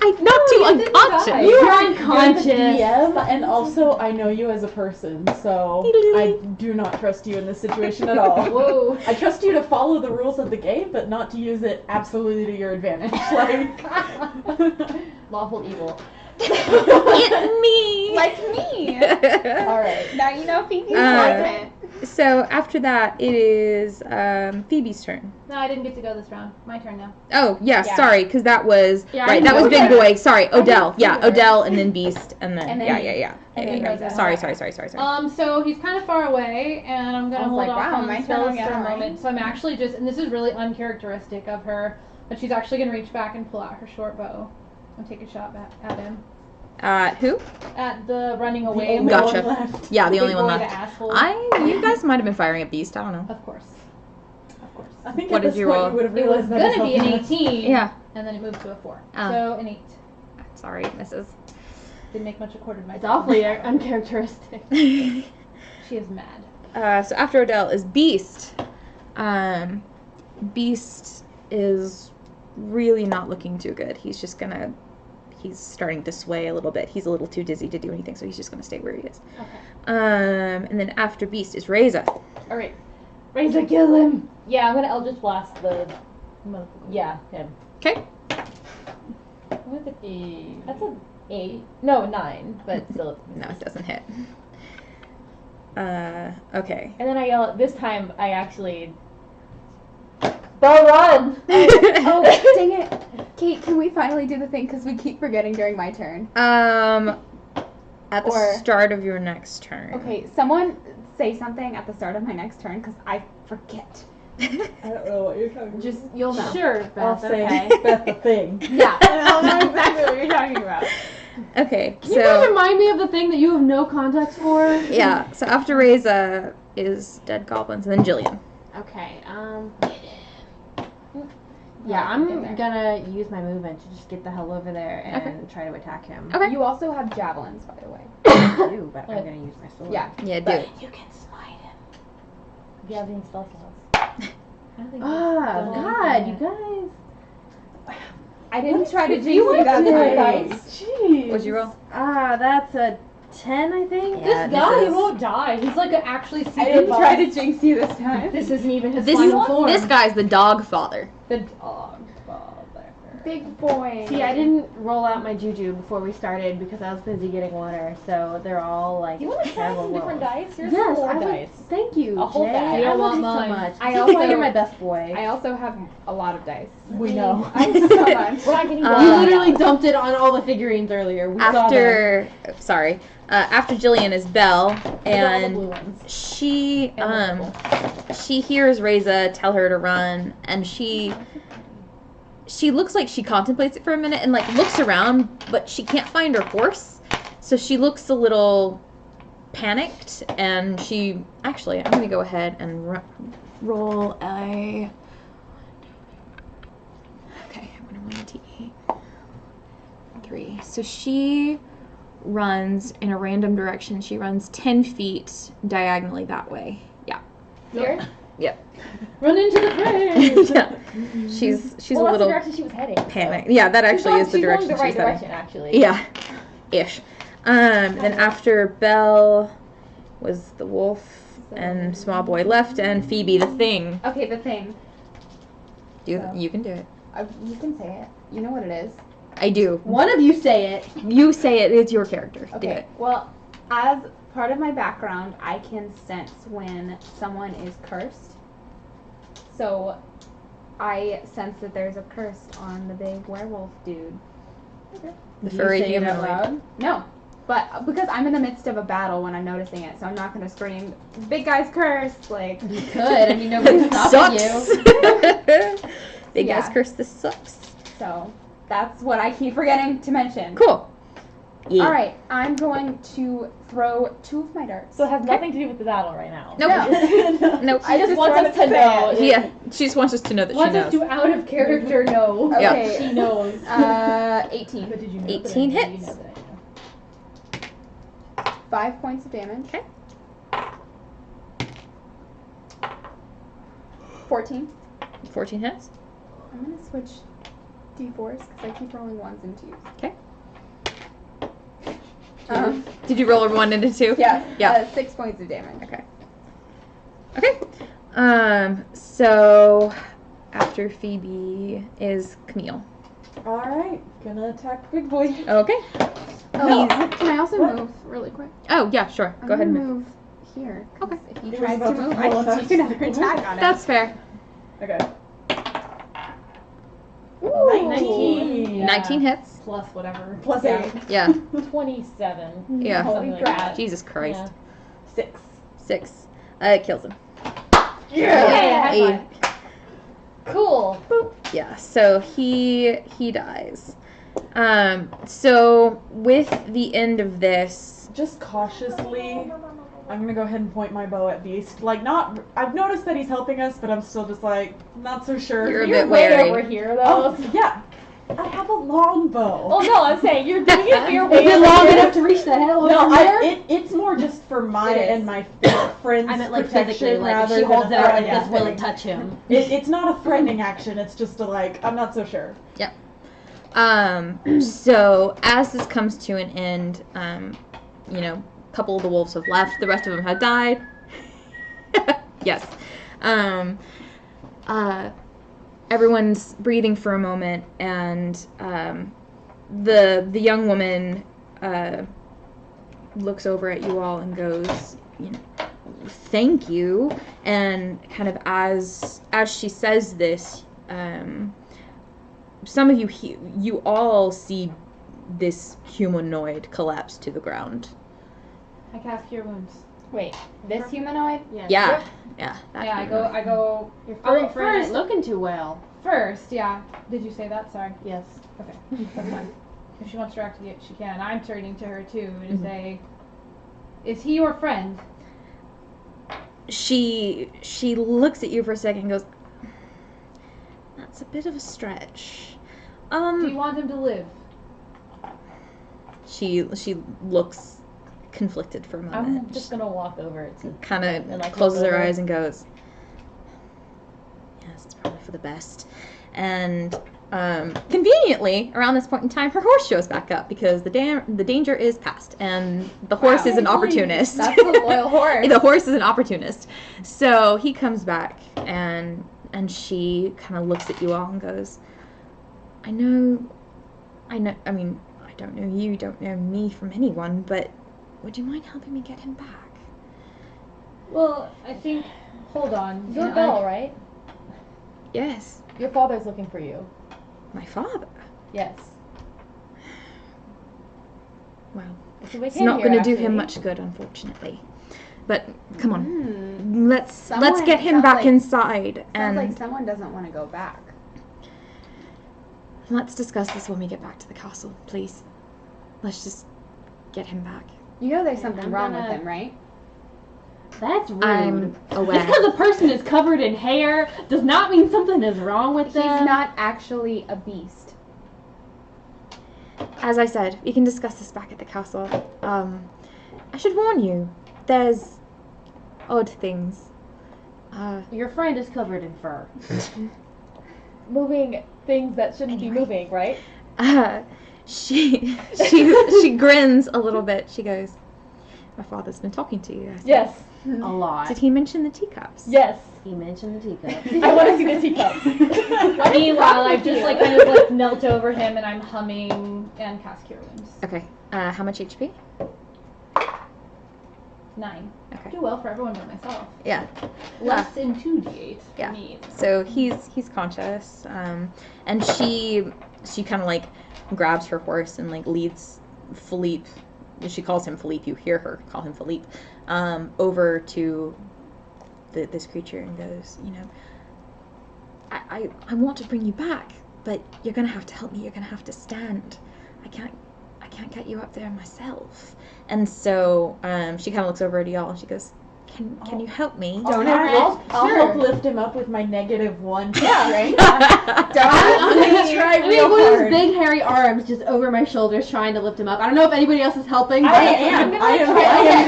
I knocked you unconscious. You are You're the unconscious. DM, and also I know you as a person, so I do not trust you in this situation at all. Whoa. I trust you to follow the rules of the game, but not to use it absolutely to your advantage. Like, Lawful evil. It's me. Like me. alright. Now you know Phoebe's Uh, So after that, it is Phoebe's turn. No, I didn't get to go this round. My turn now. Oh yeah, Yeah. sorry, because that was Yeah, right. I That was know Big that. Boy. Sorry, Odell. Yeah, either. Odell, and then Beast, and then, And then yeah. and then Yeah. Rosa. Sorry. So he's kind of far away, and I'm I gonna was hold like, off wow, on my the turn spells again, for a alright. moment. So I'm actually just, and this is really uncharacteristic of her, but she's actually gonna reach back and pull out her short bow and take a shot at him. Who? At the running away. only boy. Gotcha. one left. Yeah, the Big only one boy, left. The asshole. You guys might have been firing at Beast. I don't know. Of course. I think What at did this you point roll? you would have It was realized that gonna be an myself. 18. Yeah. And then it moved to a 4. Oh. So an 8. Sorry, misses. Didn't make much accorded my. It's awfully uncharacteristic. She is mad. So after Odell is Beast. Beast is really not looking too good. He's starting to sway a little bit. He's a little too dizzy to do anything, so he's just gonna stay where he is. Okay. And then after Beast is Reza. All right. Razor, kill him. Yeah, I'm gonna Eldritch Blast the. Yeah, him. Okay. What is it? That's a 8. No, 9, but still. No, it doesn't hit. Okay. And then I yell. This time I actually. Bell run! Oh, dang it. Kate, can we finally do the thing? Because we keep forgetting during my turn. At the start of your next turn. Okay, someone say something at the start of my next turn, because I forget. I don't know what you're talking about. Just, you'll know. Sure, I'll Beth. say Okay. Beth the thing. Yeah, I'll know exactly what you're talking about. Okay, Can you guys remind me of the thing that you have no context for? Yeah, so after Reza is Dead Goblins, and then Jillian. Okay, yeah, I'm gonna use my movement to just get the hell over there and try to attack him. Okay. You also have javelins, by the way. I do, but I'm gonna use my sword. Yeah. Yeah, do it. You can smite him. Do you have any spell slots? God, you guys. I didn't try to jinx you that time. Jeez. What'd you roll? That's a 10, I think. Yeah, This guy won't die. He's like actually super I didn't buff. try to jinx you this time. This isn't even his This final form. this guy's the dog father. The dog father. Big boy. See, I didn't roll out my juju before we started because I was busy getting water, so they're all like Do you want to try terrible some different rolls. dice? Here's Yes, some more I would. dice. Thank you, I'll hold Jay. that. I You don't love want you mine. so much. I You're also- my best boy. I also have a lot of dice. We know. I so much. We're not getting We that. literally dumped it on all the figurines earlier. We saw them. After Jillian is Belle, Those are all the and blue ones. she And the she hears Reza tell her to run, and she looks like she contemplates it for a minute and like looks around, but she can't find her horse, so she looks a little panicked, and I'm gonna go ahead and roll a. Okay, I'm gonna roll a d8. 3. So she runs in a random direction. She runs 10 feet diagonally that way. Yeah. Here? Yep. Run into the grave. Yeah. She's Well, a that's little the direction she was heading. panicked. Yeah, that actually is the direction she's going she's the right heading. direction, actually. Yeah. Ish. Then after Belle was the wolf and small boy left, and Phoebe the thing. Okay, the thing. You can do it. You can say it. You know what it is. I do. One of you say it. You say it. It's your character. Do Okay. it. Well, as part of my background, I can sense when someone is cursed. So, I sense that there's a curse on the big werewolf dude. The furry say it out humanoid. loud? No, but because I'm in the midst of a battle when I'm noticing it, so I'm not gonna scream, "Big guy's cursed!" Like You could. I mean, nobody's stopping you. Sucks. Big Yeah. guy's curse. This sucks. So that's what I keep forgetting to mention. Cool. Yeah. All right, I'm going to throw 2 of my darts. So it has nothing to do with the battle right now. Nope. Nope. I just want us to know. Yeah. She just wants us to know that she Wants us knows. to out of character know. Yeah. Okay. She knows. 18. But did you know 18 that I know? hits. You know that I know. 5 points of damage. Okay. 14. 14 hits. I'm gonna switch d4s because I keep rolling 1s and 2s. Okay. Did you roll a 1 and a 2? Yeah. Yeah. 6 points of damage. Okay. Okay. So after Phoebe is Camille. Alright, gonna attack big boy. Okay. Oh, can I also move really quick? Oh yeah, sure. Go ahead and move. move here. 'Cause Okay. If he He was tries to about to move, pull I an can take another axe. attack on him. That's fair. Okay. Ooh. 19. 19 hits. Plus whatever. Plus Yeah. 8. Yeah. 27. Yeah. Something like that. Jesus Christ. Yeah. 6. 6. It kills him. Yeah. Eight. Cool. Yeah. So he dies. So with the end of this, Just cautiously, I'm gonna go ahead and point my bow at Beast. Like, I've noticed that he's helping us, but I'm still just like, not so sure. You're a You're bit way wary. over here though. Oh, yeah. I have a long bow. Oh no, I'm saying you're doing it. You're Is way it over long here. enough to reach the hell No, over there? it's more just for my It is. and my friend's I meant like protection physically, like rather if she than holds a it out like threatening this, will it thing. touch him? It's not a threatening action. It's just a like, I'm not so sure. Yep. So as this comes to an end, you know, a couple of the wolves have left. The rest of them have died. Yes. Everyone's breathing for a moment, and the young woman looks over at you all and goes, you know, thank you. And kind of as she says this, some of you all see this humanoid collapse to the ground. I cast Cure Wounds. Wait, this humanoid? Yeah. Yeah. that Yeah, I humanoid. go. Your I'll furry go friend ain't first. looking too well. First, yeah. Did you say that? Sorry. Yes. Okay, that's fine. If she wants to react to it, she can. I'm turning to her too to say, "Is he your friend?" She looks at you for a second and goes, that's a bit of a stretch. Do you want him to live? She looks conflicted for a moment. I'm just gonna walk over to Kind and, of like, closes look her over. eyes and goes, yes, it's probably for the best. And conveniently, around this point in time, her horse shows back up because the danger is past, and the horse is an opportunist. That's a loyal horse. The horse is an opportunist. So he comes back, and she kind of looks at you all and goes, I mean, I don't know you, don't know me from anyone, but would you mind helping me get him back? Well, I think. Hold on. You're And Belle, right? Yes, Your father's looking for you. my father. Yes. Well, So we it's came not here, going to do actually. him much good, unfortunately. But come on, Hmm. let's Someone- get him sounds back like- inside, Sounds and like someone doesn't want to go back. let's discuss this when we get back to the castle, please. Let's just get him back. You know there's something I'm wrong gonna- with him, right? That's rude. I'm aware. Just because a person is covered in hair does not mean something is wrong with He's them. not actually a beast. As I said, we can discuss this back at the castle. I should warn you, there's odd things. Your friend is covered in fur. Moving things that shouldn't be moving, right? She grins a little bit. She goes, my father's been talking to you. I said, Yes. A lot. Did he mention the teacups? Yes. He mentioned the teacup. I want to see the teacups. Meanwhile, I've just like kind of like knelt over him and I'm humming and cast Cure Wounds. Okay. How much HP? 9. Okay. Do well for everyone but myself. Yeah. Less than 2d8 for Yeah. me. So he's conscious, and she kind of like grabs her horse and like leads Philippe. She calls him Philippe. You hear her call him Philippe. Over to this creature and goes, you know, I want to bring you back, but you're gonna have to help me. You're gonna have to stand. I can't get you up there myself. And so she kind of looks over at y'all and she goes, Can you help me? I'll help lift him up with my -1 strength. I'm gonna try I mean, real with his hard. big hairy arms just over my shoulders trying to lift him up. I don't know if anybody else is helping. But I am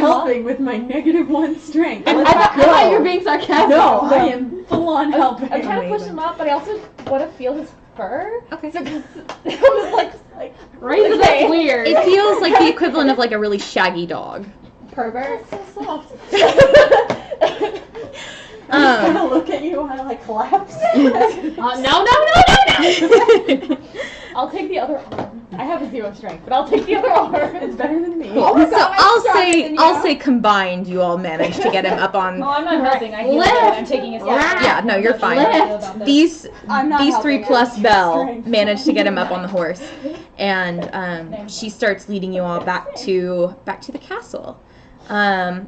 helping with my -1 strength. I thought you were being sarcastic. No, I am full on helping. I'm trying to push him up, but I also want to feel his fur. Okay. So, I was like Right? So that's weird. It feels like the equivalent of like a really shaggy dog. pervert. So soft. I'm just gonna look at you and I like collapse. No. I'll take the other arm. I have a 0 strength, but I'll take the other arm. It's better than me. So I'll say combined, you all managed to get him up on. Oh, I'm not helping. I heal him and I'm taking his Yeah, no, you're fine. Lift. These I'm not 3 helping, plus I'm Belle strength. managed to get him up on the horse, and she starts leading you all back to the castle.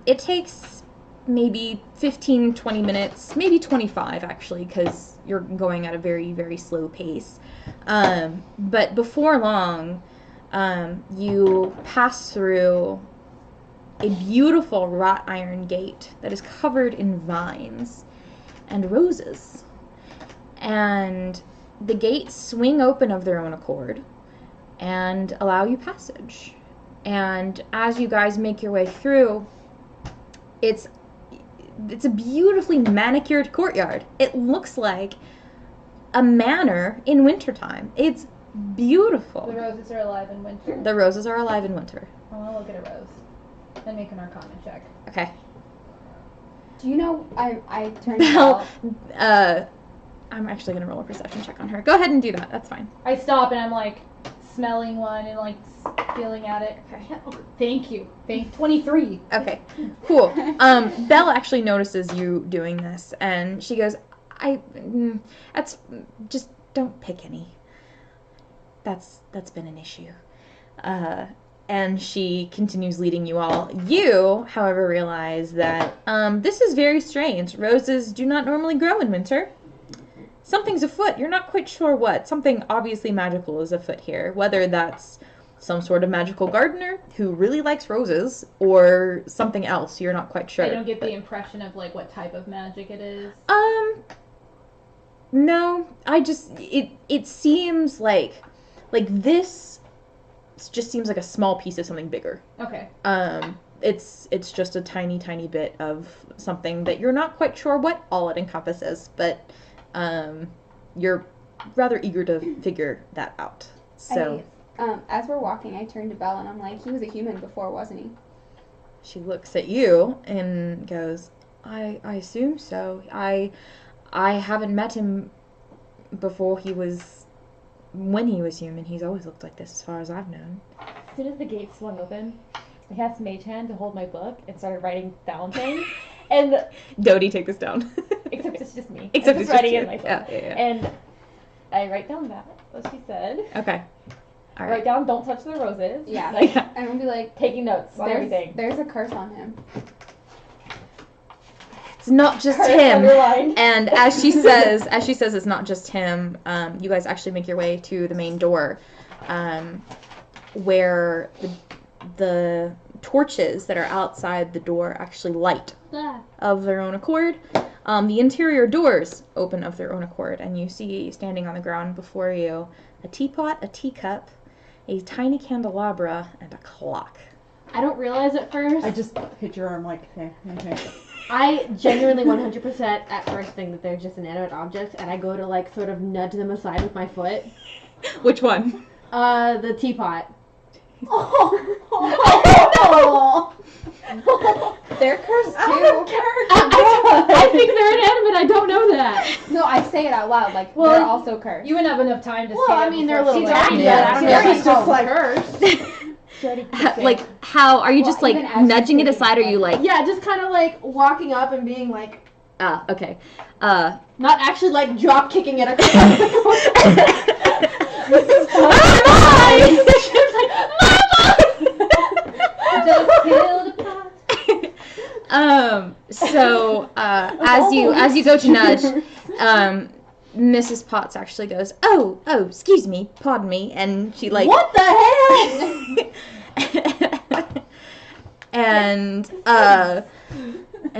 It takes maybe 15-20 minutes, maybe 25 actually, because you're going at a very, very slow pace. But before long, you pass through a beautiful wrought iron gate that is covered in vines and roses. And the gates swing open of their own accord and allow you passage. And as you guys make your way through, It's a beautifully manicured courtyard. It looks like a manor in wintertime. It's beautiful. The roses are alive in winter. The roses are alive in winter. I want to look at a rose and make an Arcana check. Okay. Do you know I turned Belle, out. I'm actually gonna roll a perception check on her. Go ahead and do that. That's fine. I stop and I'm like smelling one and like feeling at it. Okay. Thank you. 23. Okay. Cool. Belle actually notices you doing this, and she goes, that's just don't pick any. That's been an issue. And she continues leading you all. You, however, realize that this is very strange. Roses do not normally grow in winter. Something's afoot. You're not quite sure what. Something obviously magical is afoot here. Whether that's some sort of magical gardener who really likes roses or something else. You're not quite sure. I don't get the impression of like what type of magic it is. No. I just it seems like this just seems like a small piece of something bigger. Okay. It's just a tiny bit of something that you're not quite sure what all it encompasses, but you're rather eager to figure that out. So As we're walking, I turned to Belle and I'm like, he was a human before, wasn't he? she looks at you and goes, I assume so. I haven't met him before when he was human. He's always looked like this as far as I've known. As soon as the gate swung open, I asked Mage Hand to hold my book and started writing down things. And Dodie, take this down. except it's just me. Except I'm it's just writing just in my you. book. Yeah. And I write down what she said. Okay. All Write right. down, don't touch the roses. Yeah. Like, I'm gonna be like, taking notes on everything. there's a curse on him. It's not just Curse him. underlined. And as she says it's not just him, you guys actually make your way to the main door, where the torches that are outside the door actually light of their own accord. The interior doors open of their own accord, and you see standing on the ground before you a teapot, a teacup, a tiny candelabra, and a clock. I don't realize at first. I just hit your arm like, okay. I genuinely 100% at first think that they're just inanimate objects, and I go to like sort of nudge them aside with my foot. Which one? The teapot. They're cursed too. I think they're inanimate. I don't know that. No, I say it out loud. Like Well, they're also cursed. You wouldn't have enough time to Well, see I them mean, they're before little she's already dead. dead. I don't know if She's she's just like, cursed. Like, how are you just Well, like even as nudging it you're aside, or are you like, Yeah, just kind of like walking up and being like, okay. not actually like drop kicking it across the Just killed a pot. So as you go to nudge, Mrs. Potts actually goes, oh, excuse me, pardon me, and she like, what the hell? and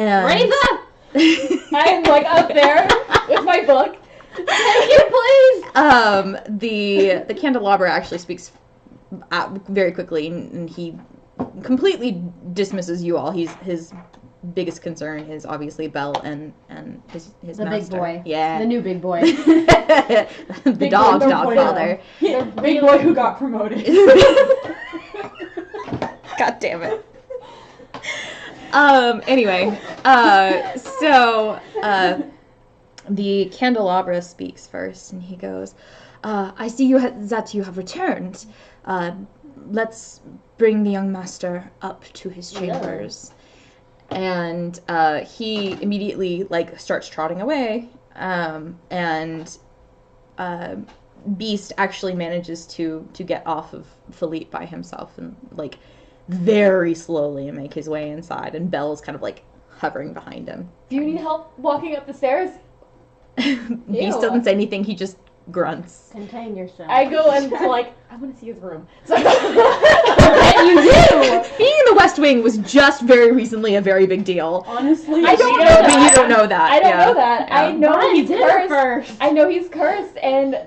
Razor! I'm like up there with my book. Take it, please. The candelabra actually speaks very quickly, and he completely dismisses you all. His biggest concern is obviously Belle and his The master. big boy. Yeah. The new big boy. The Big dog's boy, dogfather. The big boy who got promoted. God damn it. Anyway, so the candelabra speaks first, and he goes, I see that you have returned. Let's bring the young master up to his chambers. And he immediately like starts trotting away, and Beast actually manages to get off of Philippe by himself and like very slowly make his way inside, and Belle's kind of like hovering behind him. Do you need help walking up the stairs? Beast doesn't say anything, he just grunts. Contain yourself. I go into like, I want to see his room. So And you do! Being in the West Wing was just very recently a very big deal. Honestly, I don't know But that. you don't know that. I don't yeah. know that. Yeah. I know Mine he's did cursed. first. I know he's cursed, and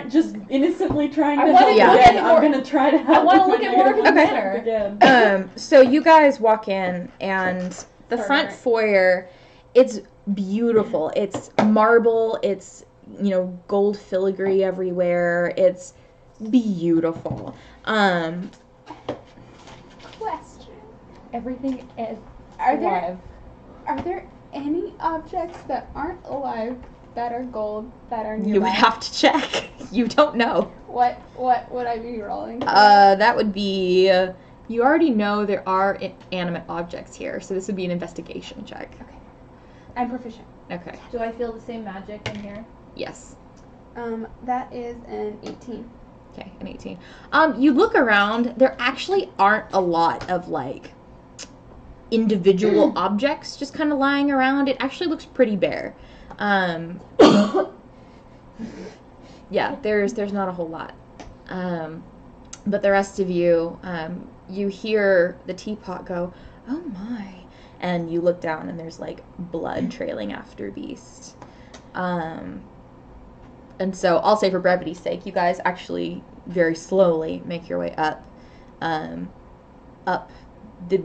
just innocently trying I to wanna help look again. at more- I'm gonna try to help. I wanna with look my at more of his negative manner. again. So you guys walk in, and the front foyer, it's beautiful. It's marble. It's, you know, gold filigree everywhere. It's beautiful. Question. Everything is Are alive. there any objects that aren't alive that are gold that are nearby? You would have to check. You don't know. What would I be rolling for? That would be... you already know there are inanimate objects here, so this would be an investigation check. Okay. I'm proficient. Okay. Do I feel the same magic in here? Yes. That is an 18. Okay, an 18. You look around, there actually aren't a lot of, like, individual objects just kind of lying around. It actually looks pretty bare. Yeah, there's not a whole lot. But the rest of you, you hear the teapot go, "Oh my," and you look down and there's like blood trailing after Beast. And so I'll say for brevity's sake, you guys actually very slowly make your way up the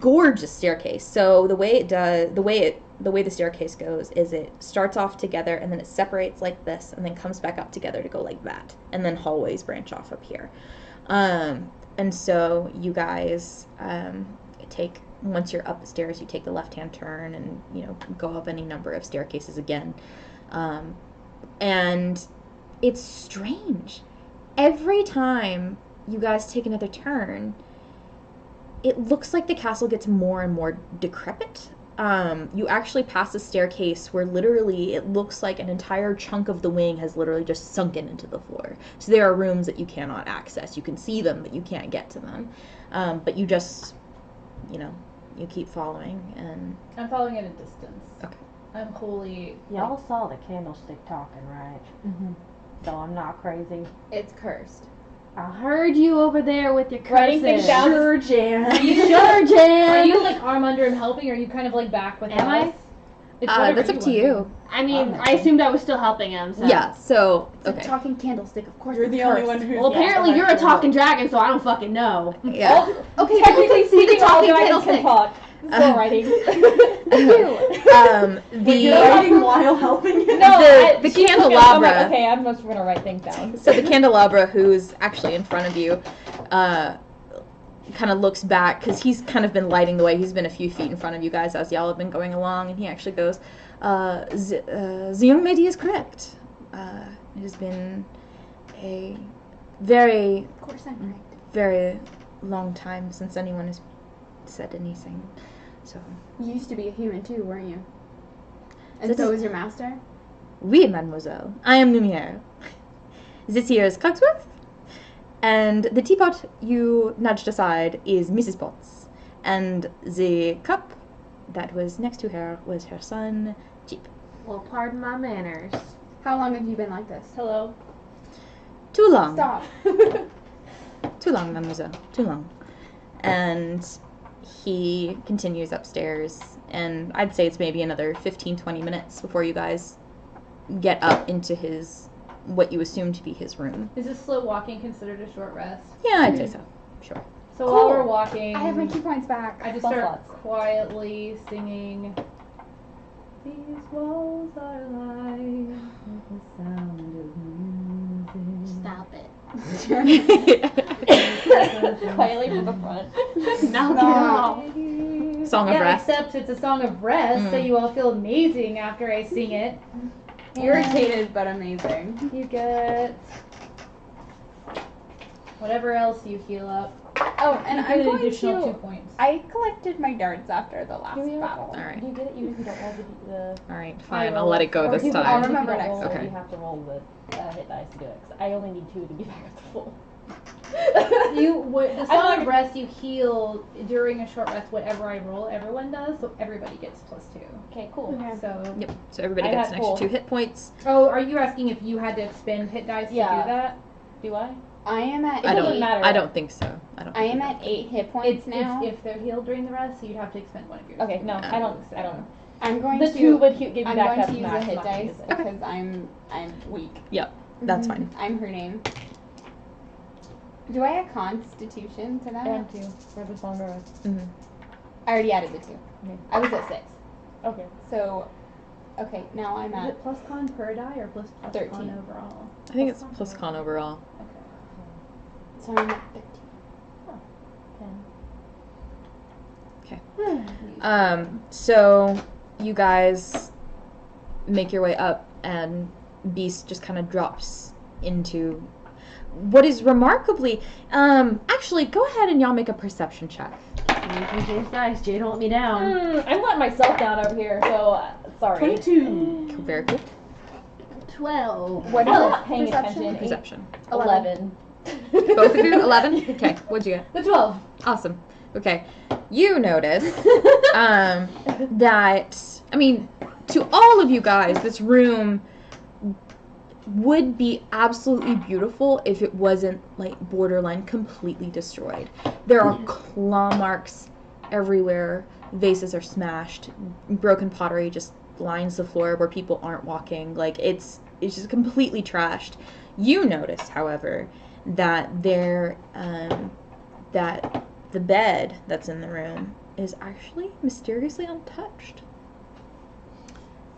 gorgeous staircase. So the way the staircase goes is it starts off together and then it separates like this and then comes back up together to go like that, and then hallways branch off up here. And so you guys once you're up the stairs, you take the left-hand turn and, you know, go up any number of staircases again. And it's strange. Every time you guys take another turn, it looks like the castle gets more and more decrepit. You actually pass a staircase where literally it looks like an entire chunk of the wing has literally just sunken into the floor. So there are rooms that you cannot access. You can see them, but you can't get to them. But you just, you know, you keep following. And I'm following at a distance. Okay. I'm wholly... Y'all saw the candlestick talking, right? Mm-hmm. So I'm not crazy. It's cursed. I heard you over there with your curses. Writing things down. Sure, Jan. Sure, Jan. Are you like arm under him helping, or are you kind of like back with Am us? I? That's up to you. I mean, I assumed I was still helping him. So. Yeah, so, It's okay. a talking candlestick, of course. You're it's the only cursed. one who's... Well, apparently you're a talking dragon, so I don't fucking know. Yeah. Okay, Technically speaking, all talking dragons can candlestick. talk. Still writing. You're writing while helping him? The she's looking- candelabra. I'm like, okay, I'm just gonna write things down. So the candelabra, who's actually in front of you, kind of looks back, because he's kind of been lighting the way. He's been a few feet in front of you guys as y'all have been going along, and he actually goes, the young lady is correct. It has been a very, Of course I'm right. very long time since anyone has said anything. So, You used to be a human too, weren't you? And This so is- was your master? oui, mademoiselle, I am Lumiere. This here is Cogsworth, and the teapot you nudged aside is Mrs. Potts, and the cup that was next to her was her son, Jeep. Well, pardon my manners. How long have you been like this? Hello. Too long. Stop. Too long, mademoiselle. Too long. And he continues upstairs, and I'd say it's maybe another 15-20 minutes before you guys get up into his, what you assume to be his room. Is this slow walking considered a short rest? Yeah, I'd say so. Sure. So Cool. while we're walking, I have my 2 points back. I just Plus start lots. quietly singing. These walls are alive with the sound of music. Stop it. Quietly from the front. No. Song of Yeah, Rest. except it's a song of rest, so you all feel amazing after I sing it. Irritated but amazing. You get whatever else you heal up. Oh, and You I'm get an going additional to... 2 points. I collected my darts after the last battle. All right. Do you get it even if you don't roll the All right, fine. I'll let it go or this if you- I'll or if time. you remember don't next roll it, time. You have to roll the hit dice to do it. 'Cause I only need 2 to be back at the full. The song of rest you heal during a short rest. Whatever I roll, everyone does. So everybody gets +2. Okay, cool. Okay. So. Yep. So everybody I gets had an extra full. 2 hit points. Oh, are you asking if you had to expend hit dice to do Yeah. that? Do I? I am at I doesn't don't. matter. I don't think so. I don't. I think am you at do. 8 hit points It's now. if they're healed during the rest, so you'd have to expend one of yours. Okay, no, I don't. I'm going The to 2 would give you I'm back going up to use a max, hit not dice use it. because I'm weak. That's fine. I'm hurting. Do I add Constitution to that? And 2 for the song of rest. Mhm. I already added the 2. I was at 6. Okay. So, okay, now I'm Is at it plus con per die or plus 13. con overall? I think it's plus con overall. So I'm at 13. So you guys make your way up, and Beast just kind of drops into what is remarkably. Actually, go ahead and y'all make a perception check. Jay's dice. Jay, don't let me down. I'm letting myself down over here, so sorry. 22. Very cool. 12. When I'm not paying attention, Perception. 11. Both of you, 11? Okay, what'd you get? The 12. Awesome. Okay. You notice that, I mean, to all of you guys, this room would be absolutely beautiful if it wasn't, like, borderline completely destroyed. There are claw marks everywhere. Vases are smashed. Broken pottery just lines the floor where people aren't walking. Like, it's just completely trashed. You notice, however, that that the bed that's in the room is actually mysteriously untouched.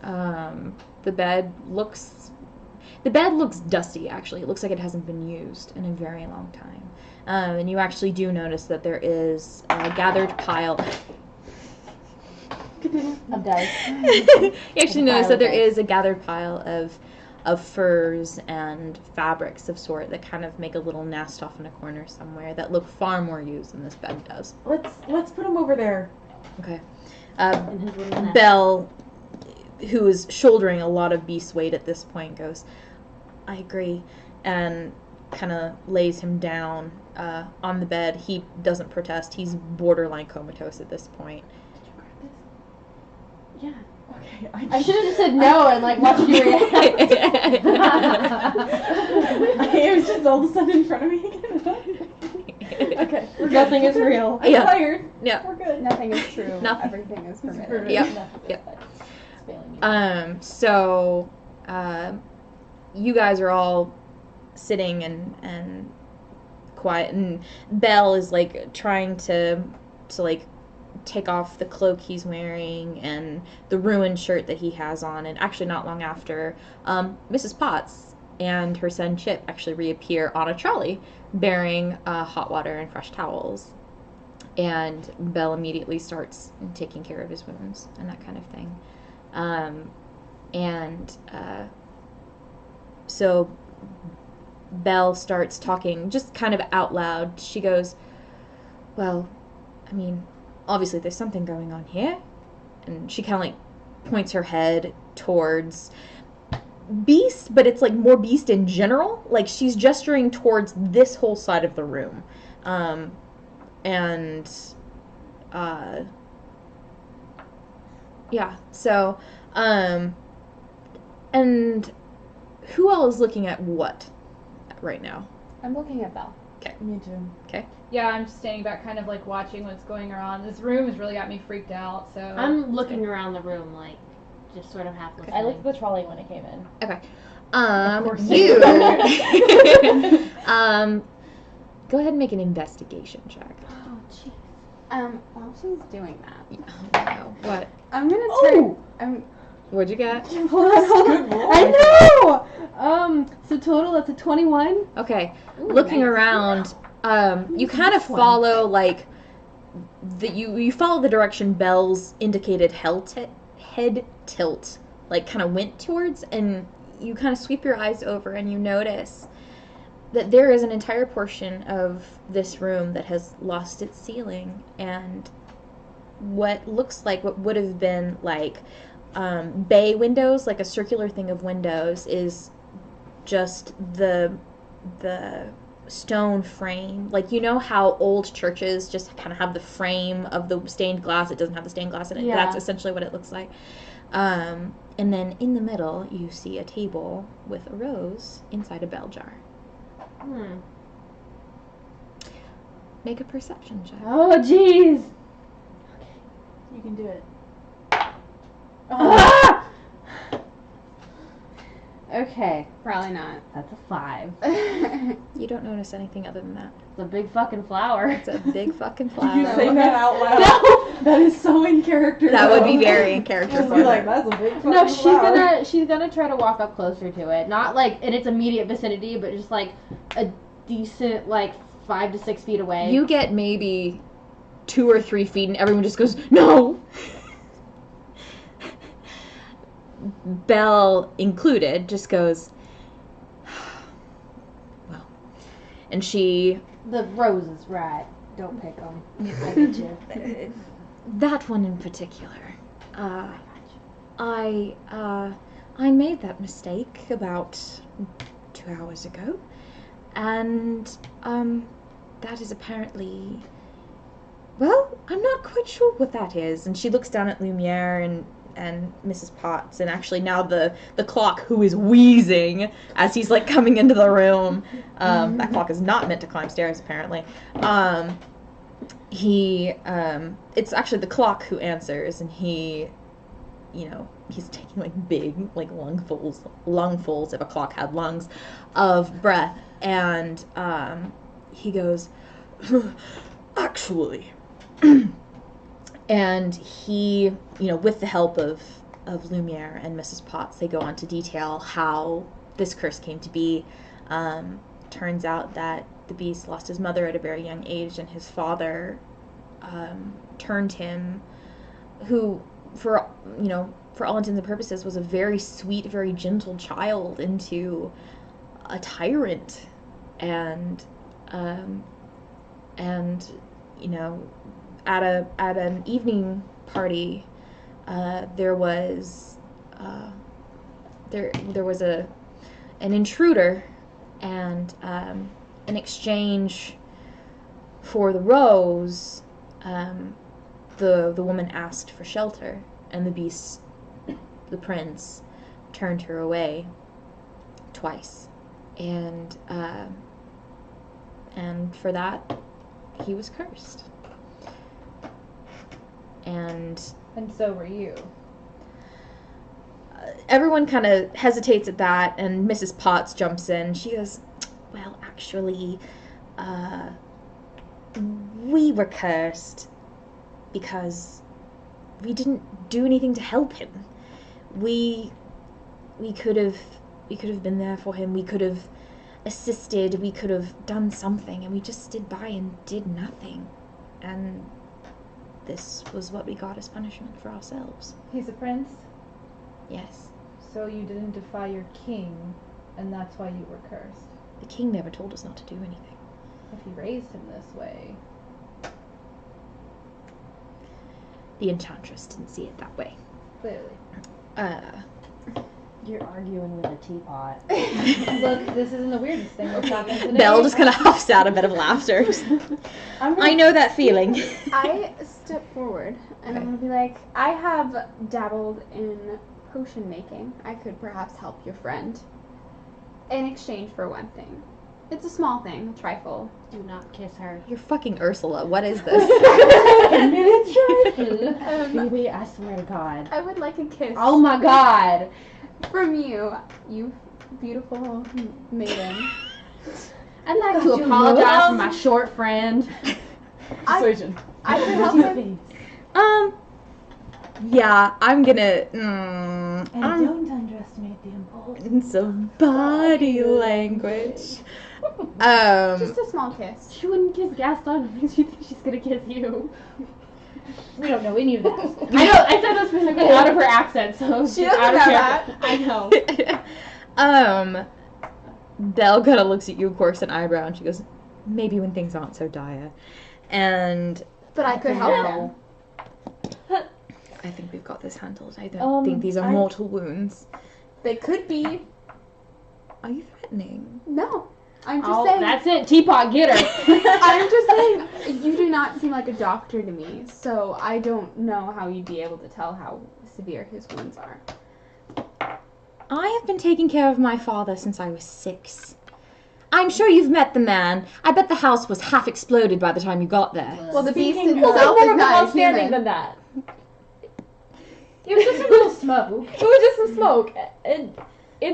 The bed looks dusty, actually. It looks like it hasn't been used in a very long time. And you actually do notice that there is a gathered pile. Of dice. You actually notice that there is a gathered pile of furs and fabrics of sort that kind of make a little nest off in a corner somewhere that look far more used than this bed does. Let's put him over there. Okay. Belle, who is shouldering a lot of Beast's weight at this point, goes, I agree, and kind of lays him down on the bed. He doesn't protest. He's borderline comatose at this point. Yeah. Okay. I should have just said no and like watched you react. It was just all of a sudden in front of me again. Okay. Nothing is real. I'm Yeah. tired. Yeah. We're good. Nothing is true. Nothing. Everything is permitted. Yep. So, you guys are all sitting and quiet, and Belle is like trying to like take off the cloak he's wearing and the ruined shirt that he has on, and actually not long after, Mrs. Potts and her son Chip actually reappear on a trolley bearing hot water and fresh towels, and Belle immediately starts taking care of his wounds and that kind of thing. So Belle starts talking just kind of out loud. She goes, well, I mean, obviously there's something going on here. And she kind of like points her head towards Beast, but it's like more Beast in general. Like she's gesturing towards this whole side of the room. Yeah, so, and who all is looking at what right now? I'm looking at Belle. Okay. Me too. Okay. Yeah, I'm just standing back, kind of like watching what's going on. This room has really got me freaked out. So I'm looking around the room, like just sort of half listening. I looked at the trolley when it came in. Okay. you. Go ahead and make an investigation check. Oh, jeez. While she's doing that, Oh, no. What? I'm gonna turn. What'd you get? Hold on. I know. So total that's a 21. Okay. Ooh, Looking nice. around, you kind of follow like you follow the direction Belle's indicated head tilt like kind of went towards, and you kind of sweep your eyes over and you notice that there is an entire portion of this room that has lost its ceiling, and what looks like what would have been like bay windows, like a circular thing of windows, is just the stone frame. Like, you know how old churches just kind of have the frame of the stained glass, it doesn't have the stained glass in it. Yeah. That's essentially what it looks like. And then in the middle you see a table with a rose inside a bell jar. Make a perception check. Oh jeez. You can do it. Ah! Okay, Probably not. that's a 5. You don't notice anything other than that. It's a big fucking flower. It's a big fucking Did you flower. say that out loud? That is so in character. That would be though. very in character Just for be her. like, that's a big fucking No, flower. she's gonna try to walk up closer to it. Not like in its immediate vicinity, but just like a decent 5 to 6 feet away. You get maybe 2 or 3 feet, and everyone just goes, "No!" Belle included just goes, "Well," and she. The rose is right. Don't pick them. I get you. That one in particular. I made that mistake about 2 hours ago, and that is apparently. Well, I'm not quite sure what that is. And she looks down at Lumiere and Mrs. Potts, and actually now the clock, who is wheezing as he's coming into the room. That clock is not meant to climb stairs, apparently. It's actually the clock who answers, and he's taking big lungfuls, if a clock had lungs, of breath, and he goes, actually. And he, with the help of Lumiere and Mrs. Potts, they go on to detail how this curse came to be. Turns out that the beast lost his mother at a very young age, and his father turned him, who, for all intents and purposes, was a very sweet, very gentle child, into a tyrant, and at an evening party, there was an intruder, and in exchange for the rose, the woman asked for shelter, and the beast, the prince, turned her away twice, and for that he was cursed. And so were you. Everyone kind of hesitates at that, and Mrs. Potts jumps in. She goes, well, actually, we were cursed because we didn't do anything to help him. We could have been there for him. We could have assisted. We could have done something, and we just stood by and did nothing. And this was what we got as punishment for ourselves. He's a prince? Yes. So you didn't defy your king, and that's why you were cursed. The king never told us not to do anything. If he raised him this way. The enchantress didn't see it that way. Clearly. You're arguing with a teapot. Look, this isn't the weirdest thing that's happened today. Belle just kind of huffs out a bit of laughter. I know that feeling. I step forward and I'm gonna be like, I have dabbled in potion making. I could perhaps help your friend in exchange for one thing. It's a small thing, a trifle. Do not kiss her. You're fucking Ursula. What is this? Baby, I swear to God. I would like a kiss. Oh my God. From you, you beautiful maiden. I'd like to apologize for my short friend. Persuasion. I could help him. Yeah, I'm gonna. And don't underestimate the importance. It's a body language. Just a small kiss. She wouldn't kiss Gaston because you think she's gonna kiss you. We don't know any of that. I know. I said that specifically out of her accent, so She doesn't know that. I know. Belle kind of looks at you, quirks an eyebrow, and she goes, "Maybe when things aren't so dire." And But I could help him. I think we've got this handled. I don't think these are mortal wounds. They could be. Are you threatening? No. I'm just saying. That's it. Teapot, get her. I'm just saying, you do not seem like a doctor to me, so I don't know how you'd be able to tell how severe his wounds are. I have been taking care of my father since I was 6. I'm sure you've met the man. I bet the house was half exploded by the time you got there. Well, the beast Speaking himself is not outstanding human. than that. It was just a little smoke. It was just some smoke in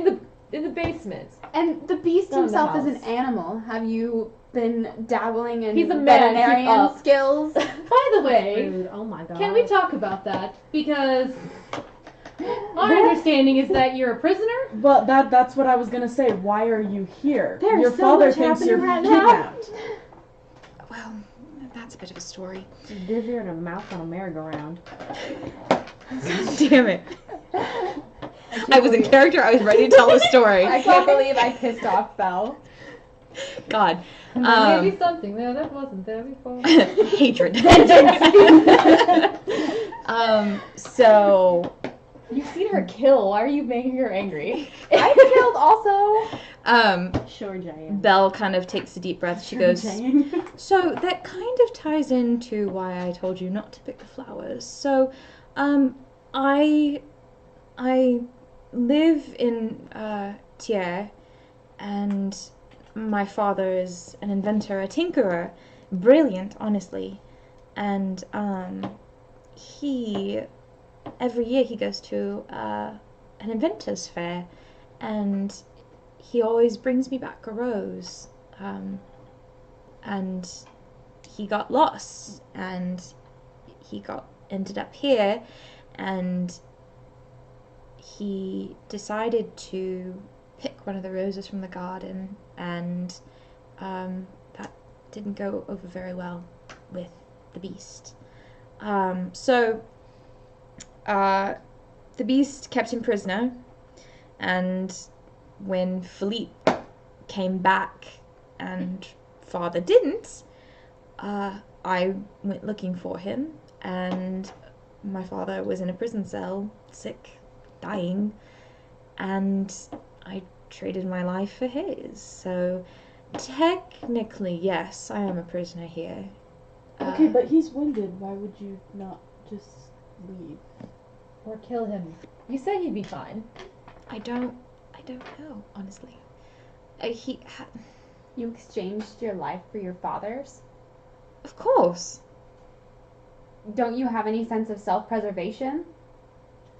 the basement. And the beast Not in the himself is an house. animal. Have you been dabbling in He's a man, veterinarian keep up. skills. By the way, Rude. Oh my god. can we talk about that? Because our understanding is that you're a prisoner. But that's what I was gonna say. Why are you here? There's Your so father much thinks you're happening right now. kidnapped. Well, that's a bit of a story. Dizzier than a mouse on a merry-go-round. Damn it. I was in character. I was ready to tell the story. I can't believe I pissed off Belle. God. There may be something there that wasn't there before. Hatred. So, You've seen her kill. Why are you making her angry? I killed also. Sure, Giant. Belle kind of takes a deep breath. She goes, so that kind of ties into why I told you not to pick the flowers. So, I live in Thiers, and my father is an inventor, a tinkerer, brilliant, honestly, and every year he goes to an inventor's fair, and he always brings me back a rose, and he got lost, and he ended up here, and he decided to pick one of the roses from the garden, and that didn't go over very well with the beast. So the beast kept him prisoner, and when Philippe came back and father didn't, I went looking for him, and my father was in a prison cell, sick, dying, and I traded my life for his. So technically, yes, I am a prisoner here. Okay, but he's wounded. Why would you not just leave? Or kill him. You said he'd be fine. I don't know, honestly. You exchanged your life for your father's? Of course. Don't you have any sense of self-preservation?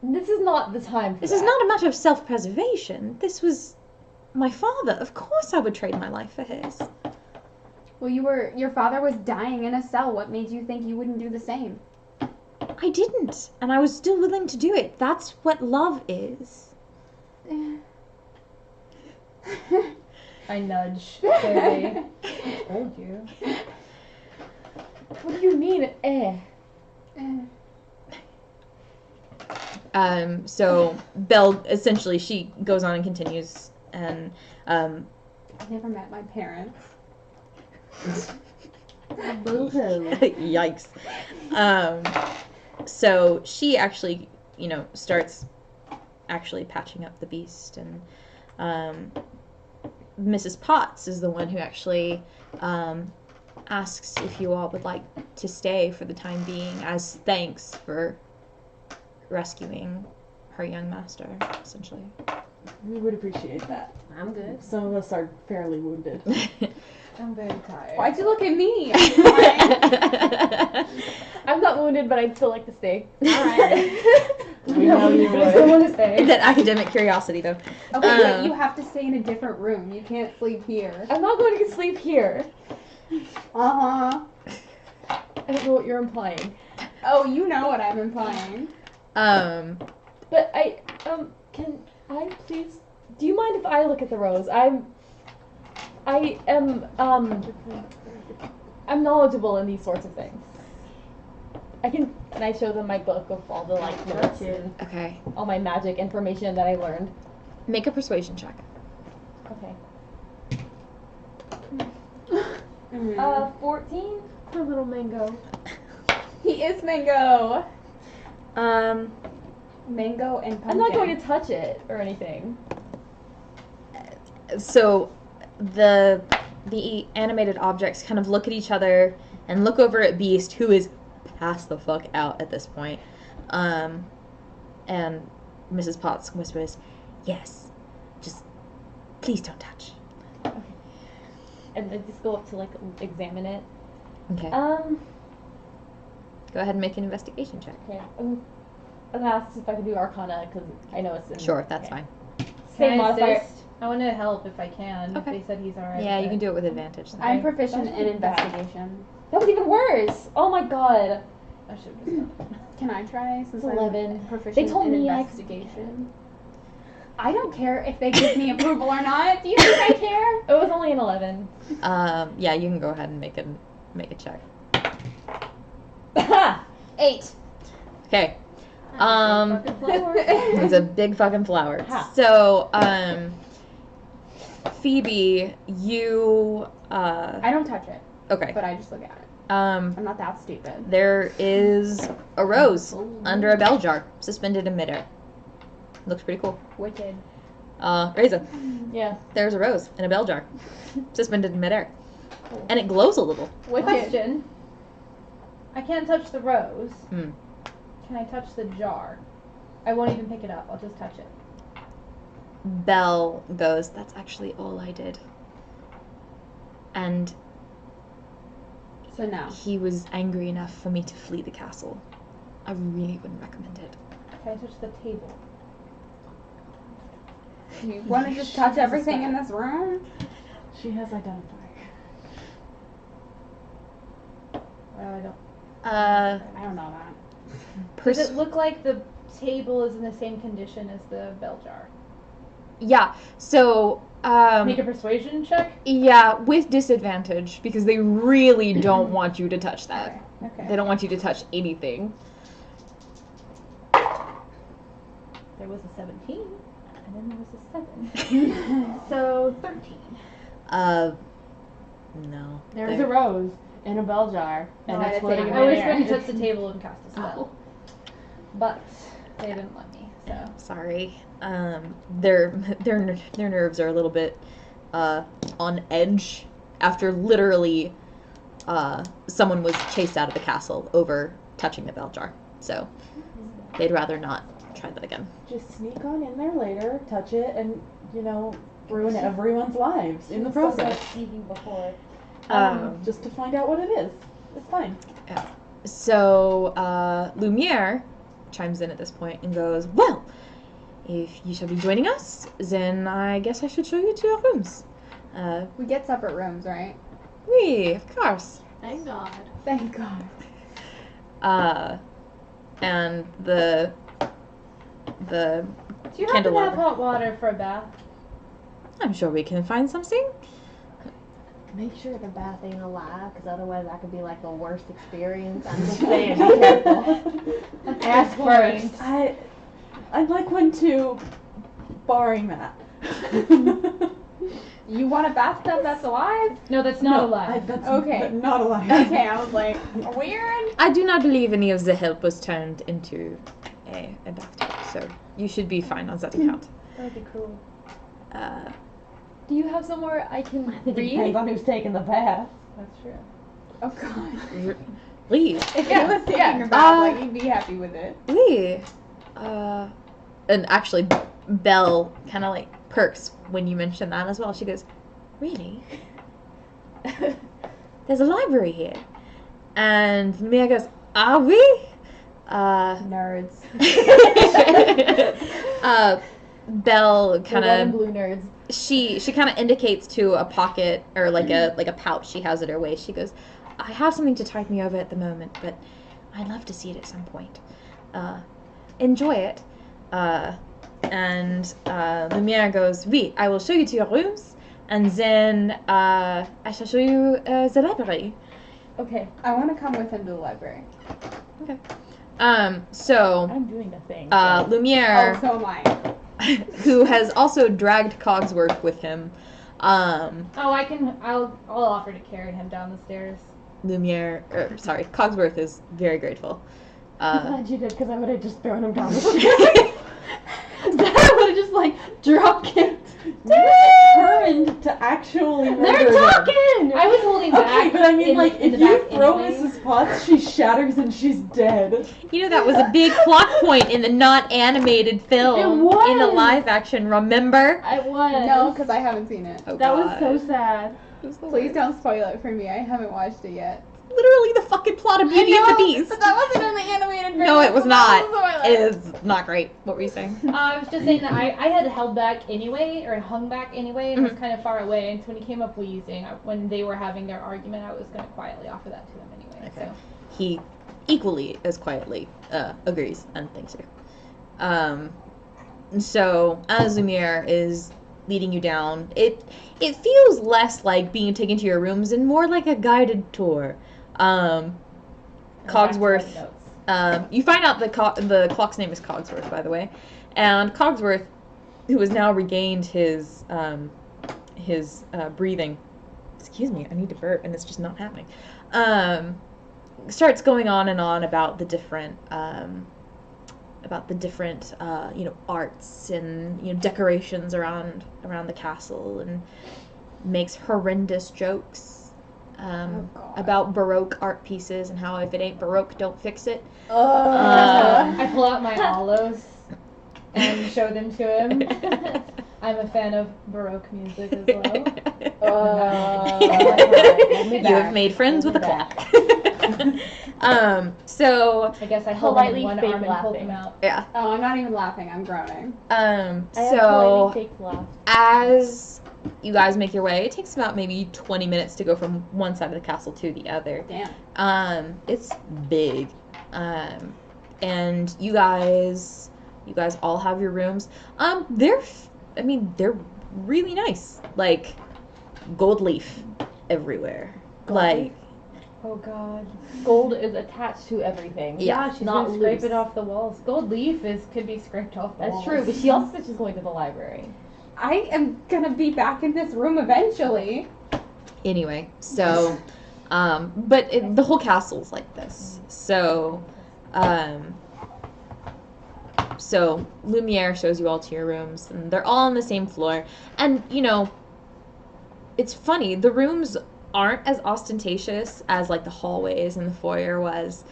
This is not the time for This that. is not a matter of self-preservation. This was my father. Of course I would trade my life for his. Well, your father was dying in a cell. What made you think you wouldn't do the same? I didn't, and I was still willing to do it. That's what love is. I nudge. Baby. Told you. What do you mean, So Belle, essentially, she goes on and continues, and I never met my parents. Yikes. So she actually, starts actually patching up the beast, and Mrs. Potts is the one who actually asks if you all would like to stay for the time being as thanks for rescuing her young master, essentially. We would appreciate that. I'm good. Some of us are fairly wounded. I'm very tired. Why'd you look at me? I'm not wounded, but I'd still like to stay. Alright. We know you But I still would. want to stay. That academic curiosity, though. Okay, but you have to stay in a different room. You can't sleep here. I'm not going to sleep here. Uh-huh. I don't know what you're implying. Oh, you know what I'm implying. But can I please? Do you mind if I look at the rose? I'm knowledgeable in these sorts of things. And I show them my book of all the notes and Okay. all my magic information that I learned. Make a persuasion check. Okay. 14. Poor little mango. He is Mango. Mango and pumpkin. I'm not going to touch it or anything. So the animated objects kind of look at each other and look over at Beast, who is passed the fuck out at this point. And Mrs. Potts whispers, "Yes, just please don't touch." And I just go up to examine it. Okay. Go ahead and make an investigation check. Okay. I'm gonna ask if I can do Arcana because I know it's in. Sure, that's okay. fine. Same Can I modifier. assist? I want to help if I can. Okay. If they said he's alright. Yeah, you can do it with advantage. Then. I'm proficient in investigation. That was even worse. Oh my god. I should have just done it. Can I try since 11. I'm proficient They told in me I- investigation? I don't care if they give me approval or not. Do you think I care? It was only an 11. Yeah, you can go ahead and make a check. 8. Okay. Fucking flower. It's a big fucking flower. Ha. So, Phoebe, you, I don't touch it, okay. but I just look at it. Um, I'm not that stupid. there is a rose under a bell jar, suspended in midair. Looks pretty cool. Wicked. Reza, Yeah. there's a rose in a bell jar, suspended in midair. And it glows a little. Wicked. Question. I can't touch the rose. Hmm. Can I touch the jar? I won't even pick it up. I'll just touch it. Belle goes, that's actually all I did. And So now. he was angry enough for me to flee the castle. I really wouldn't recommend it. Can I touch the table? Do you want to just touch everything in this room? She has identifier. Well, I don't. I don't know that. Does it look like the table is in the same condition as the bell jar? Yeah, so, Make a persuasion check? yeah, with disadvantage, because they really don't want you to touch that. Okay. They don't want you to touch anything. There was a 17, and then there was a 7. So 13. No. There's a rose in a bell jar, and No, it's I floating in think I was midair. trying to touch the table and cast a spell. But they didn't let me, so. Sorry. Their nerves are a little bit, on edge after literally, someone was chased out of the castle over touching the bell jar. So, they'd rather not try that again. Just sneak on in there later, touch it, and, ruin everyone's lives in the process. Sneaking before. Just to find out what it is. It's fine. So, Lumiere chimes in at this point and goes, well, if you shall be joining us, then I guess I should show you to your rooms. We get separate rooms, right? Oui, of course. Thank God. Thank God. And the Do you happen to have candelabra. hot water for a bath? I'm sure we can find something. Make sure the bath ain't alive, because otherwise that could be like the worst experience. I'm just saying, be careful. Ask first. I'd like one too, barring that. You want a bathtub that's alive? No, that's not alive. That's Okay. not alive. Okay, I was like, weird. I do not believe any of the help was turned into a bathtub, so you should be fine on that account. That would be cool. Do you have somewhere I can It read? depends on who's taking the bath. That's true. Oh God. Please. If it was taking a bath, like you'd be happy with it. Oui. And actually, Belle kind of like perks when you mention that as well. She goes, really? There's a library here. And Mia goes, are we? Nerds. Belle The kind red and of blue nerds. she kind of indicates to a pocket or like a pouch she has at her waist. She goes, I have something to tide me over at the moment, but I'd love to see it at some point. Enjoy it. And Lumiere goes, oui, I will show you to your rooms, and then I shall show you the library. Okay. I want to come with him to the library. Okay. So I'm doing the thing. Lumiere, Oh, so am I. who has also dragged Cogsworth with him, Oh, I'll offer to carry him down the stairs. Cogsworth is very grateful. I'm glad you did, because I would have just thrown him down the stairs. I would have just drop kicked. Determined to actually murder They're him. talking! I was holding back. Okay, but I mean, in if the you back throw anyways. Mrs. Potts, she shatters and she's dead. You know, that was a big plot point in the not animated film. It was! In the live action, remember? I was. No, because I haven't seen it. Oh, That was God. so sad. It was the Please worst. don't spoil it for me. I haven't watched it yet. Literally the fucking plot of Beauty and the Beast. But that wasn't in the animated version. No, it was so not. that was a spoiler. It is not great. What were you saying? I was just saying that I had held back anyway, or hung back anyway, and was kind of far away. And so when he came up wheezing, when they were having their argument, I was going to quietly offer that to them anyway. Okay. So. He equally as quietly agrees and thanks you. So as Lumiere is leading you down, it feels less like being taken to your rooms and more like a guided tour. Cogsworth. You find out the clock's name is Cogsworth, by the way, and Cogsworth, who has now regained his breathing. Excuse me, I need to burp, and it's just not happening. Starts going on and on about the different arts and decorations around the castle, and makes horrendous jokes about Baroque art pieces and how if it ain't Baroque, don't fix it. I pull out my olives and show them to him. I'm a fan of Baroque music as well. You have made friends with a clock. So I guess I held him in one arm and pulled him out. Yeah. Oh, I'm not even laughing. I'm groaning. So as you guys make your way, it takes about maybe 20 minutes to go from one side of the castle to the other. Damn. It's big. And you guys all have your rooms. They're really nice. Like gold leaf everywhere. Like, oh god, gold is attached to everything. Yeah, she's not gonna scrape loose. it off the walls. Gold leaf could be scraped off the walls. That's true, but she also said she's going to the library. I am gonna be back in this room eventually. Anyway, so, but the whole castle's like this. So, so Lumiere shows you all to your rooms, and they're all on the same floor. And it's funny, the rooms aren't as ostentatious as like the hallways and the foyer was.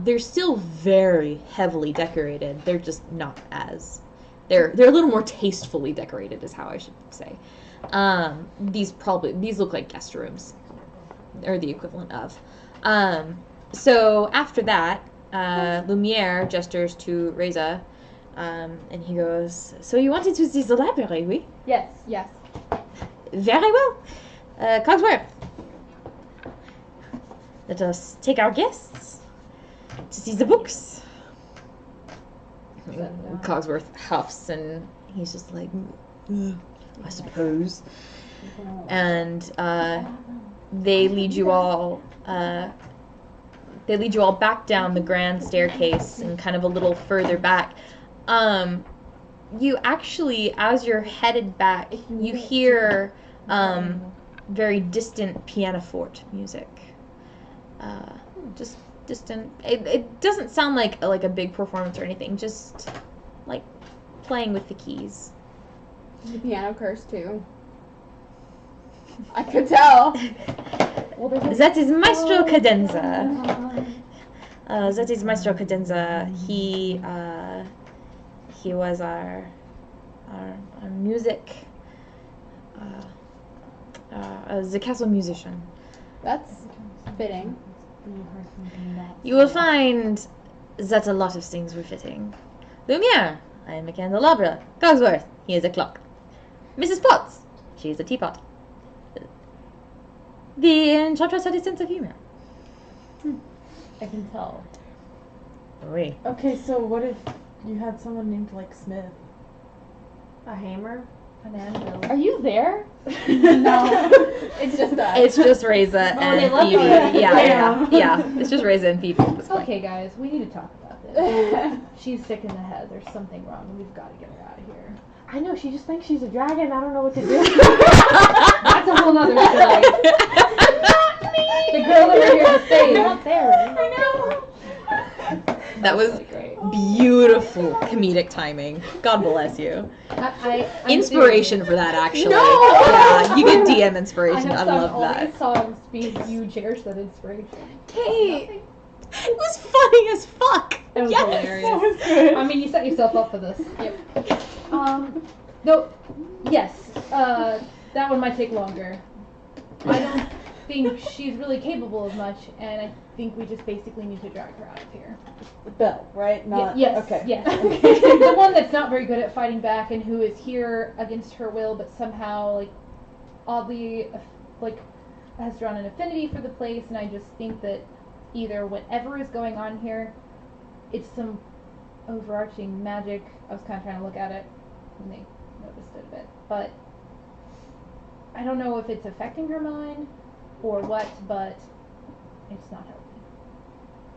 They're still very heavily decorated. They're just not as they're a little more tastefully decorated is how I should say. These look like guest rooms, or the equivalent of. So after that, Lumiere gestures to Reza, and he goes, "So you wanted to see the library, oui?" Yes. Very well. Cogsworth, let us take our guests to see the books. Cogsworth huffs, and he's just like, I suppose. And they lead you all back down the grand staircase and kind of a little further back. You actually, as you're headed back, you hear very distant pianoforte music. Just distant. It doesn't sound like a big performance or anything. Just like playing with the keys. The piano curse too. I could tell. That is Maestro Cadenza. That is Maestro Cadenza. He was our music. The castle musician. That's fitting. You will find that a lot of things were fitting. Lumiere, I am a candelabra. Cogsworth, he is a clock. Mrs. Potts, she is a teapot. The enchantress had a sense of humor. I can tell. Oui. Okay, so what if you had someone named like Smith? A hammer? An anvil. Are you there? No, it's just us. It's just Reza and they love Phoebe. you. Yeah. It's just Reza and Phoebe at this point. Okay, guys, we need to talk about this. She's sick in the head. There's something wrong, and we've got to get her out of here. I know, she just thinks she's a dragon. I don't know what to do. That's a whole nother story. The girl that we're here to save. Not there. I know. That was beautiful comedic timing. God bless you. I'm Inspiration for that, actually. No! Yeah, you get DM I inspiration. have I sung love all that. these songs because you cherish that inspiration. Kate! It was funny as fuck. It was Yes. hilarious. I mean, you set yourself up for this. Yep. Though, yes, that one might take longer. I don't. think she's really capable of much, and I think we just basically need to drag her out of here. Belle, right? Not yes, okay. yes. The one that's not very good at fighting back and who is here against her will, but somehow, like, oddly, like, has drawn an affinity for the place, and I just think that either whatever is going on here, it's some overarching magic. I was kind of trying to look at it when they noticed it a bit, but I don't know if it's affecting her mind or what, but it's not healthy.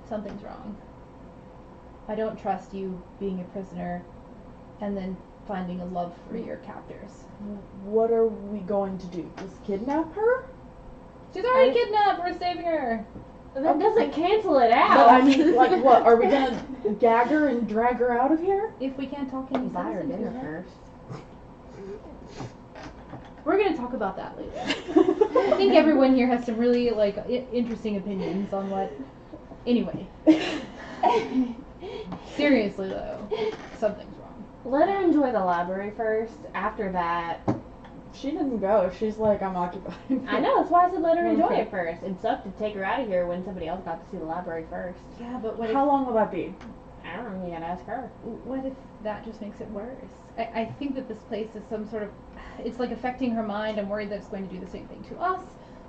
Something's wrong. I don't trust you being a prisoner and then finding a love for your captors. What are we going to do? Just kidnap her? She's already kidnapped. We're saving her. That doesn't cancel it out. But I mean, like, what? Are we gonna gag her and drag her out of here? If we can't talk any Buy her sense into dinner her. first. We're gonna talk about that later. I think everyone here has some really like interesting opinions on what. Anyway. Seriously though, something's wrong. Let her enjoy the library first. After that, She didn't go. She's like, I'm occupied. I know, that's why I said let her enjoy Okay. it first. It sucked to take her out of here when somebody else got to see the library first. Yeah, but what How long will that be? I don't know, you gotta ask her. what if that just makes it worse? I think that this place is some sort of, it's like affecting her mind. I'm worried that it's going to do the same thing to us.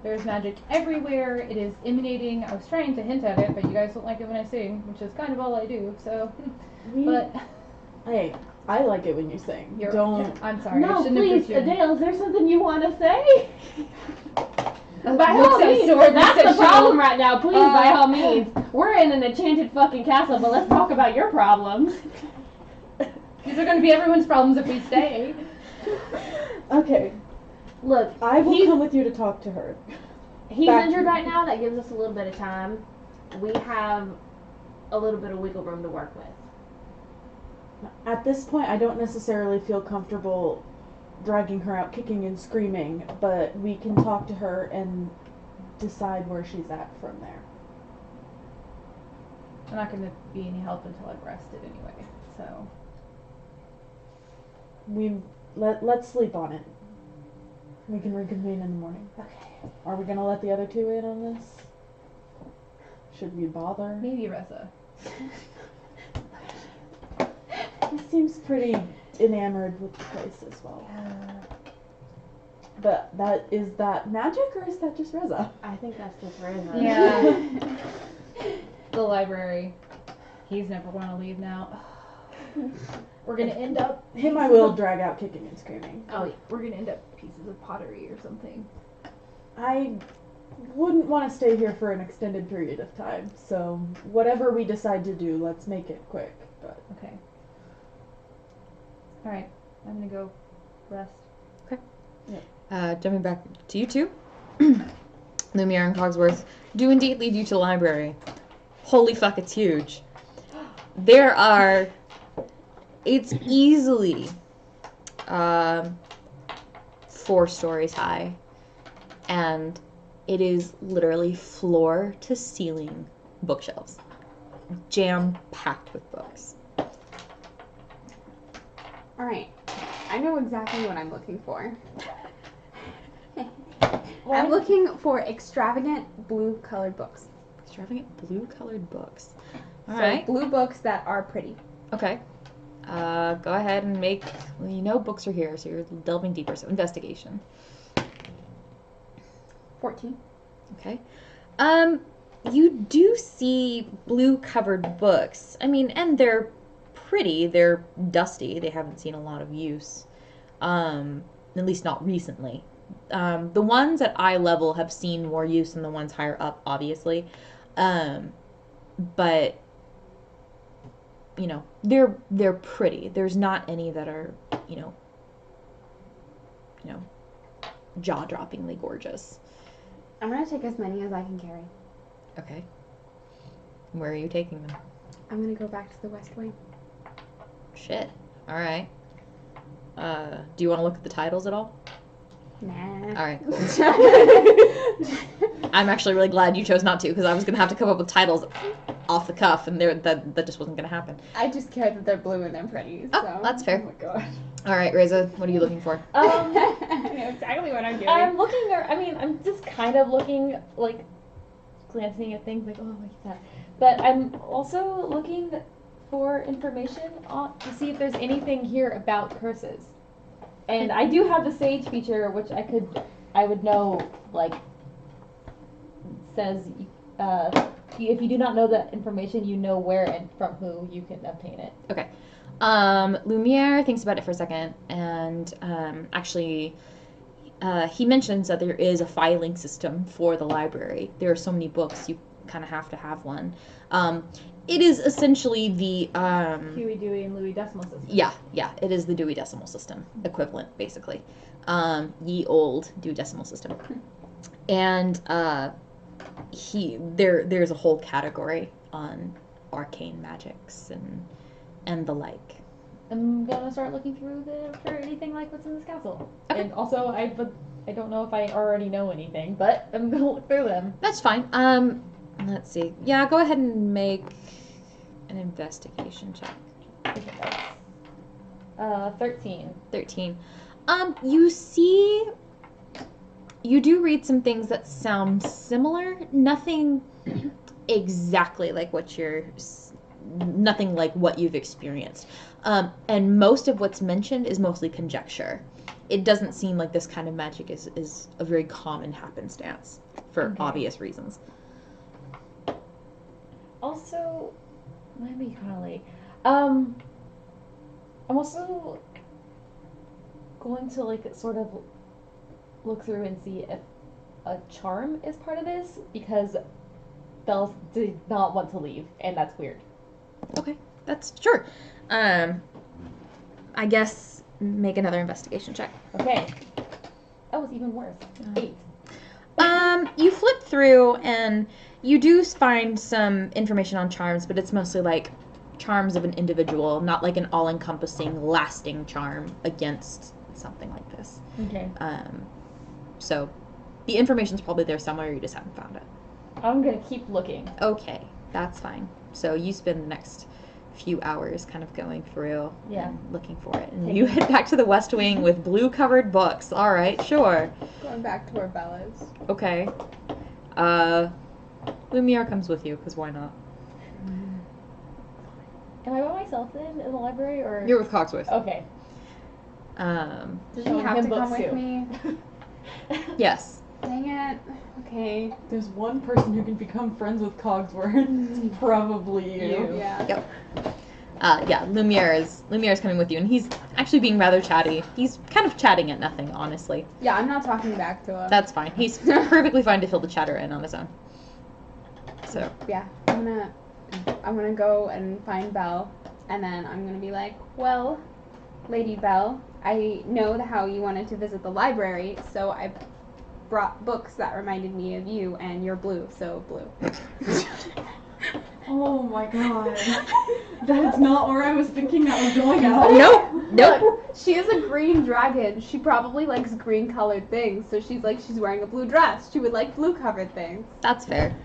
There's magic everywhere. It is emanating. I was trying to hint at it, but you guys don't like it when I sing, which is kind of all I do. So, but Hey, I like it when you sing. you're. Don't. I'm sorry. I No, shouldn't please, have Adele, is there something you want to say? By all Looks at means, sword, that's looks at the problem shield. right now. Please, by all means. We're in an enchanted fucking castle, but let's talk about your problems. These are going to be everyone's problems if we stay. Okay, Look, I will he's, come with you to talk to her. he's back- injured right now. That gives us a little bit of time. We have a little bit of wiggle room to work with. At this point, I don't necessarily feel comfortable dragging her out kicking and screaming, but we can talk to her and decide where she's at from there. I'm not going to be any help until I've rested anyway. So. Let's sleep on it. We can reconvene in the morning. Okay. Are we gonna let the other two in on this? Should we bother? Maybe Reza. He seems pretty enamored with the place as well. But is that magic or is that just Reza? I think that's just Reza. Yeah. The library. He's never want to leave now. We're gonna end up. Him I will drag out kicking and screaming. Oh, yeah. We're gonna end up pieces of pottery or something. I wouldn't want to stay here for an extended period of time, so whatever we decide to do, let's make it quick. But Okay. All right. I'm gonna go rest. Jumping back to you two. Lumiere and Cogsworth do indeed lead you to the library. Holy fuck, it's huge. There are... It's easily 4 stories high. And it is literally floor to ceiling bookshelves. Jam-packed with books. Alright. I know exactly what I'm looking for. What? I'm looking for extravagant blue-colored books. Extravagant blue-colored books. So Alright. blue books that are pretty. Okay. Go ahead and make... Well, you know books are here, so you're delving deeper. So investigation. 14. Okay. You do see blue-covered books. I mean, and they're pretty. They're dusty. They haven't seen a lot of use. At least not recently. The ones at eye level have seen more use than the ones higher up, obviously. But, you know, they're pretty. There's not any that are, you know, jaw-droppingly gorgeous. I'm gonna take as many as I can carry. Okay. Where are you taking them? I'm gonna go back to the West Wing. Shit. Alright. Do you want to look at the titles at all? Nah. Alright, cool. I'm actually really glad you chose not to, because I was going to have to come up with titles off the cuff, and that just wasn't gonna happen. I just care that they're blue and they're pretty. Oh, So. that's fair. Oh my god. All right, Reza, what are you looking for? I know exactly what I'm doing. I'm looking, I'm just kind of looking, like, glancing at things, like, oh, look at that. But I'm also looking for information to see if there's anything here about curses. And I do have the Sage feature, which I would know, like, says, if you do not know that information, you know where and from who you can obtain it. Okay. Lumiere thinks about it for a second, and actually, he mentions that there is a filing system for the library. There are so many books, you kind of have to have one. It is essentially the Huey, Dewey, and Louie Decimal System. Yeah, it is the Dewey Decimal System equivalent, basically. Ye old Dewey Decimal System, and there's a whole category on arcane magics and the like. I'm gonna start looking through for anything like what's in this castle. Okay. And also, I don't know if I already know anything, but I'm gonna look through them. That's fine. Let's see. Yeah, go ahead and make an investigation check. 13. 13. You do read some things that sound similar. Nothing exactly like nothing like what you've experienced. And most of what's mentioned is mostly conjecture. It doesn't seem like this kind of magic is a very common happenstance for obvious reasons. Also, might be kind of late. I'm also going to like sort of look through and see if a charm is part of this, because Belle did not want to leave, and that's weird. Okay, that's sure. I guess make another investigation check. Okay. That was even worse. 8. You flip through and you do find some information on charms, but it's mostly like charms of an individual, not like an all-encompassing, lasting charm against something like this. Okay. So the information's probably there somewhere, you just haven't found it. I'm gonna keep looking. Okay, that's fine. So you spend the next few hours kind of going through and looking for it. And you head back to the West Wing with blue-covered books. All right, sure. Going back to where Belle is. Okay. Lumiere comes with you, because why not? Am I by myself then in the library, or? You're with Cogsworth. Okay. Does he have to come with me? Yes. Dang it. Okay. There's one person who can become friends with Cogsworth. It's probably you. Yeah. Yep. Yeah, Lumiere's coming with you, and he's actually being rather chatty. He's kind of chatting at nothing, honestly. Yeah, I'm not talking back to him. That's fine. He's perfectly fine to fill the chatter in on his own. So. Yeah, I'm gonna go and find Belle, and then I'm gonna be like, well, Lady Belle, I know how you wanted to visit the library, so I brought books that reminded me of you, and you're blue, so blue. Oh my god. That's not where I was thinking that was going out. Nope. Look, she is a green dragon. She probably likes green colored things, so she's wearing a blue dress. She would like blue covered things. That's fair.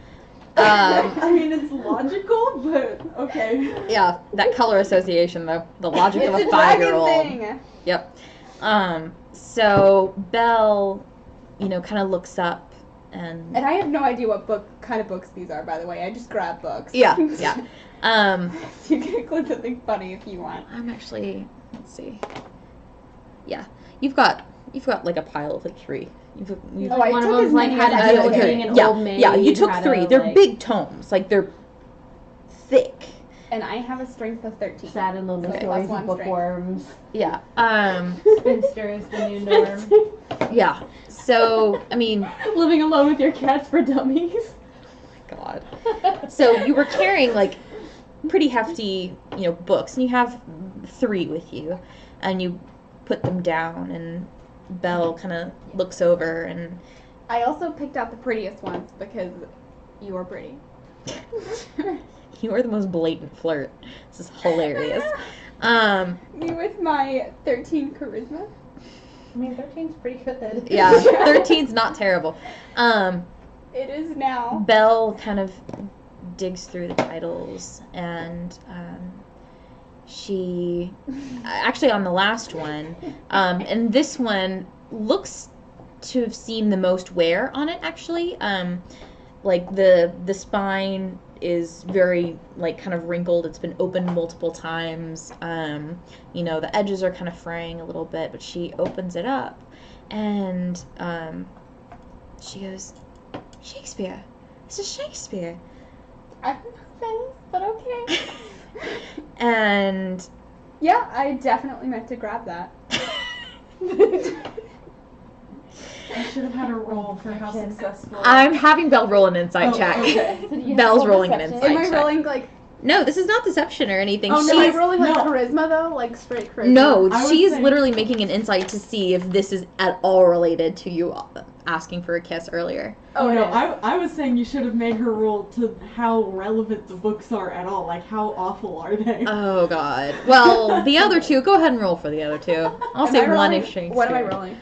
I mean, it's logical, but okay. Yeah, that color association, though. The logic of a It's a 5-year-old. dragon thing. Yep. So Belle, kind of looks up and I have no idea what kind of books these are, by the way. I just grab books. Yeah. You can include something funny if you want. I'm actually, let's see. Yeah, you've got like a pile of like 3. You've I one of took them's as like many how to as I deal with could. being an yeah, old maid. yeah, you took how 3. to, They're like, big tomes, like they're thick. And I have a strength of 13. sad and lonely Okay. stories Plus of one bookworms. Yeah. Spinster is the new norm. Yeah. So I mean, Living alone with your cats for dummies. God. So you were carrying like pretty hefty, books, and you have 3 with you, and you put them down, and Belle kind of looks over, and I also picked out the prettiest ones because you are pretty. you are the most blatant flirt. This is hilarious. Me with my 13 charisma. I mean, 13's pretty good. Yeah, 13's not terrible. It is now. Belle kind of digs through the titles, and she actually on the last one, and this one looks to have seen the most wear on it actually. Like the spine is very like kind of wrinkled. It's been opened multiple times. You know, the edges are kind of fraying a little bit, but she opens it up and she goes, Shakespeare. This is Shakespeare. I'm not Spanish, but okay. And yeah, I definitely meant to grab that. I should have had a roll for how successful. I'm having Belle roll an insight check. Okay. Bell's rolling an insight check. Am I rolling like? No, this is not deception or anything. Oh no, She's am I rolling like charisma though, like straight charisma? no, she's literally making an insight to see if this is at all related to you asking for a kiss earlier. Oh no, I was saying you should have made her roll to how relevant the books are at all. Like how awful are they? Oh god. Well, the other two, go ahead and roll for the other two. I'll say one if Shakespeare. What am I rolling?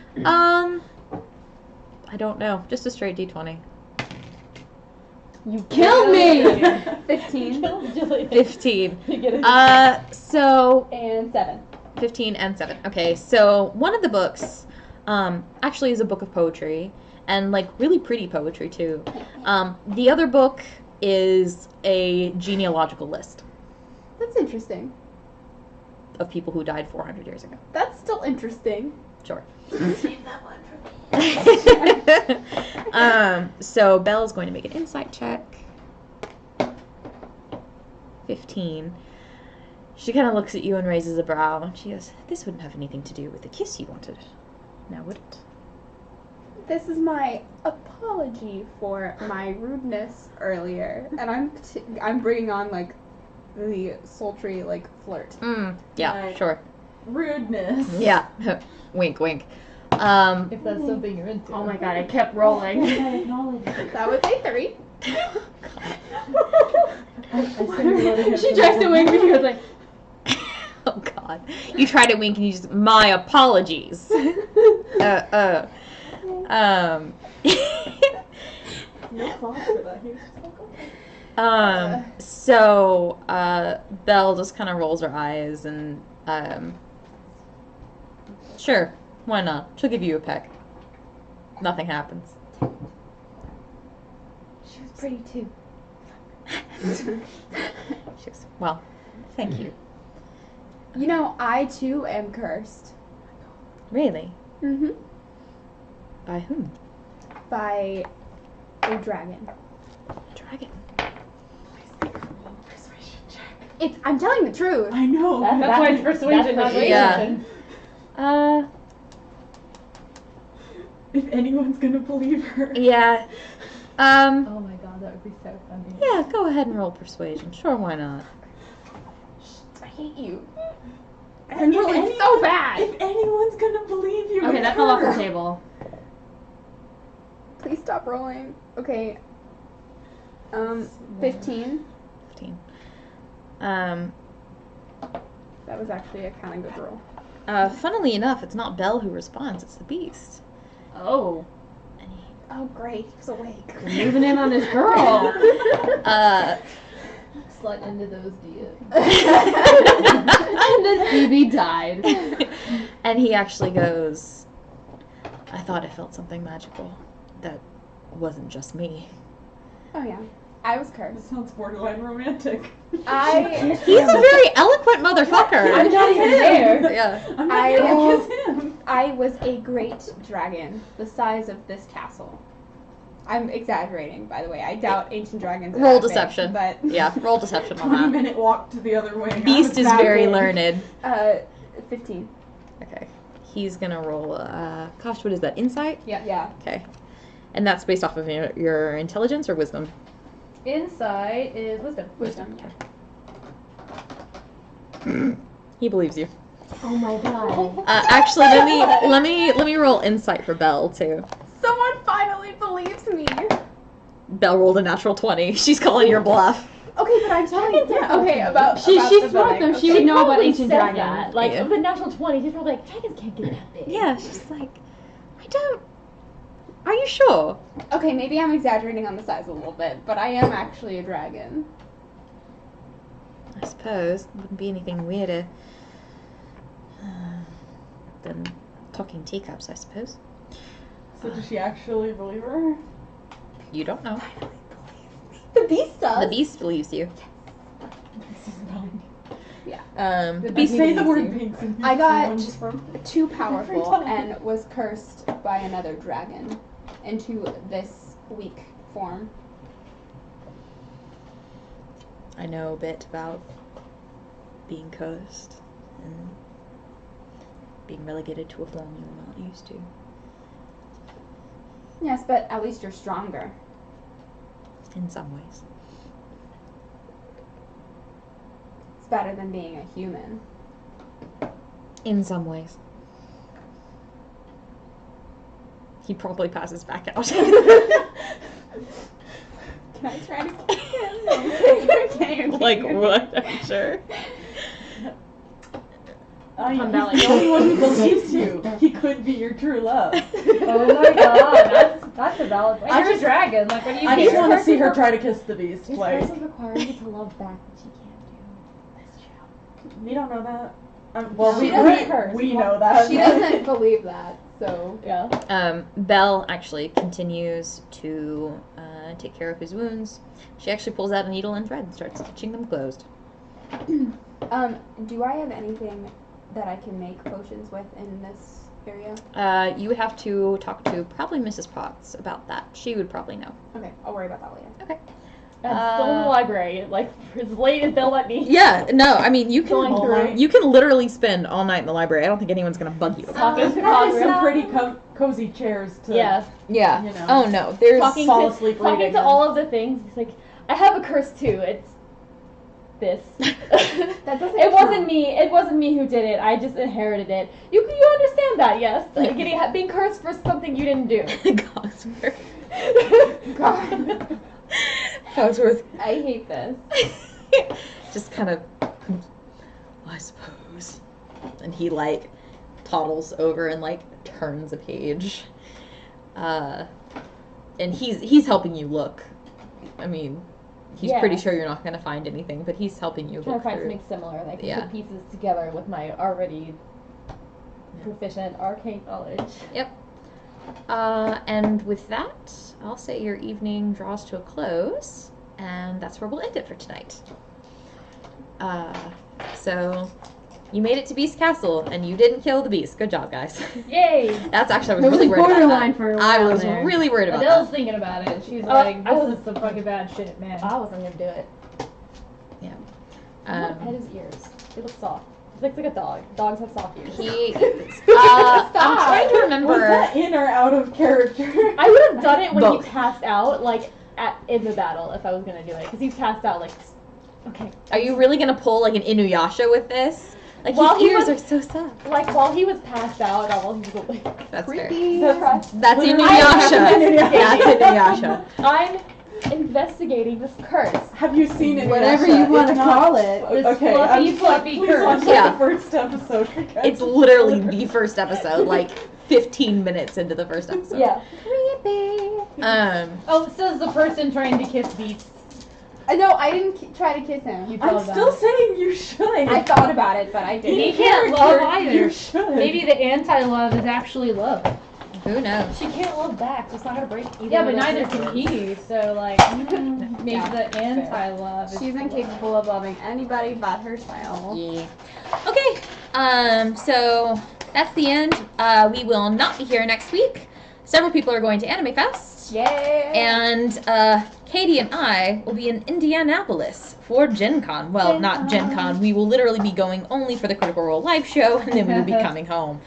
I don't know. Just a straight D20. You killed me! 15. 15. So... And 7. 15 and 7. Okay, so one of the books actually is a book of poetry, and like really pretty poetry too. The other book is a genealogical list That's interesting. of people who died 400 years ago. That's still interesting. Sure. Save that one for me. So Belle is going to make an insight check. 15. She kind of looks at you and raises a brow, and she goes, "This wouldn't have anything to do with the kiss you wanted, now would it?" This is my apology for my rudeness earlier, and I'm bringing on like the sultry like flirt. Yeah, Right. sure. Rudeness. Yeah. Wink, wink. If that's something you're into. Oh my god, I kept rolling. That was a 3. She tries to wink, but she goes like. Oh god. You try to wink and you just, my apologies. No thoughts for that. He was just like, So, Belle just kind of rolls her eyes and, sure, why not? She'll give you a peck. Nothing happens. She was pretty too. She goes, well, thank you. You know, I too am cursed. Really? Mm-hmm. By whom? By a dragon. Dragon. persuasion check. I'm telling the truth. I know. That's why it's persuasion, not Yeah. persuasion. If anyone's gonna believe her. Yeah. Oh my god, that would be so funny. Yeah, go ahead and roll persuasion. Sure, why not? I hate you. I'm rolling so bad. If anyone's gonna believe you, Okay, it's that fell off her. the table. Please stop rolling. Okay. 15. 15. That was actually a kind of good roll. Funnily enough, it's not Belle who responds, it's the beast. Oh. Oh, great. He's awake. Moving in on this girl. Slide into those DMs. And this baby died. And he actually goes, I thought I felt something magical. That wasn't just me. Oh, yeah. I was That cursed. sounds borderline romantic. He's a very eloquent motherfucker. I'm not even there. Yeah. I'm not gonna kiss him. I was a great dragon, the size of this castle. I'm exaggerating, by the way. I doubt ancient dragons are Roll that big, deception. but Yeah, roll deception on that. 20-minute walk to the other way. Beast is very learned. 15. Okay. He's gonna roll, gosh, what is that, insight? Yeah. Okay. And that's based off of your intelligence or wisdom? Insight is wisdom. Wisdom. He believes you. Oh my god. Actually, let me roll insight for Belle too. Someone finally believes me. Belle rolled a natural 20. She's calling your bluff. Okay, but I'm telling you. Okay, about She's the smart building. though. She would know about probably ancient said dragons. that. Like, Yeah. the natural 20, she's probably like, dragons can't get that big. Yeah, she's like, I don't Are you sure? Okay, maybe I'm exaggerating on the size a little bit, but I am actually a dragon. I suppose. Wouldn't be anything weirder than talking teacups, I suppose. So does she actually believe her? You don't know. The beast does. The beast believes you. Yeah. The beast say the word pinks. I got too powerful and was cursed by another dragon into this weak form. I know a bit about being cursed and being relegated to a form you're not used to. Yes, but at least you're stronger. In some ways. It's better than being a human. In some ways. He probably passes back out. Can I try to kick him? Like what? I'm sure. He's the only one who believes you. He could be your true love. Oh my god, that's a valid point. You're a dragon. Like, when you I just want to see her try to kiss the beast. This Like, person requires you to love back what she can't do. That's true. we don't know that. Well, She doesn't. we know that. She doesn't believe that, so. Yeah. Belle actually continues to take care of his wounds. She actually pulls out a needle and thread and starts stitching them closed. Do I have anything that I can make potions with in this area? You would have to talk to probably Mrs. Potts about that. She would probably know. Okay, I'll worry about that later. Okay. I'm still in the library, like, as late as they'll let me. Yeah, no, I mean, you Going can through. you can literally spend all night in the library. I don't think anyone's going to bug you. Talking to There's Congress. some pretty cozy chairs to Yeah. Yeah. You know. Oh, no. There's Talking fall to, asleep talking reading to them. all of the things. He's like, I have a curse too. It's this. That doesn't It wasn't count. me. It wasn't me who did it. I just inherited it. You understand that, yes? Like, being cursed for something you didn't do. Cogsworth. God. Cogsworth I hate this. just kind of, I suppose. And he, like, toddles over and, like, turns a page. And he's helping you look. I mean, he's Yeah. pretty sure you're not going to find anything, but he's helping you Trying look to find through. something similar. Like, Yeah. put pieces together with my already proficient arcane knowledge. Yep. And with that, I'll say your evening draws to a close, and that's where we'll end it for tonight. So, you made it to Beast Castle, and you didn't kill the beast. Good job, guys. Yay! That's actually, I was It was really worried about borderline that. for a I while was there. really worried about Adele's that. thinking about it. She's Oh, like, I this was- is some fucking bad shit, man. I wasn't gonna do it. Yeah. I'm gonna pet his ears. They look soft. He looks like a dog. Dogs have soft ears. I'm trying to Was remember. that in or out of character? I would have done it when Both. he passed out, like, in the battle, if I was gonna do it. Because he passed out, like, okay. Are you really gonna pull like an Inuyasha with this? Like While his he ears was- are so soft. Like, while he was passed out, not while he was awake. That's fair. That's That's Inuyasha. That's Inuyasha. I'm investigating this curse. Have you seen it? Whatever you want to call it. This Okay, fluffy, I'm fluffy please curse. watch Yeah. the first episode. Because It's literally the first episode, like 15 minutes into the first episode. Yeah. Oh, says the person trying to kiss beasts. No, I didn't try to kiss him. You I'm told still them. saying you should. I thought about it, but I didn't. He can't love either. You should. Maybe the anti-love is actually love. Who knows? She can't love back, so it's not gonna break either. Yeah, of but those neither ears. can he. So like, maybe Yeah, the anti-love. is She's incapable of loving anybody but herself. Yeah. Okay. So that's the end. We will not be here next week. Several people are going to Anime Fest. Yay! And Katie and I will be in Indianapolis for Gen Con. Well, not Gen Con. We will literally be going only for the Critical Role live show, and then we will be coming home.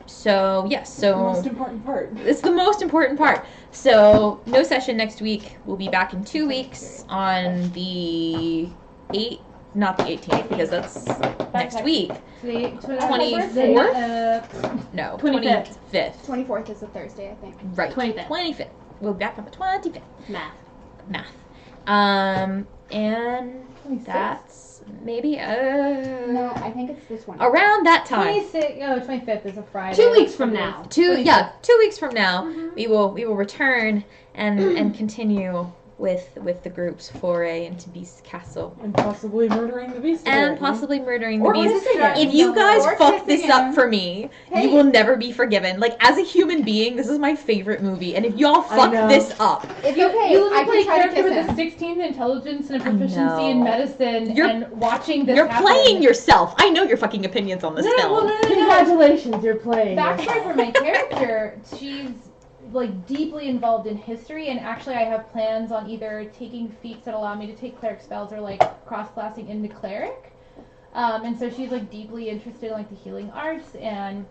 So yes, The so most important part. it's the most important part. So no session next week. We'll be back in 2 weeks on the 8th, not the 18th, because that's next week. The 24th? No, 25th. 25th. 24th is a Thursday, I think. Right. 25th. 25th. We'll be back on the 25th. Math. Math. And 26th? that's maybe No, I think it's this one. around that time. 25th is a Friday. 2 weeks from now. 2 weeks from now, we will return and continue with the group's foray into Beast Castle. And possibly murdering the beast. And again. possibly murdering the Or beast. kissing it. If you guys Or fuck this kissing up him. for me, Hey. you will never be forgiven. Like, as a human being, this is my favorite movie. And if y'all fuck know. this up, It's okay. You I look like can try to character kiss with him. a 16 intelligence and a I proficiency in know. medicine, You're- and watching this you're happen. playing yourself. I know your fucking opinions on this film. Congratulations, you're playing. Backstory for my character, she's like deeply involved in history, and actually I have plans on either taking feats that allow me to take cleric spells or like cross-classing into cleric. And so she's like deeply interested in like the healing arts, and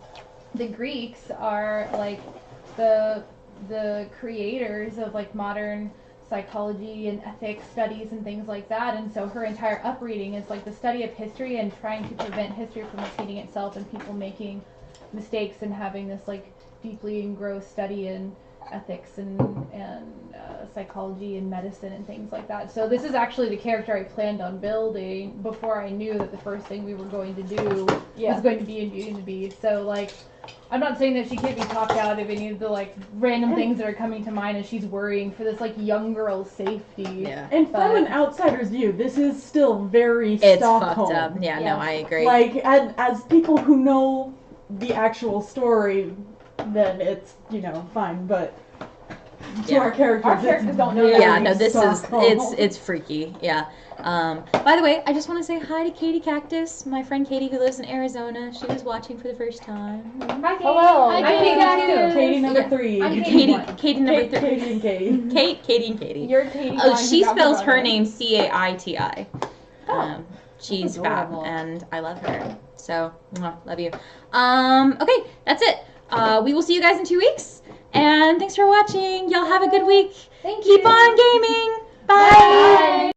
the Greeks are like the creators of like modern psychology and ethics studies and things like that, and so her entire upreading is like the study of history and trying to prevent history from repeating itself and people making mistakes and having this like deeply engrossed study in ethics and psychology and medicine and things like that. So this is actually the character I planned on building before I knew that the first thing we were going to do was going to be in Beauty and the Beast. So like, I'm not saying that she can't be talked out of any of the like random things that are coming to mind, and she's worrying for this like young girl's safety. Yeah. And from an outsider's view, this is still very It's Stockholm. fucked up. Yeah, no, I agree. Like, and as people who know the actual story, then it's, fine, but to Yeah. our characters don't know very Yeah, no, this Stockholm. it's freaky. Yeah. By the way, I just want to say hi to Katie Cactus, my friend Katie who lives in Arizona. She was watching for the first time. Hi, Katie. Hello. Hi, Katie, too. Katie number Yeah. 3. I'm Katie number 3. Katie and Katie. Katie and Katie. You're Katie. Oh, Vine she who got spells the her runway. name Caiti. Oh, She's that's fab, adorable. and I love her. So, mwah, love you. Okay, that's it. We will see you guys in 2 weeks. And thanks for watching. Y'all have a good week. Thank Keep you. on gaming. Bye.